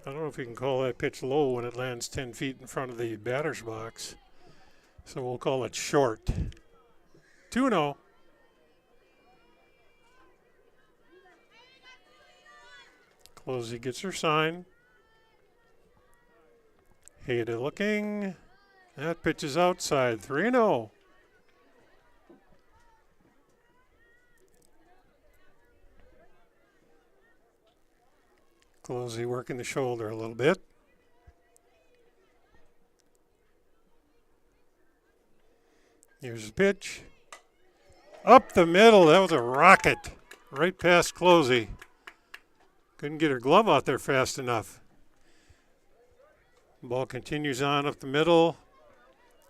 I don't know if you can call that pitch low when it lands 10 feet in front of the batter's box. So we'll call it short. 2-0. Closey gets her sign. Hayda looking. That pitch is outside, 3-0. Closey working the shoulder a little bit. Here's the pitch. Up the middle, that was a rocket. Right past Closey. Couldn't get her glove out there fast enough. Ball continues on up the middle.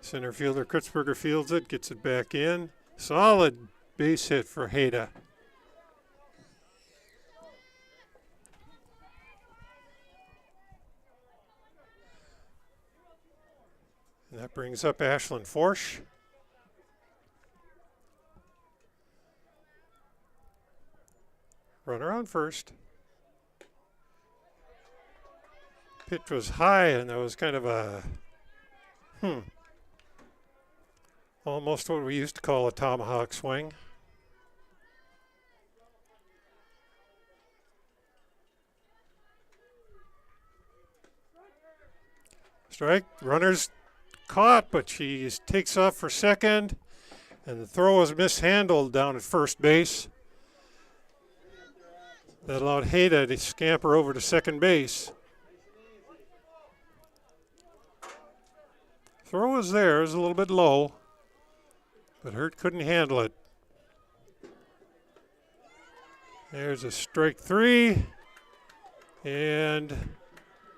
Center fielder Kritzberger fields it, gets it back in. Solid base hit for Hayda. And that brings up Ashlyn Forsch. Runner on first. Pitch was high, and that was kind of a, almost what we used to call a tomahawk swing. Strike, runner's caught, but she takes off for second, and the throw is mishandled down at first base. That allowed Hayda to scamper over to second base. Throw was there, it was a little bit low, but Hurt couldn't handle it. There's a strike three, and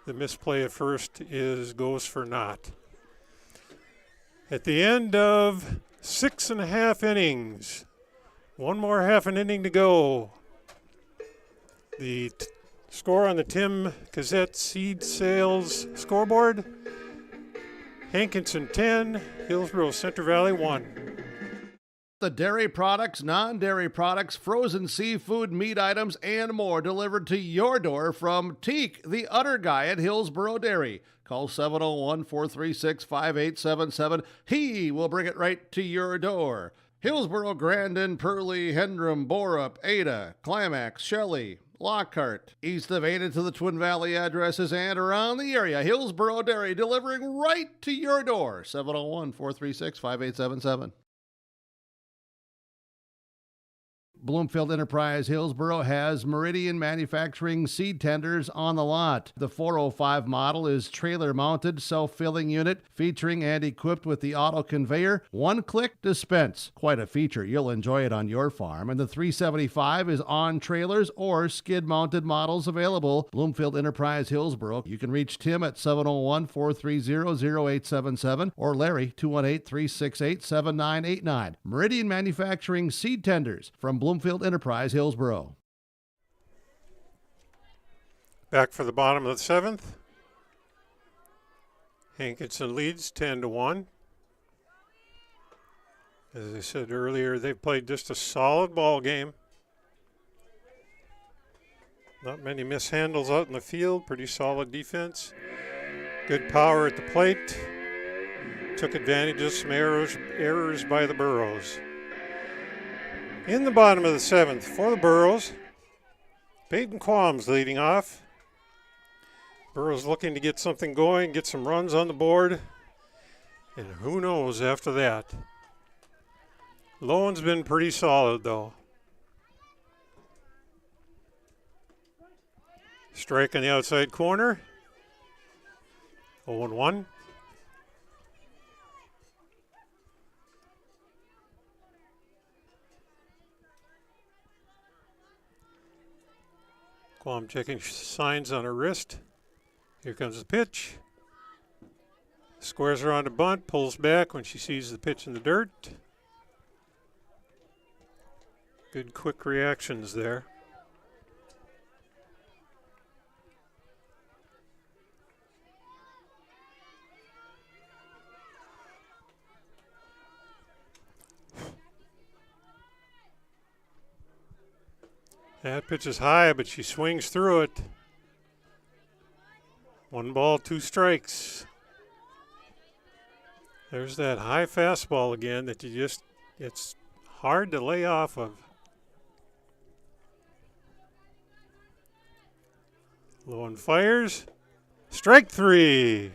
the misplay at first goes for naught. At the end of 6.5 innings, one more half an inning to go. The score on the Tim Cassette Seed Sales scoreboard: Hankinson 10, Hillsboro-Central Valley 1. The dairy products, non-dairy products, frozen seafood, meat items, and more delivered to your door from Teak, the Udder Guy at Hillsboro Dairy. Call 701-436-5877. He will bring it right to your door. Hillsboro, Grandin, Purley, Hendrum, Borup, Ada, Climax, Shelley, Lockhart, east of Ada to the Twin Valley addresses and around the area. Hillsboro Dairy delivering right to your door. 701-436-5877. Bloomfield Enterprise Hillsboro has Meridian Manufacturing seed tenders on the lot. The 405 model is trailer-mounted self-filling unit featuring and equipped with the auto conveyor, one-click dispense. Quite a feature. You'll enjoy it on your farm. And the 375 is on trailers or skid-mounted models available. Bloomfield Enterprise Hillsboro. You can reach Tim at 701-430-0877 or Larry 218-368-7989. Meridian Manufacturing seed tenders from Bloomfield Enterprise Hillsboro. Back for the bottom of the seventh. Hankinson leads 10-1. As I said earlier, they played just a solid ball game. Not many mishandles out in the field. Pretty solid defense. Good power at the plate. Took advantage of some errors by the Burros. In the bottom of the seventh for the Burros, Peyton Qualms leading off. Burros looking to get something going, get some runs on the board, and who knows after that. Lowen's been pretty solid though. Strike on the outside corner. 0-1. Qualm checking signs on her wrist. Here comes the pitch. Squares her on the bunt, pulls back when she sees the pitch in the dirt. Good quick reactions there. That pitch is high, but she swings through it. 1 ball, 2 strikes. There's that high fastball again that it's hard to lay off of. Lowen fires. Strike 3.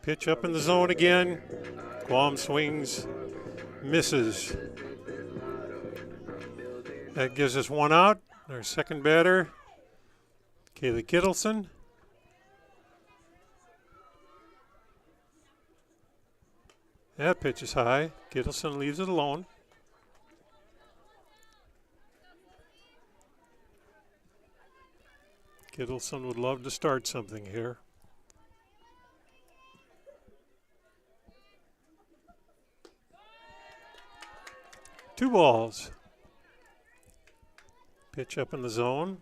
Pitch up in the zone again. Qualm swings, misses. That gives us one out. Our second batter, Kaylee Kittleson. That pitch is high. Kittleson leaves it alone. Kittleson would love to start something here. Two balls. Pitch up in the zone.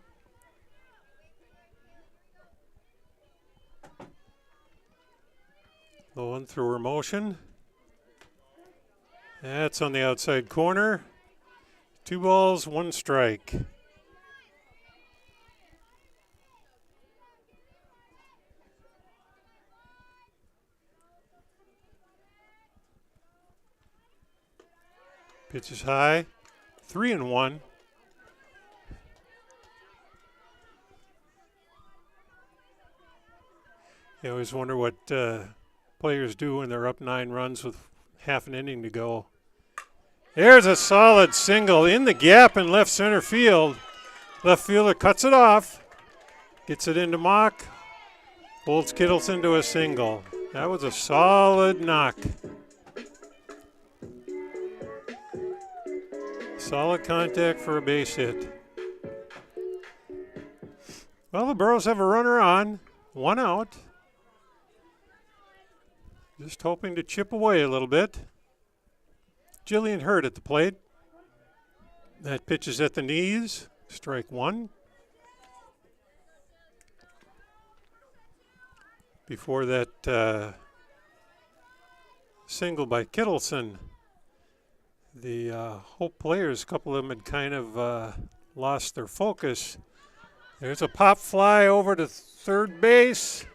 Low and through her motion. That's on the outside corner. 2 balls, 1 strike. Pitch is high, 3-1. You always wonder what players do when they're up 9 runs with half an inning to go. There's a solid single in the gap in left center field. Left fielder cuts it off, gets it into Mock, holds Kittleson to a single. That was a solid knock. Solid contact for a base hit. Well, the Burros have a runner on, 1 out. Just hoping to chip away a little bit. Jillian Hurd at the plate. That pitch is at the knees. Strike 1. Before that single by Kittleson, the Hope players, a couple of them had kind of lost their focus. There's a pop fly over to third base.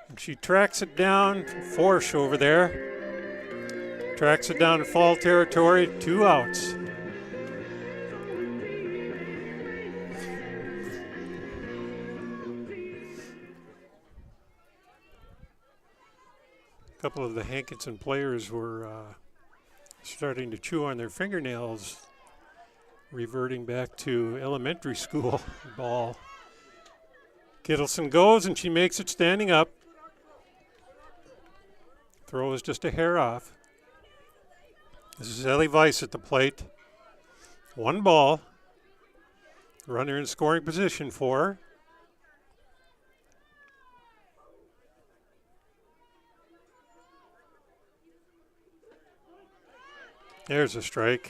And she tracks it down. Forsh over there. Tracks it down to foul territory. 2 outs. A couple of the Hankinson players were starting to chew on their fingernails, reverting back to elementary school ball. Kittleson goes and she makes it standing up. Throw is just a hair off. This is Ellie Weiss at the plate. 1 ball. Runner in scoring position for her. There's a strike.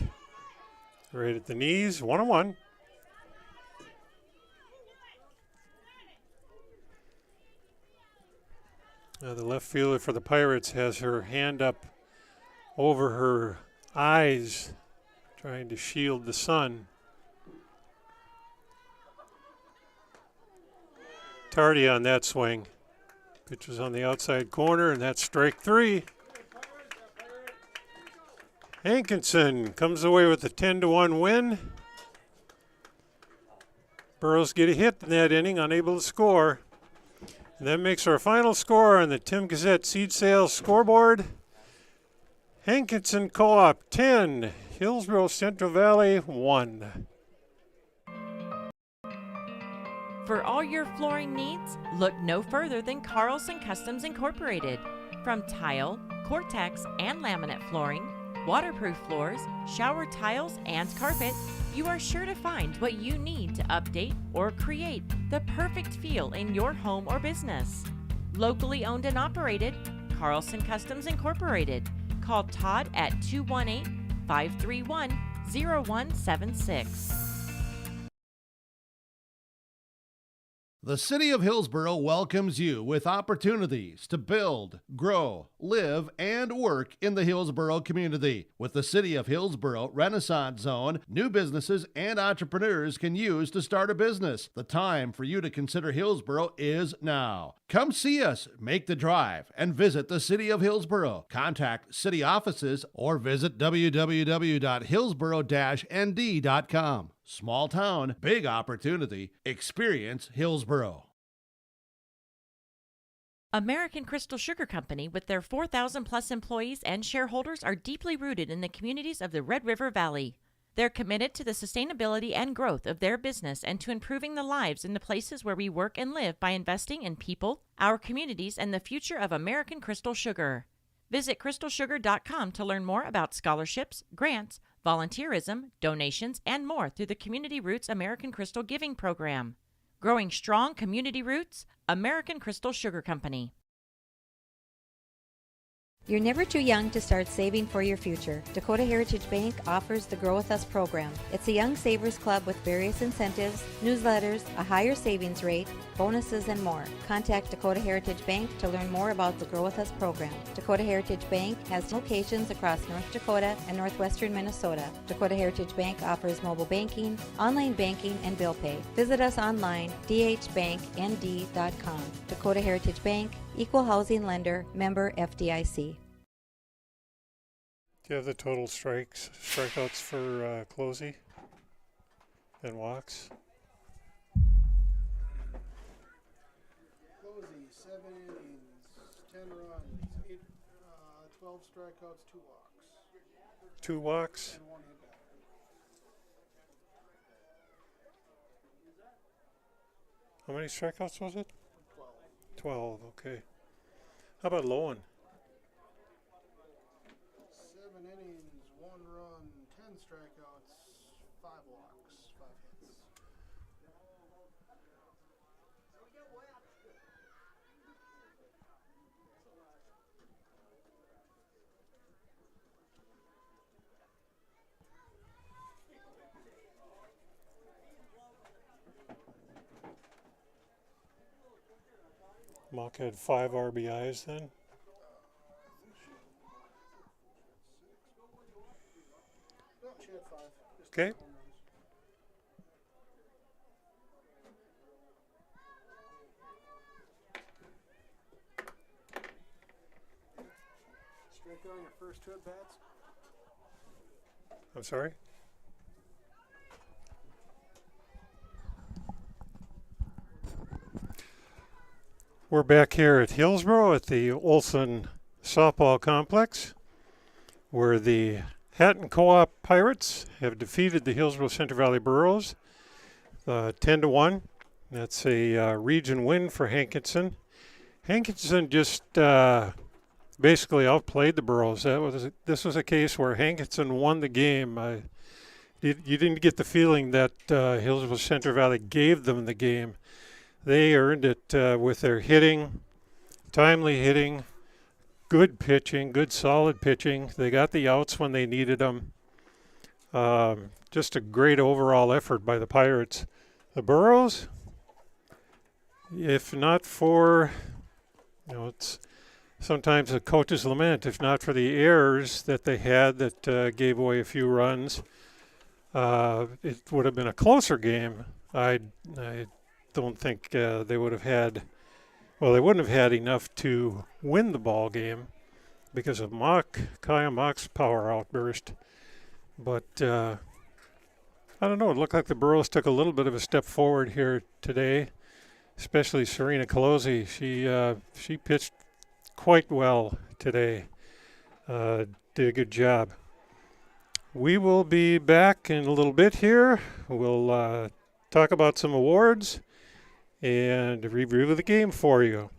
Right at the knees, 1-1. The left fielder for the Pirates has her hand up over her eyes, trying to shield the sun. Tardy on that swing. Pitch was on the outside corner, and that's strike 3. Hankinson comes away with a 10-1 win. Burros get a hit in that inning, unable to score. And that makes our final score on the Tim Gazette seed sales scoreboard. Hankinson Co-op 10, Hillsboro-Central Valley 1. For all your flooring needs, look no further than Carlson Customs Incorporated. From tile, Cortex, and laminate flooring, waterproof floors, shower tiles, and carpet, you are sure to find what you need to update or create the perfect feel in your home or business. Locally owned and operated, Carlson Customs Incorporated. Call Todd at 218-531-0176. The City of Hillsboro welcomes you with opportunities to build, grow, live, and work in the Hillsboro community. With the City of Hillsboro Renaissance Zone, new businesses and entrepreneurs can use to start a business. The time for you to consider Hillsboro is now. Come see us, make the drive, and visit the City of Hillsboro. Contact city offices or visit www.hillsboro-nd.com. Small town, big opportunity. Experience Hillsboro. American Crystal Sugar Company, with their 4,000 plus employees and shareholders, are deeply rooted in the communities of the Red River Valley. They're committed to the sustainability and growth of their business and to improving the lives in the places where we work and live by investing in people, our communities, and the future of American Crystal Sugar. Visit crystalsugar.com to learn more about scholarships, grants, volunteerism, donations, and more through the Community Roots American Crystal Giving Program. Growing strong community roots, American Crystal Sugar Company. You're never too young to start saving for your future. Dakota Heritage Bank offers the Grow With Us program. It's a young savers club with various incentives, newsletters, a higher savings rate, bonuses, and more. Contact Dakota Heritage Bank to learn more about the Grow With Us program. Dakota Heritage Bank has locations across North Dakota and northwestern Minnesota. Dakota Heritage Bank offers mobile banking, online banking, and bill pay. Visit us online, dhbanknd.com. Dakota Heritage Bank, Equal Housing Lender, member FDIC. Do you have the total strikeouts for Closey and walks? Closey, 7 innings, 10 runs, 12 strikeouts, 2 walks. 2 walks? And 1 hit batter. How many strikeouts was it? 12. 12, okay. How about Lowen? 7 innings, 1 run, 10 strikeouts, 5 walks, 5 hits. Mock had 5 RBIs then. No, she had 5. Okay. Strikeout on your first 2 at-bats? I'm sorry? We're back here at Hillsboro at the Olson Softball Complex, where the Hatton Co-op Pirates have defeated the Hillsboro-Central Valley Burros 10-1. That's a region win for Hankinson. Hankinson just basically outplayed the Burros. This was a case where Hankinson won the game. You didn't get the feeling that Hillsboro-Central Valley gave them the game. They earned it with their hitting, timely hitting, good pitching, good solid pitching. They got the outs when they needed them. Just a great overall effort by the Pirates. The Burros, if not for, it's sometimes a coach's lament, if not for the errors that they had that gave away a few runs, it would have been a closer game. I don't think they would have had, well, they wouldn't have had enough to win the ball game because of Kaya Mock's power outburst. But I don't know, it looked like the Burros took a little bit of a step forward here today, especially Serena Colosi. She pitched quite well today, did a good job. We will be back in a little bit here. We'll talk about some awards and review the game for you.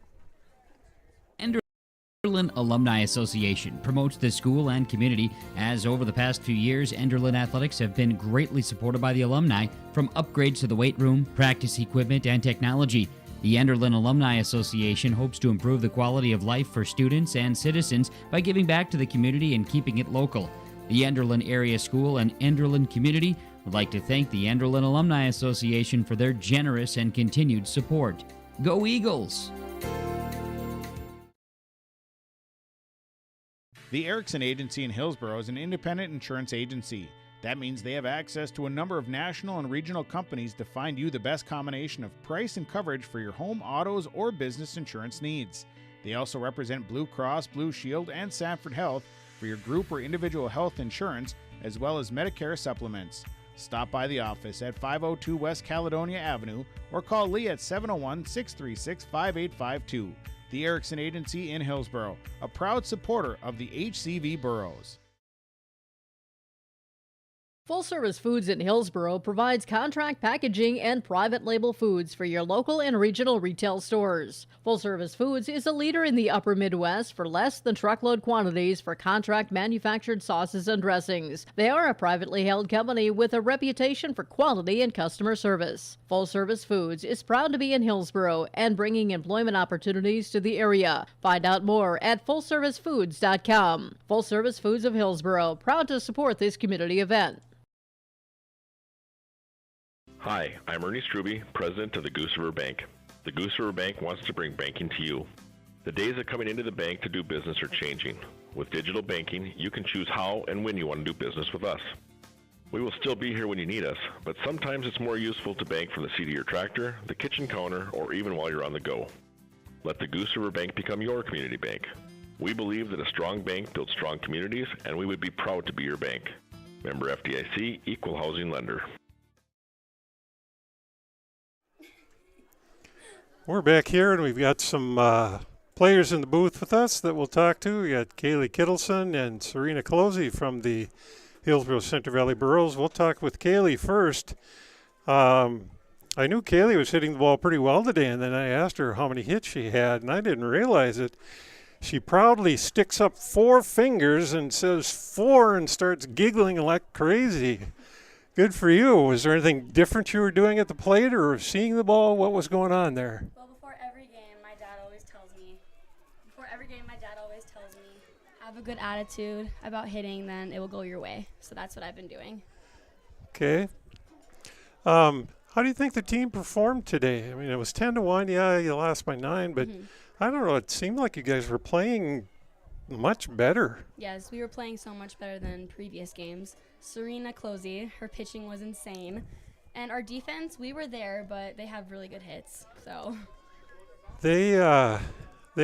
Enderlin Alumni Association promotes the school and community, as over the past few years, Enderlin athletics have been greatly supported by the alumni, from upgrades to the weight room, practice equipment, and technology. The Enderlin Alumni Association hopes to improve the quality of life for students and citizens by giving back to the community and keeping it local. The Enderlin Area School and Enderlin community would like to thank the Enderlin Alumni Association for their generous and continued support. Go Eagles! The Erickson Agency in Hillsboro is an independent insurance agency. That means they have access to a number of national and regional companies to find you the best combination of price and coverage for your home, autos, or business insurance needs. They also represent Blue Cross, Blue Shield, and Sanford Health for your group or individual health insurance, as well as Medicare supplements. Stop by the office at 502 West Caledonia Avenue or call Lee at 701-636-5852. the Erickson Agency in Hillsboro, a proud supporter of the HCV boroughs. Full Service Foods in Hillsboro provides contract packaging and private label foods for your local and regional retail stores. Full Service Foods is a leader in the upper Midwest for less than truckload quantities for contract manufactured sauces and dressings. They are a privately held company with a reputation for quality and customer service. Full Service Foods is proud to be in Hillsboro and bringing employment opportunities to the area. Find out more at fullservicefoods.com. Full Service Foods of Hillsboro, proud to support this community event. Hi, I'm Ernie Struby, president of the Goose River Bank. The Goose River Bank wants to bring banking to you. The days of coming into the bank to do business are changing. With digital banking, you can choose how and when you want to do business with us. We will still be here when you need us, but sometimes it's more useful to bank from the seat of your tractor, the kitchen counter, or even while you're on the go. Let the Goose River Bank become your community bank. We believe that a strong bank builds strong communities, and we would be proud to be your bank. Member FDIC, Equal Housing Lender. We're back here, and we've got some players in the booth with us that we'll talk to. We got Kaylee Kittleson and Serena Closey from the Hillsboro-Central Valley Boroughs. We'll talk with Kaylee first. I knew Kaylee was hitting the ball pretty well today, and then I asked her how many hits she had, and I didn't realize it. She proudly sticks up 4 fingers and says 4 and starts giggling like crazy. Good for you. Was there anything different you were doing at the plate or seeing the ball? What was going on there? Well, before every game, my dad always tells me, have a good attitude about hitting, then it will go your way. So that's what I've been doing. Okay. How do you think the team performed today? I mean, it was 10-1. Yeah, you lost by 9, but I don't know. It seemed like you guys were playing much better. Yes, we were playing so much better than previous games. Serena Closey, her pitching was insane. And our defense, we were there, but they have really good hits. So they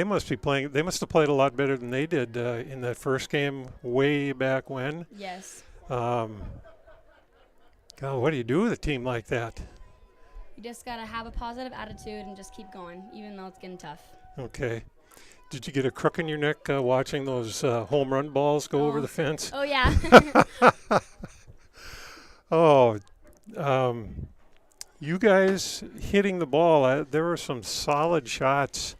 must be playing. They must have played a lot better than they did in that first game way back when. Yes. God, what do you do with a team like that? You just gotta have a positive attitude and just keep going, even though it's getting tough. Okay. Did you get a crook in your neck watching those home run balls go over the fence? Oh, yeah. You guys hitting the ball, there were some solid shots,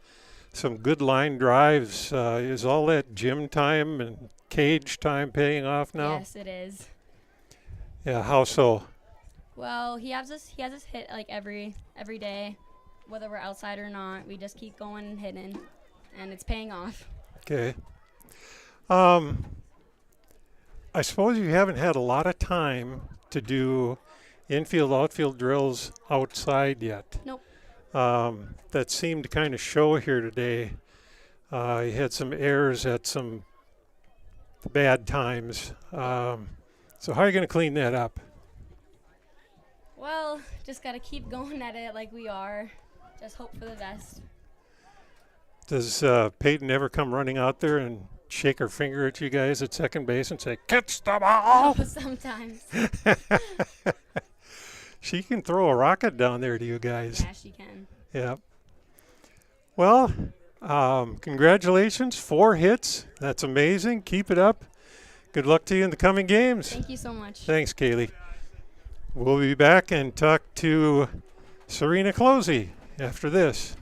some good line drives. Is all that gym time and cage time paying off now? Yes, it is. Yeah, how so? Well, he has us hit like every day, whether we're outside or not. We just keep going and hitting. And it's paying off. Okay. I suppose you haven't had a lot of time to do infield, outfield drills outside yet. Nope. That seemed to kind of show here today. You had some errors at some bad times. So how are you going to clean that up? Well, just got to keep going at it like we are. Just hope for the best. Does Peyton ever come running out there and shake her finger at you guys at second base and say, catch the ball? Oh, sometimes. She can throw a rocket down there to you guys. Yeah, she can. Yeah. Well, congratulations, 4 hits. That's amazing. Keep it up. Good luck to you in the coming games. Thank you so much. Thanks, Kaylee. We'll be back and talk to Serena Closey after this.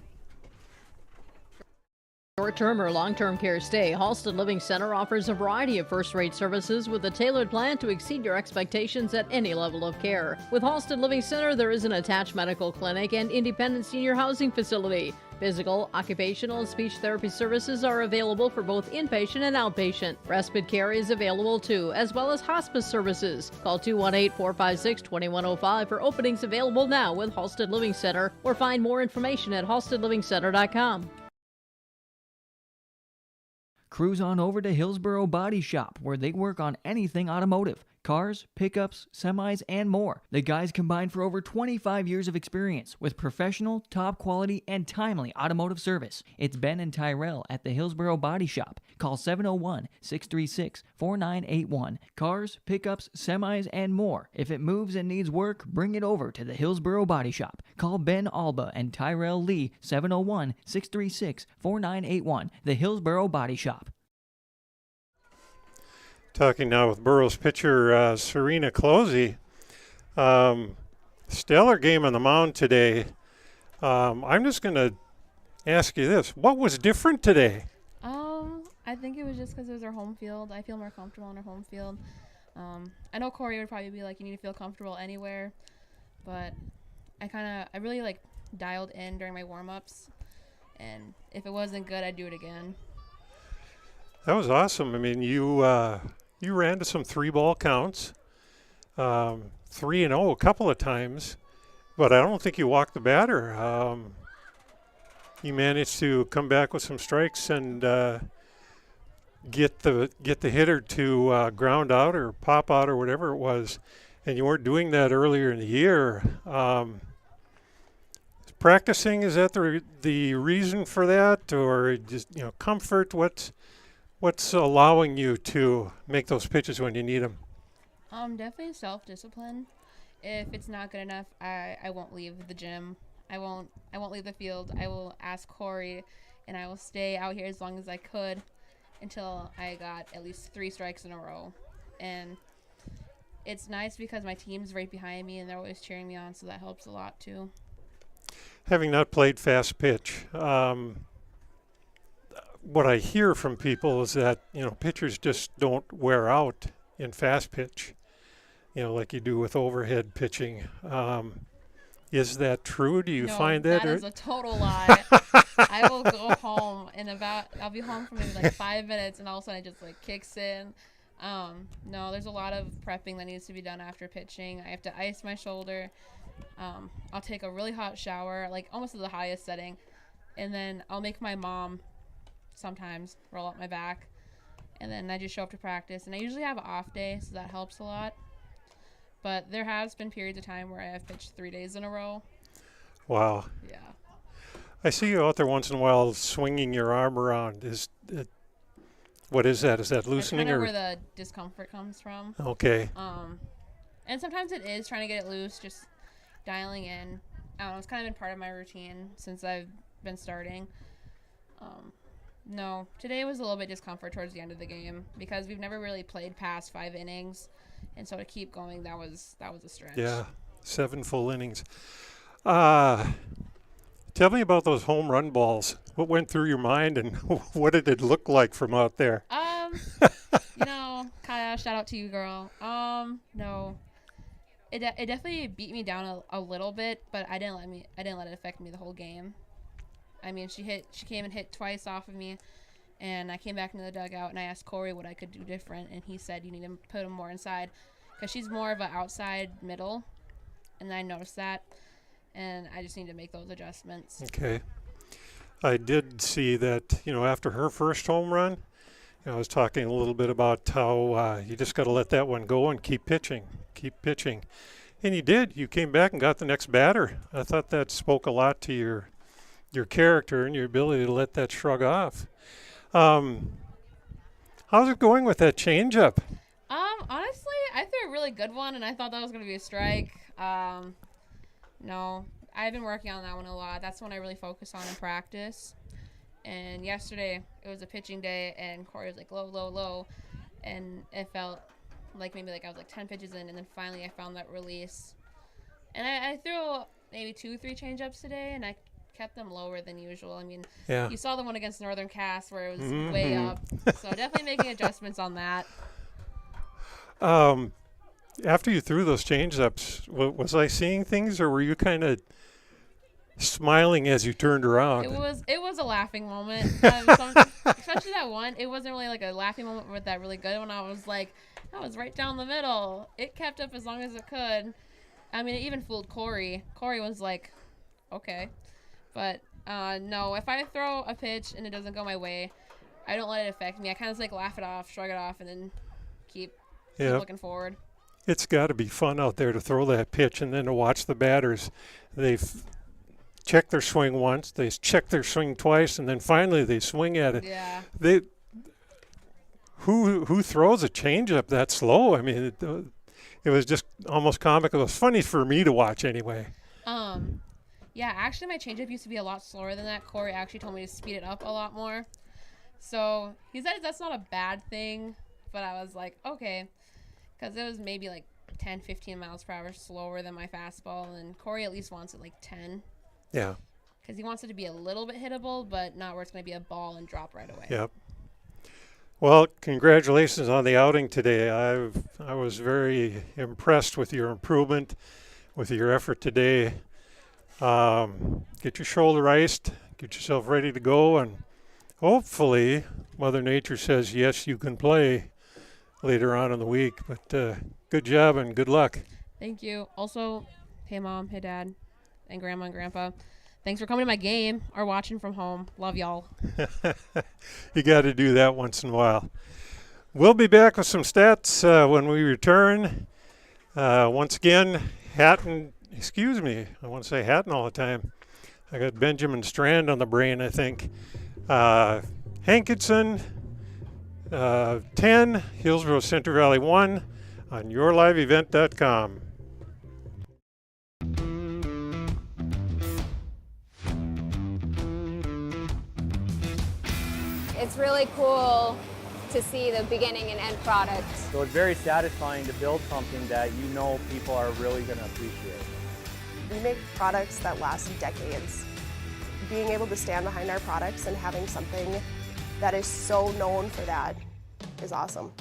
Short-term or long-term care stay, Halsted Living Center offers a variety of first-rate services with a tailored plan to exceed your expectations at any level of care. With Halsted Living Center, there is an attached medical clinic and independent senior housing facility. Physical, occupational, and speech therapy services are available for both inpatient and outpatient. Respite care is available too, as well as hospice services. Call 218-456-2105 for openings available now with Halsted Living Center, or find more information at halstedlivingcenter.com. Cruise on over to Hillsboro Body Shop, where they work on anything automotive. cars, pickups, semis, and more. The guys combine for over 25 years of experience with professional, top quality, and timely automotive service. It's Ben and Tyrell at the Hillsboro Body Shop. Call 701-636-4981. Cars, pickups, semis, and more. If it moves and needs work, bring it over to the Hillsboro Body Shop. Call Ben Alba and Tyrell Lee, 701-636-4981. The Hillsboro Body Shop. Talking now with Burrows pitcher Serena Closey. Stellar game on the mound today. I'm just going to ask you this. What was different today? I think it was just because it was our home field. I feel more comfortable on our home field. I know Corey would probably be like, you need to feel comfortable anywhere. But I really like dialed in during my warm-ups. And if it wasn't good, I'd do it again. That was awesome. I mean, you ran to some 3-ball counts, 3-0 a couple of times, but I don't think you walked the batter. You managed to come back with some strikes and get the hitter to ground out or pop out or whatever it was, and you weren't doing that earlier in the year. Practicing, is that the reason for that, or just comfort? What's allowing you to make those pitches when you need them? Definitely self-discipline. If it's not good enough, I won't leave the gym. I won't leave the field. I will ask Corey, and I will stay out here as long as I could until I got at least 3 strikes in a row. And it's nice because my team's right behind me, and they're always cheering me on, so that helps a lot too. Having not played fast pitch, what I hear from people is that pitchers just don't wear out in fast pitch, like you do with overhead pitching. Is that true? Do you find that? That is a total lie. I will go home I'll be home for maybe like 5 minutes, and all of a sudden it just like kicks in. No, there's a lot of prepping that needs to be done after pitching. I have to ice my shoulder. I'll take a really hot shower, like almost to the highest setting, and then I'll make my mom sometimes roll up my back, and then I just show up to practice. And I usually have an off day, so that helps a lot. But there has been periods of time where I have pitched 3 days in a row. Wow. Yeah. I see you out there once in a while swinging your arm around. What is that? Is that loosening? That's kind of where the discomfort comes from. Okay. And sometimes it is trying to get it loose, just dialing in. I don't know, it's kind of been part of my routine since I've been starting. No, today was a little bit discomfort towards the end of the game because we've never really played past 5 innings, and so to keep going, that was a stretch. Yeah, 7 full innings. Tell me about those home run balls. What went through your mind, and what did it look like from out there? Kaya, shout out to you, girl. No, it definitely beat me down a little bit, but I didn't let it affect me the whole game. I mean, she came and hit twice off of me, and I came back into the dugout, and I asked Corey what I could do different, and he said you need to put him more inside because she's more of an outside middle, and I noticed that, and I just need to make those adjustments. Okay. I did see that, after her first home run, I was talking a little bit about how you just got to let that one go and keep pitching. And you did. You came back and got the next batter. I thought that spoke a lot to your character and your ability to let that shrug off. How's it going with that changeup? Honestly, I threw a really good one, and I thought that was going to be a strike. No, I've been working on that one a lot. That's one I really focus on in practice. And yesterday, it was a pitching day, and Corey was like low, low, low, and it felt like maybe like I was like 10 pitches in, and then finally I found that release. And I threw maybe 2-3 changeups today, and I kept them lower than usual. I mean, You saw the one against Northern Cass where it was way up. So definitely making adjustments on that. After you threw those changeups, was I seeing things, or were you kind of smiling as you turned around? It was a laughing moment. Especially that one. It wasn't really like a laughing moment with that really good one. I was like, that was right down the middle. It kept up as long as it could. I mean, it even fooled Corey. Corey was like, okay. But no, if I throw a pitch and it doesn't go my way, I don't let it affect me. I kind of like laugh it off, shrug it off, and then keep looking forward. it's got to be fun out there to throw that pitch and then to watch the batters. They've checked their swing once, they check their swing twice, and then finally they swing at it. Yeah. Who throws a changeup that slow? I mean, it was just almost comical. It was funny for me to watch anyway. Yeah, actually my changeup used to be a lot slower than that. Corey actually told me to speed it up a lot more. So he said that's not a bad thing, but I was like, okay, because it was maybe like 10, 15 miles per hour slower than my fastball, and Corey at least wants it like 10. Yeah. Because he wants it to be a little bit hittable, but not where it's going to be a ball and drop right away. Yep. Well, congratulations on the outing today. I was very impressed with your improvement, with your effort today. Get your shoulder iced, get yourself ready to go, and hopefully Mother Nature says, yes, you can play later on in the week. But good job and good luck. Thank you. Also, hey, Mom, hey, Dad, and Grandma and Grandpa. Thanks for coming to my game or watching from home. Love y'all. You got to do that once in a while. We'll be back with some stats when we return. Once again, I want to say Hatton all the time. I got Benjamin Strand on the brain, I think. Hankinson 10, Hillsboro Central Valley 1 on yourliveevent.com. It's really cool to see the beginning and end product. So it's very satisfying to build something that you know people are really going to appreciate. We make products that last decades. Being able to stand behind our products and having something that is so known for that is awesome.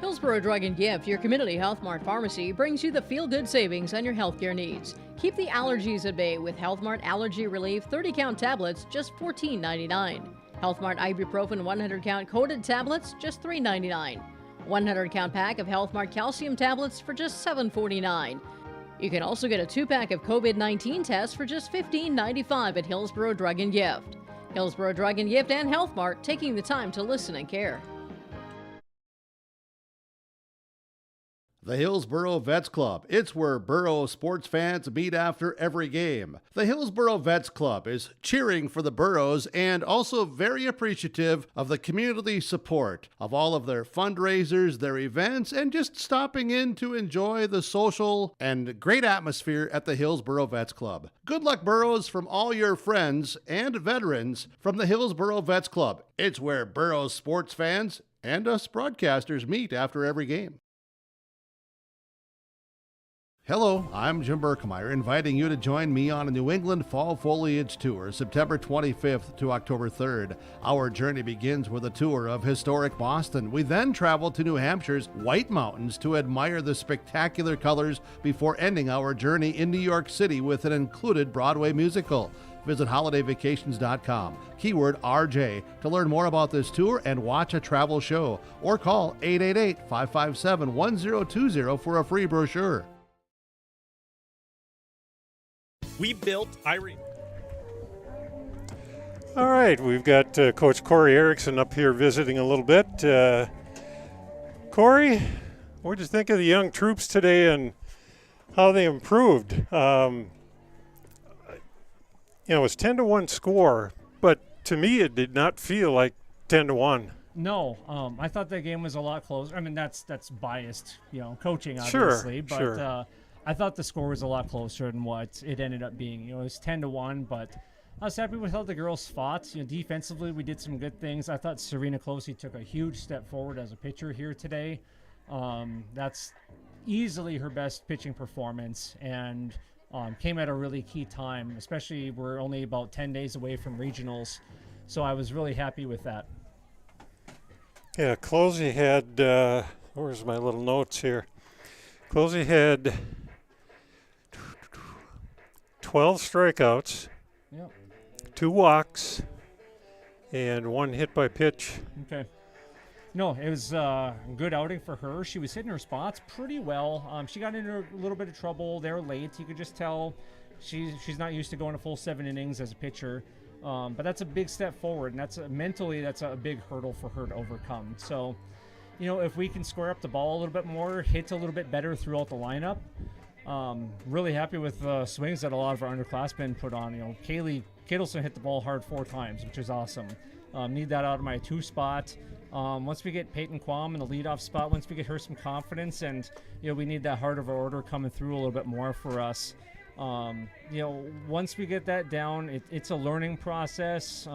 Hillsboro Drug and Gift, your community Health Mart pharmacy, brings you the feel-good savings on your healthcare needs. Keep the allergies at bay with Health Mart Allergy Relief 30-count tablets, just $14.99. Health Mart Ibuprofen 100-count coated tablets, just $3.99. 100-count pack of Health Mart calcium tablets for just $7.49. You can also get a 2-pack of COVID-19 tests for just $15.95 at Hillsboro Drug and Gift. Hillsboro Drug and Gift and Health Mart, taking the time to listen and care. The Hillsboro Vets Club. It's where Boro sports fans meet after every game. The Hillsboro Vets Club is cheering for the Burros and also very appreciative of the community support of all of their fundraisers, their events, and just stopping in to enjoy the social and great atmosphere at the Hillsboro Vets Club. Good luck, Burros, from all your friends and veterans from the Hillsboro Vets Club. It's where Burros sports fans and us broadcasters meet after every game. Hello, I'm Jim Berkemeyer, inviting you to join me on a New England Fall Foliage Tour, September 25th to October 3rd. Our journey begins with a tour of historic Boston. We then travel to New Hampshire's White Mountains to admire the spectacular colors before ending our journey in New York City with an included Broadway musical. Visit holidayvacations.com, keyword RJ, to learn more about this tour and watch a travel show, or call 888-557-1020 for a free brochure. We built Irene. All right, we've got Coach Corey Erickson up here visiting a little bit. Corey, what did you think of the young troops today and how they improved? It was 10-1 score, but to me it did not feel like 10-1. No, I thought that game was a lot closer. I mean, that's biased, coaching obviously, but I thought the score was a lot closer than what it ended up being. It was 10-1, but I was happy with how the girls fought. Defensively, we did some good things. I thought Serena Closey took a huge step forward as a pitcher here today. That's easily her best pitching performance, and came at a really key time, especially we're only about 10 days away from regionals, so I was really happy with that. Yeah, Closey had, where's my little notes here? Closey had 12 strikeouts, yep, 2 walks, and 1 hit by pitch. Okay. No, it was a good outing for her. She was hitting her spots pretty well. She got into a little bit of trouble there late. You could just tell she's not used to going a full 7 innings as a pitcher. But that's a big step forward, and mentally that's a big hurdle for her to overcome. So, if we can square up the ball a little bit more, hit a little bit better throughout the lineup. Really happy with the swings that a lot of our underclassmen put on. Kaylee Kittleson hit the ball hard 4 times, which is awesome. Need that out of my 2 spot. Once we get Peyton Quam in the leadoff spot, once we get her some confidence, and we need that heart of our order coming through a little bit more for us. Once we get that down, it's a learning process.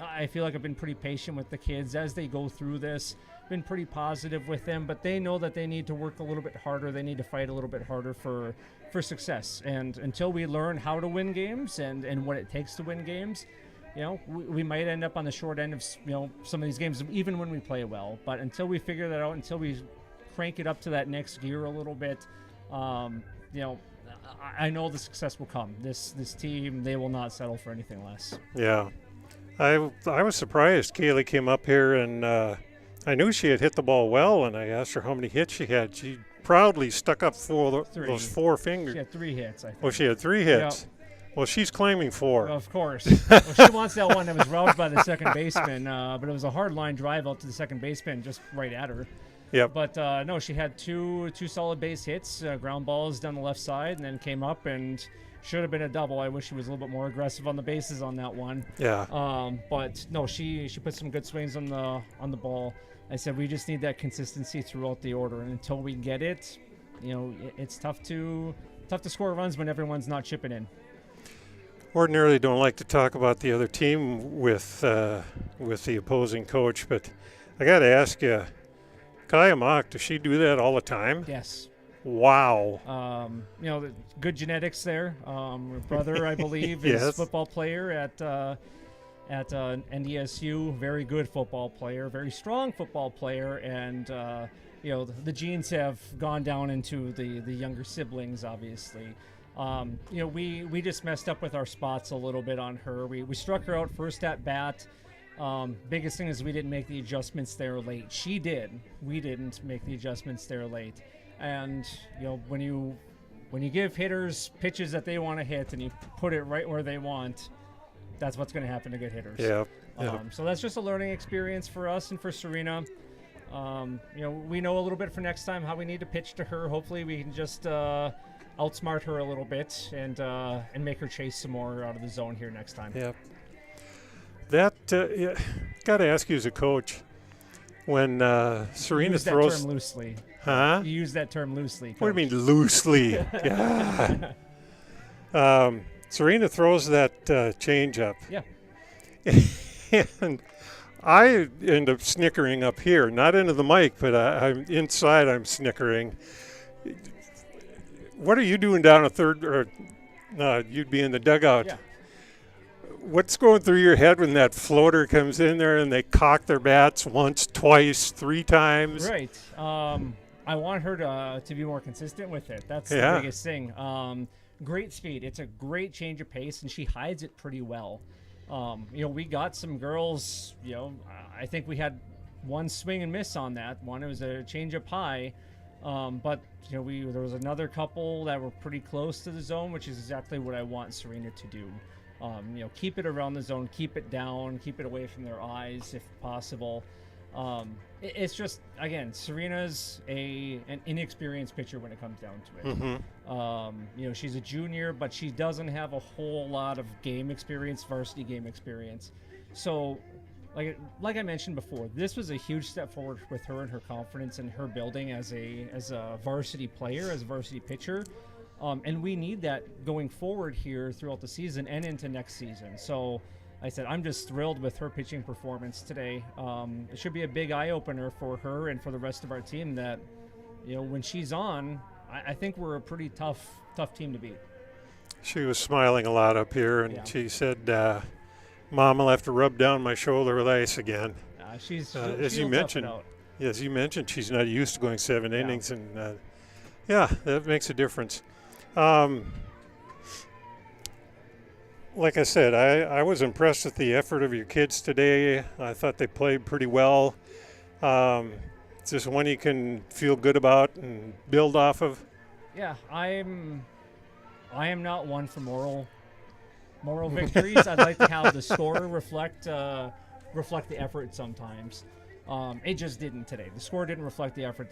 I feel like I've been pretty patient with the kids as they go through this. Been pretty positive with them, but they know that they need to work a little bit harder. They need to fight a little bit harder for success. And until we learn how to win games and what it takes to win games, we might end up on the short end of some of these games, even when we play well. But until we figure that out, until we crank it up to that next gear a little bit, I know the success will come. This team, they will not settle for anything less. Yeah, I was surprised Kaylee came up here, and I knew she had hit the ball well, and I asked her how many hits she had. She proudly stuck up those 4 fingers. She had 3 hits, I think. Oh, she had 3 hits. Yep. Well, she's claiming 4. Well, of course. Well, she wants that one that was roused by the second baseman, but it was a hard line drive out to the second baseman, just right at her. Yep. But no, she had two solid base hits, ground balls down the left side, and then came up and should have been a double. I wish she was a little bit more aggressive on the bases on that one. Yeah. But no, she put some good swings on the ball. I said we just need that consistency throughout the order, and until we get it, it's tough to score runs when everyone's not chipping in. Ordinarily don't like to talk about the other team with the opposing coach, but I got to ask you, Kaya Mock, does she do that all the time? Yes. Wow. Good genetics there. Her brother, I believe, Yes. is a football player at NDSU. Very good football player, very strong football player, and the genes have gone down into the younger siblings, obviously. We just messed up with our spots a little bit on her. We struck her out first at bat. Biggest thing is we didn't make the adjustments there late. She did. We didn't make the adjustments there late. And when you give hitters pitches that they want to hit and you put it right where they want, that's what's going to happen to good hitters. Yeah. So that's just a learning experience for us and for Serena. We know a little bit for next time how we need to pitch to her. Hopefully we can just outsmart her a little bit and make her chase some more out of the zone here next time. Yeah. That got to ask you as a coach, when Serena use throws that term loosely. Huh? You use that term loosely. Coach. What do you mean loosely? Serena throws that change up. Yeah. And I end up snickering up here, not into the mic, but I'm inside. I'm snickering. What are you doing down a third? Or you'd be in the dugout. Yeah. What's going through your head when that floater comes in there and they cock their bats once, twice, 3 times? Right. I want her to be more consistent with it. That's the biggest thing. Great speed. It's a great change of pace, and she hides it pretty well. We got some girls, I think we had one swing and miss on that one. It was a change up high. But there was another couple that were pretty close to the zone, which is exactly what I want Serena to do. Keep it around the zone, keep it down, keep it away from their eyes if possible. It's just, again, Serena's an inexperienced pitcher when it comes down to it. Mm-hmm. She's a junior, but she doesn't have a whole lot of varsity game experience. So, like I mentioned before, this was a huge step forward with her and her confidence and her building as a varsity player, as a varsity pitcher. And we need that going forward here throughout the season and into next season. So I said, I'm just thrilled with her pitching performance today. It should be a big eye-opener for her and for the rest of our team that, when she's on, I think we're a pretty tough team to beat. She was smiling a lot up here, and she said, Mom, I'll have to rub down my shoulder with ice again. As you mentioned, she's not used to going 7 innings, and that makes a difference. Like I said, I was impressed with the effort of your kids today. I thought they played pretty well. Is this one you can feel good about and build off of? Yeah, I am not one for moral moral victories. I'd like to have the score reflect the effort sometimes. It just didn't today. The score didn't reflect the effort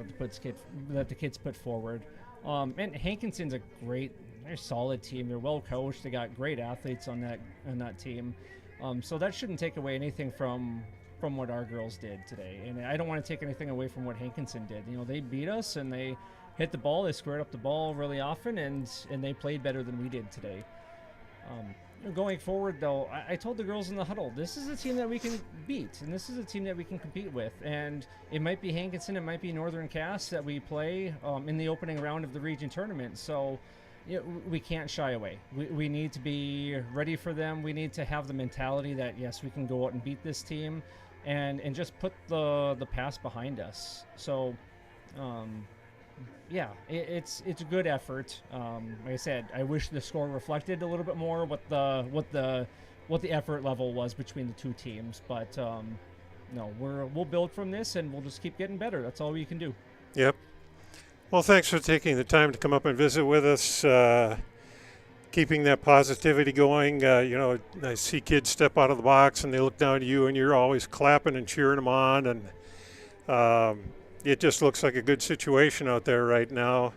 that the kids put forward. And Hankinson's a they're solid team. They're well coached. They got great athletes on that team. So that shouldn't take away anything from what our girls did today. And I don't want to take anything away from what Hankinson did. They beat us and they hit the ball. They squared up the ball really often, and they played better than we did today. Going forward, though, I told the girls in the huddle, this is a team that we can beat, and this is a team that we can compete with. And it might be Hankinson, it might be Northern Cass that we play in the opening round of the region tournament. So we can't shy away. We need to be ready for them. We need to have the mentality that, yes, we can go out and beat this team and just put the past behind us. So, yeah, it's a good effort. Like I said, I wish the score reflected a little bit more what the effort level was between the two teams. But no, we'll build from this and we'll just keep getting better. That's all we can do. Yep. Well, thanks for taking the time to come up and visit with us. Keeping that positivity going. I see kids step out of the box and they look down at you, and you're always clapping and cheering them on, and it just looks like a good situation out there right now.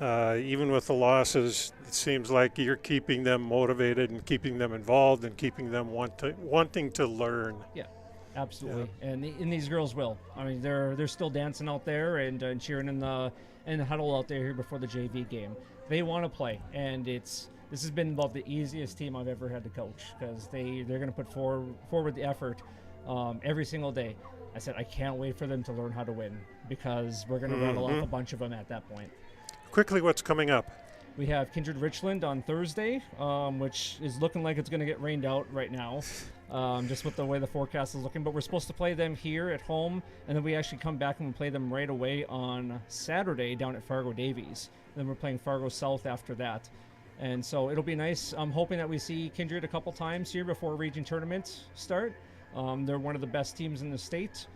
Even with the losses, it seems like you're keeping them motivated and keeping them involved and keeping them wanting to learn. Yeah, absolutely. Yeah. And these girls will. I mean, they're still dancing out there and cheering in the huddle out there here before the JV game. They want to play, and this has been about the easiest team I've ever had to coach, because they're going to put forward the effort every single day. I said, I can't wait for them to learn how to win, because we're going to rattle off a bunch of them at that point. Quickly, what's coming up? We have Kindred Richland on Thursday, which is looking like it's going to get rained out right now, just with the way the forecast is looking. But we're supposed to play them here at home, and then we actually come back and we play them right away on Saturday down at Fargo Davies. Then we're playing Fargo South after that. And so it'll be nice. I'm hoping that we see Kindred a couple times here before region tournaments start. They're one of the best teams in the state.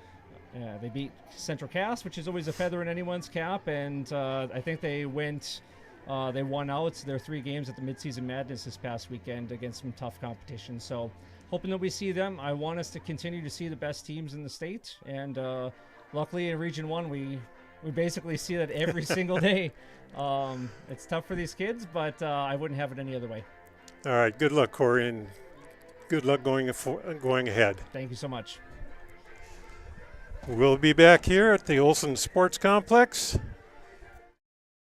They beat Central Cass, which is always a feather in anyone's cap, and I think they won out their 3 games at the Midseason Madness this past weekend against some tough competition. So hoping that we see them. I want us to continue to see the best teams in the state, and luckily in Region 1 we basically see that every single day. It's tough for these kids, but I wouldn't have it any other way. All right, good luck, Corey, and good luck going ahead. Thank you so much. We'll be back here at the Olson Sports Complex.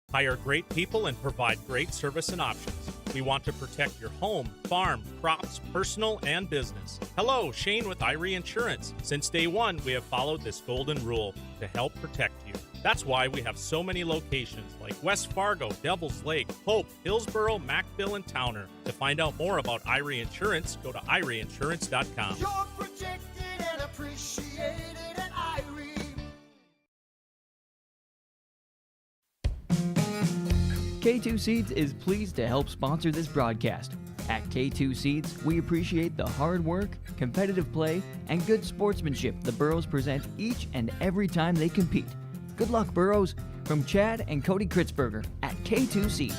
Hire great people and provide great service and options. We want to protect your home, farm, crops, personal, and business. Hello, Shane with Irie Insurance. Since day one, we have followed this golden rule to help protect you. That's why we have so many locations like West Fargo, Devils Lake, Hope, Hillsboro, Macville, and Towner. To find out more about Irie Insurance, go to IrieInsurance.com. You're protected and appreciated at Irie. K2 Seeds is pleased to help sponsor this broadcast. At K2 Seeds, we appreciate the hard work, competitive play, and good sportsmanship the Burros present each and every time they compete. Good luck, Burros, from Chad and Cody Kritzberger at K2 Seeds.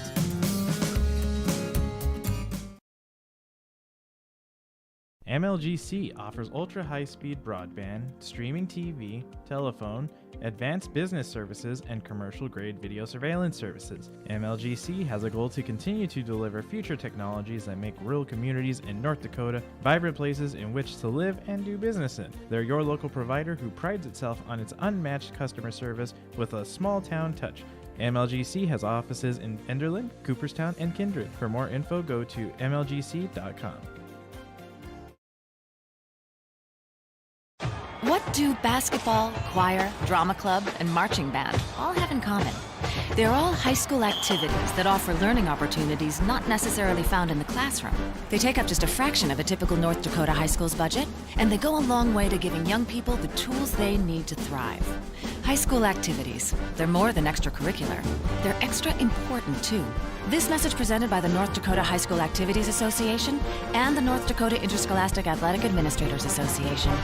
MLGC offers ultra-high-speed broadband, streaming TV, telephone, advanced business services, and commercial-grade video surveillance services. MLGC has a goal to continue to deliver future technologies that make rural communities in North Dakota vibrant places in which to live and do business in. They're your local provider who prides itself on its unmatched customer service with a small-town touch. MLGC has offices in Enderlin, Cooperstown, and Kindred. For more info, go to mlgc.com. What do basketball, choir, drama club, and marching band all have in common? They're all high school activities that offer learning opportunities not necessarily found in the classroom. They take up just a fraction of a typical North Dakota high school's budget, and they go a long way to giving young people the tools they need to thrive. High school activities, they're more than extracurricular. They're extra important, too. This message presented by the North Dakota High School Activities Association and the North Dakota Interscholastic Athletic Administrators Association.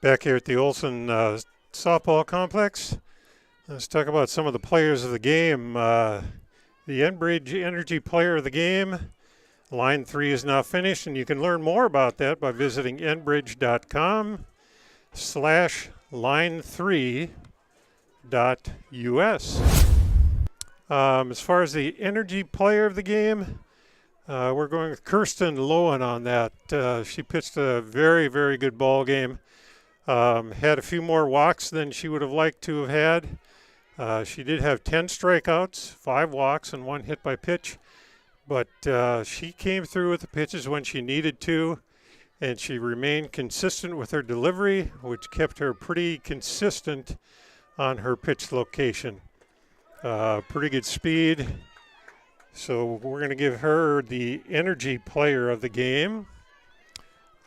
Back here at the Olson softball complex. Let's talk about some of the players of the game. The Enbridge Energy Player of the Game. Line 3 is now finished, and you can learn more about that by visiting enbridge.com/line3.us. As far as the Energy Player of the Game, we're going with Kirsten Lowen on that. She pitched a very, very good ball game. Had a few more walks than she would have liked to have had. She did have 10 strikeouts, 5 walks, and 1 hit by pitch. But she came through with the pitches when she needed to, and she remained consistent with her delivery, which kept her pretty consistent on her pitch location. Pretty good speed. So we're going to give her the Energy Player of the Game.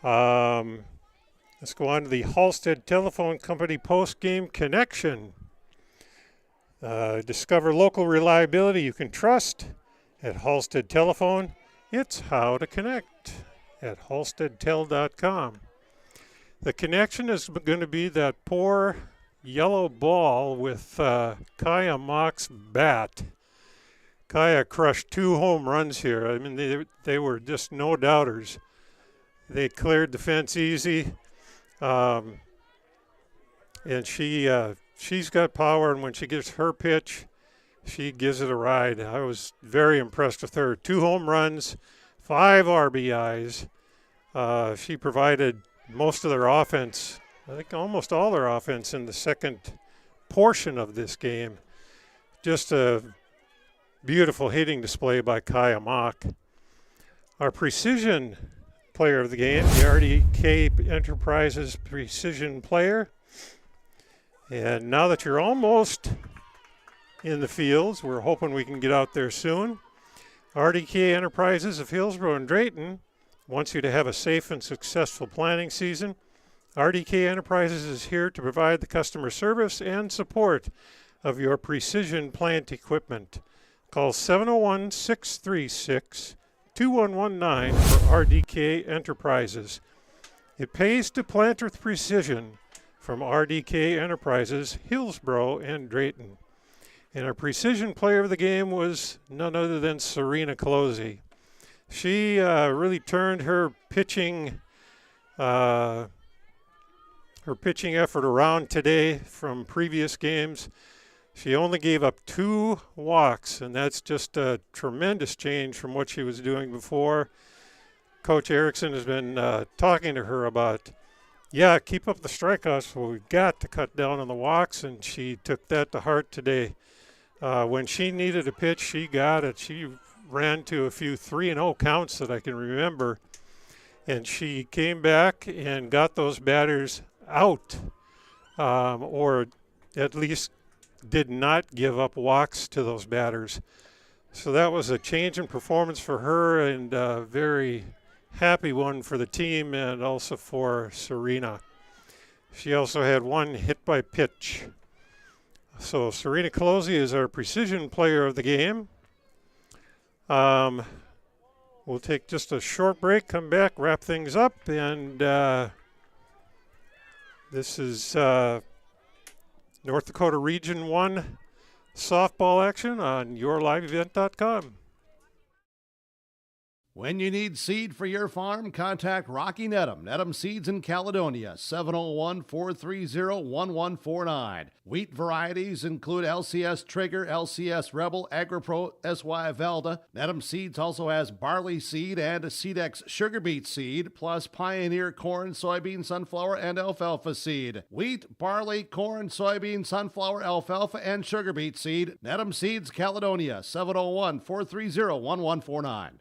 Let's go on to the Halstead Telephone Company post-game connection. Discover local reliability you can trust at Halstead Telephone. It's how to connect at halsteadtel.com. The connection is going to be that poor yellow ball with Kaya Mock's bat. Kaya crushed 2 home runs here. I mean, they were just no doubters. They cleared the fence easy. And she's got power, and when she gets her pitch, she gives it a ride. I was very impressed with her. 2 home runs, 5 RBIs. She provided most of their offense, I think almost all their offense in the second portion of this game. Just a beautiful hitting display by Kaya Mock. Our Precision Player of the Game, the RDK Enterprises Precision Player. And now that you're almost in the fields, we're hoping we can get out there soon. RDK Enterprises of Hillsboro and Drayton wants you to have a safe and successful planting season. RDK Enterprises is here to provide the customer service and support of your precision plant equipment. Call 701-636-2119 for RDK Enterprises. It pays to plant with precision from RDK Enterprises, Hillsboro and Drayton. And our Precision Player of the Game was none other than Serena Closey. She really turned her pitching effort around today from previous games. She only gave up 2 walks, and that's just a tremendous change from what she was doing before. Coach Erickson has been talking to her about, keep up the strikeouts, but we've got to cut down on the walks, and she took that to heart today. When she needed a pitch, she got it. She ran to a few 3-0 counts that I can remember, and she came back and got those batters out, or at least did not give up walks to those batters. So that was a change in performance for her, and a very happy one for the team and also for Serena. She also had 1 hit by pitch. So Serena Closey is our Precision Player of the Game. We'll take just a short break, come back, wrap things up, and this is North Dakota Region 1 softball action on yourliveevent.com. When you need seed for your farm, contact Rocky Nedham. Nedham Seeds in Caledonia, 701-430-1149. Wheat varieties include LCS Trigger, LCS Rebel, AgriPro, SY Velda. Nedham Seeds also has barley seed and Seedex sugar beet seed, plus Pioneer corn, soybean, sunflower, and alfalfa seed. Wheat, barley, corn, soybean, sunflower, alfalfa, and sugar beet seed. Nedham Seeds, Caledonia, 701-430-1149.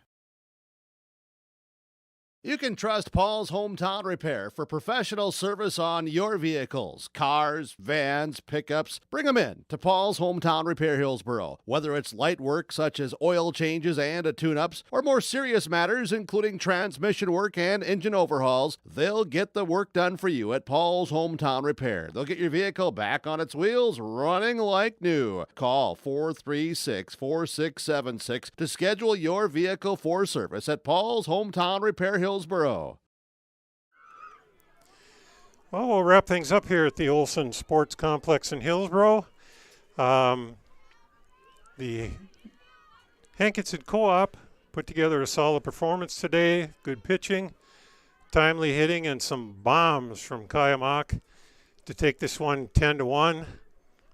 You can trust Paul's Hometown Repair for professional service on your vehicles, cars, vans, pickups. Bring them in to Paul's Hometown Repair Hillsboro. Whether it's light work such as oil changes and tune-ups, or more serious matters including transmission work and engine overhauls, they'll get the work done for you at Paul's Hometown Repair. They'll get your vehicle back on its wheels, running like new. Call 436-4676 to schedule your vehicle for service at Paul's Hometown Repair Hillsboro. Well, we'll wrap things up here at the Olson Sports Complex in Hillsboro. The Hankinson Co-op put together a solid performance today. Good pitching, timely hitting, and some bombs from Kayamak to take this one 10-1.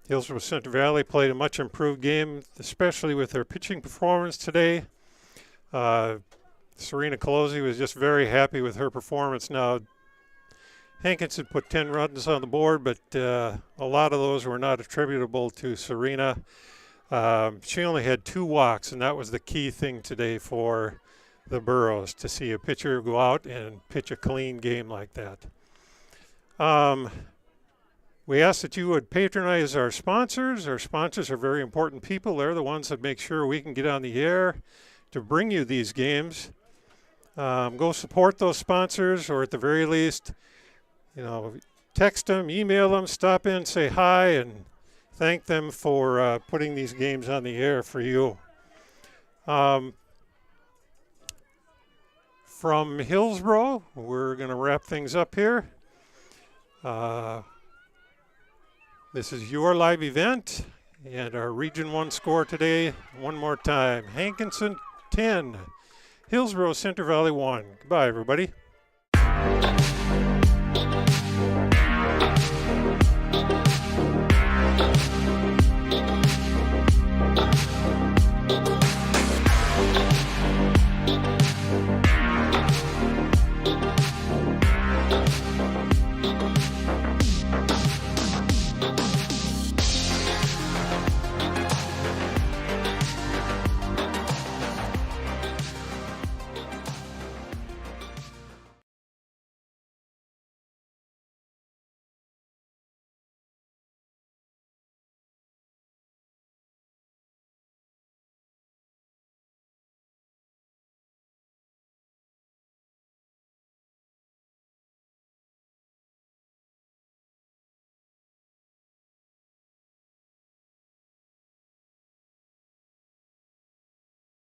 Hillsboro-Central Valley played a much improved game, especially with their pitching performance today. Serena Colosi was just very happy with her performance. Now, Hankinson put 10 runs on the board, but a lot of those were not attributable to Serena. She only had 2 walks, and that was the key thing today for the Burros, to see a pitcher go out and pitch a clean game like that. We ask that you would patronize our sponsors. Our sponsors are very important people. They're the ones that make sure we can get on the air to bring you these games. Go support those sponsors, or at the very least, text them, email them, stop in, say hi, and thank them for putting these games on the air for you. From Hillsboro, we're going to wrap things up here. This is your live event, and our Region 1 score today, one more time. Hankinson 10, Hillsboro Central Valley 1. Goodbye, everybody.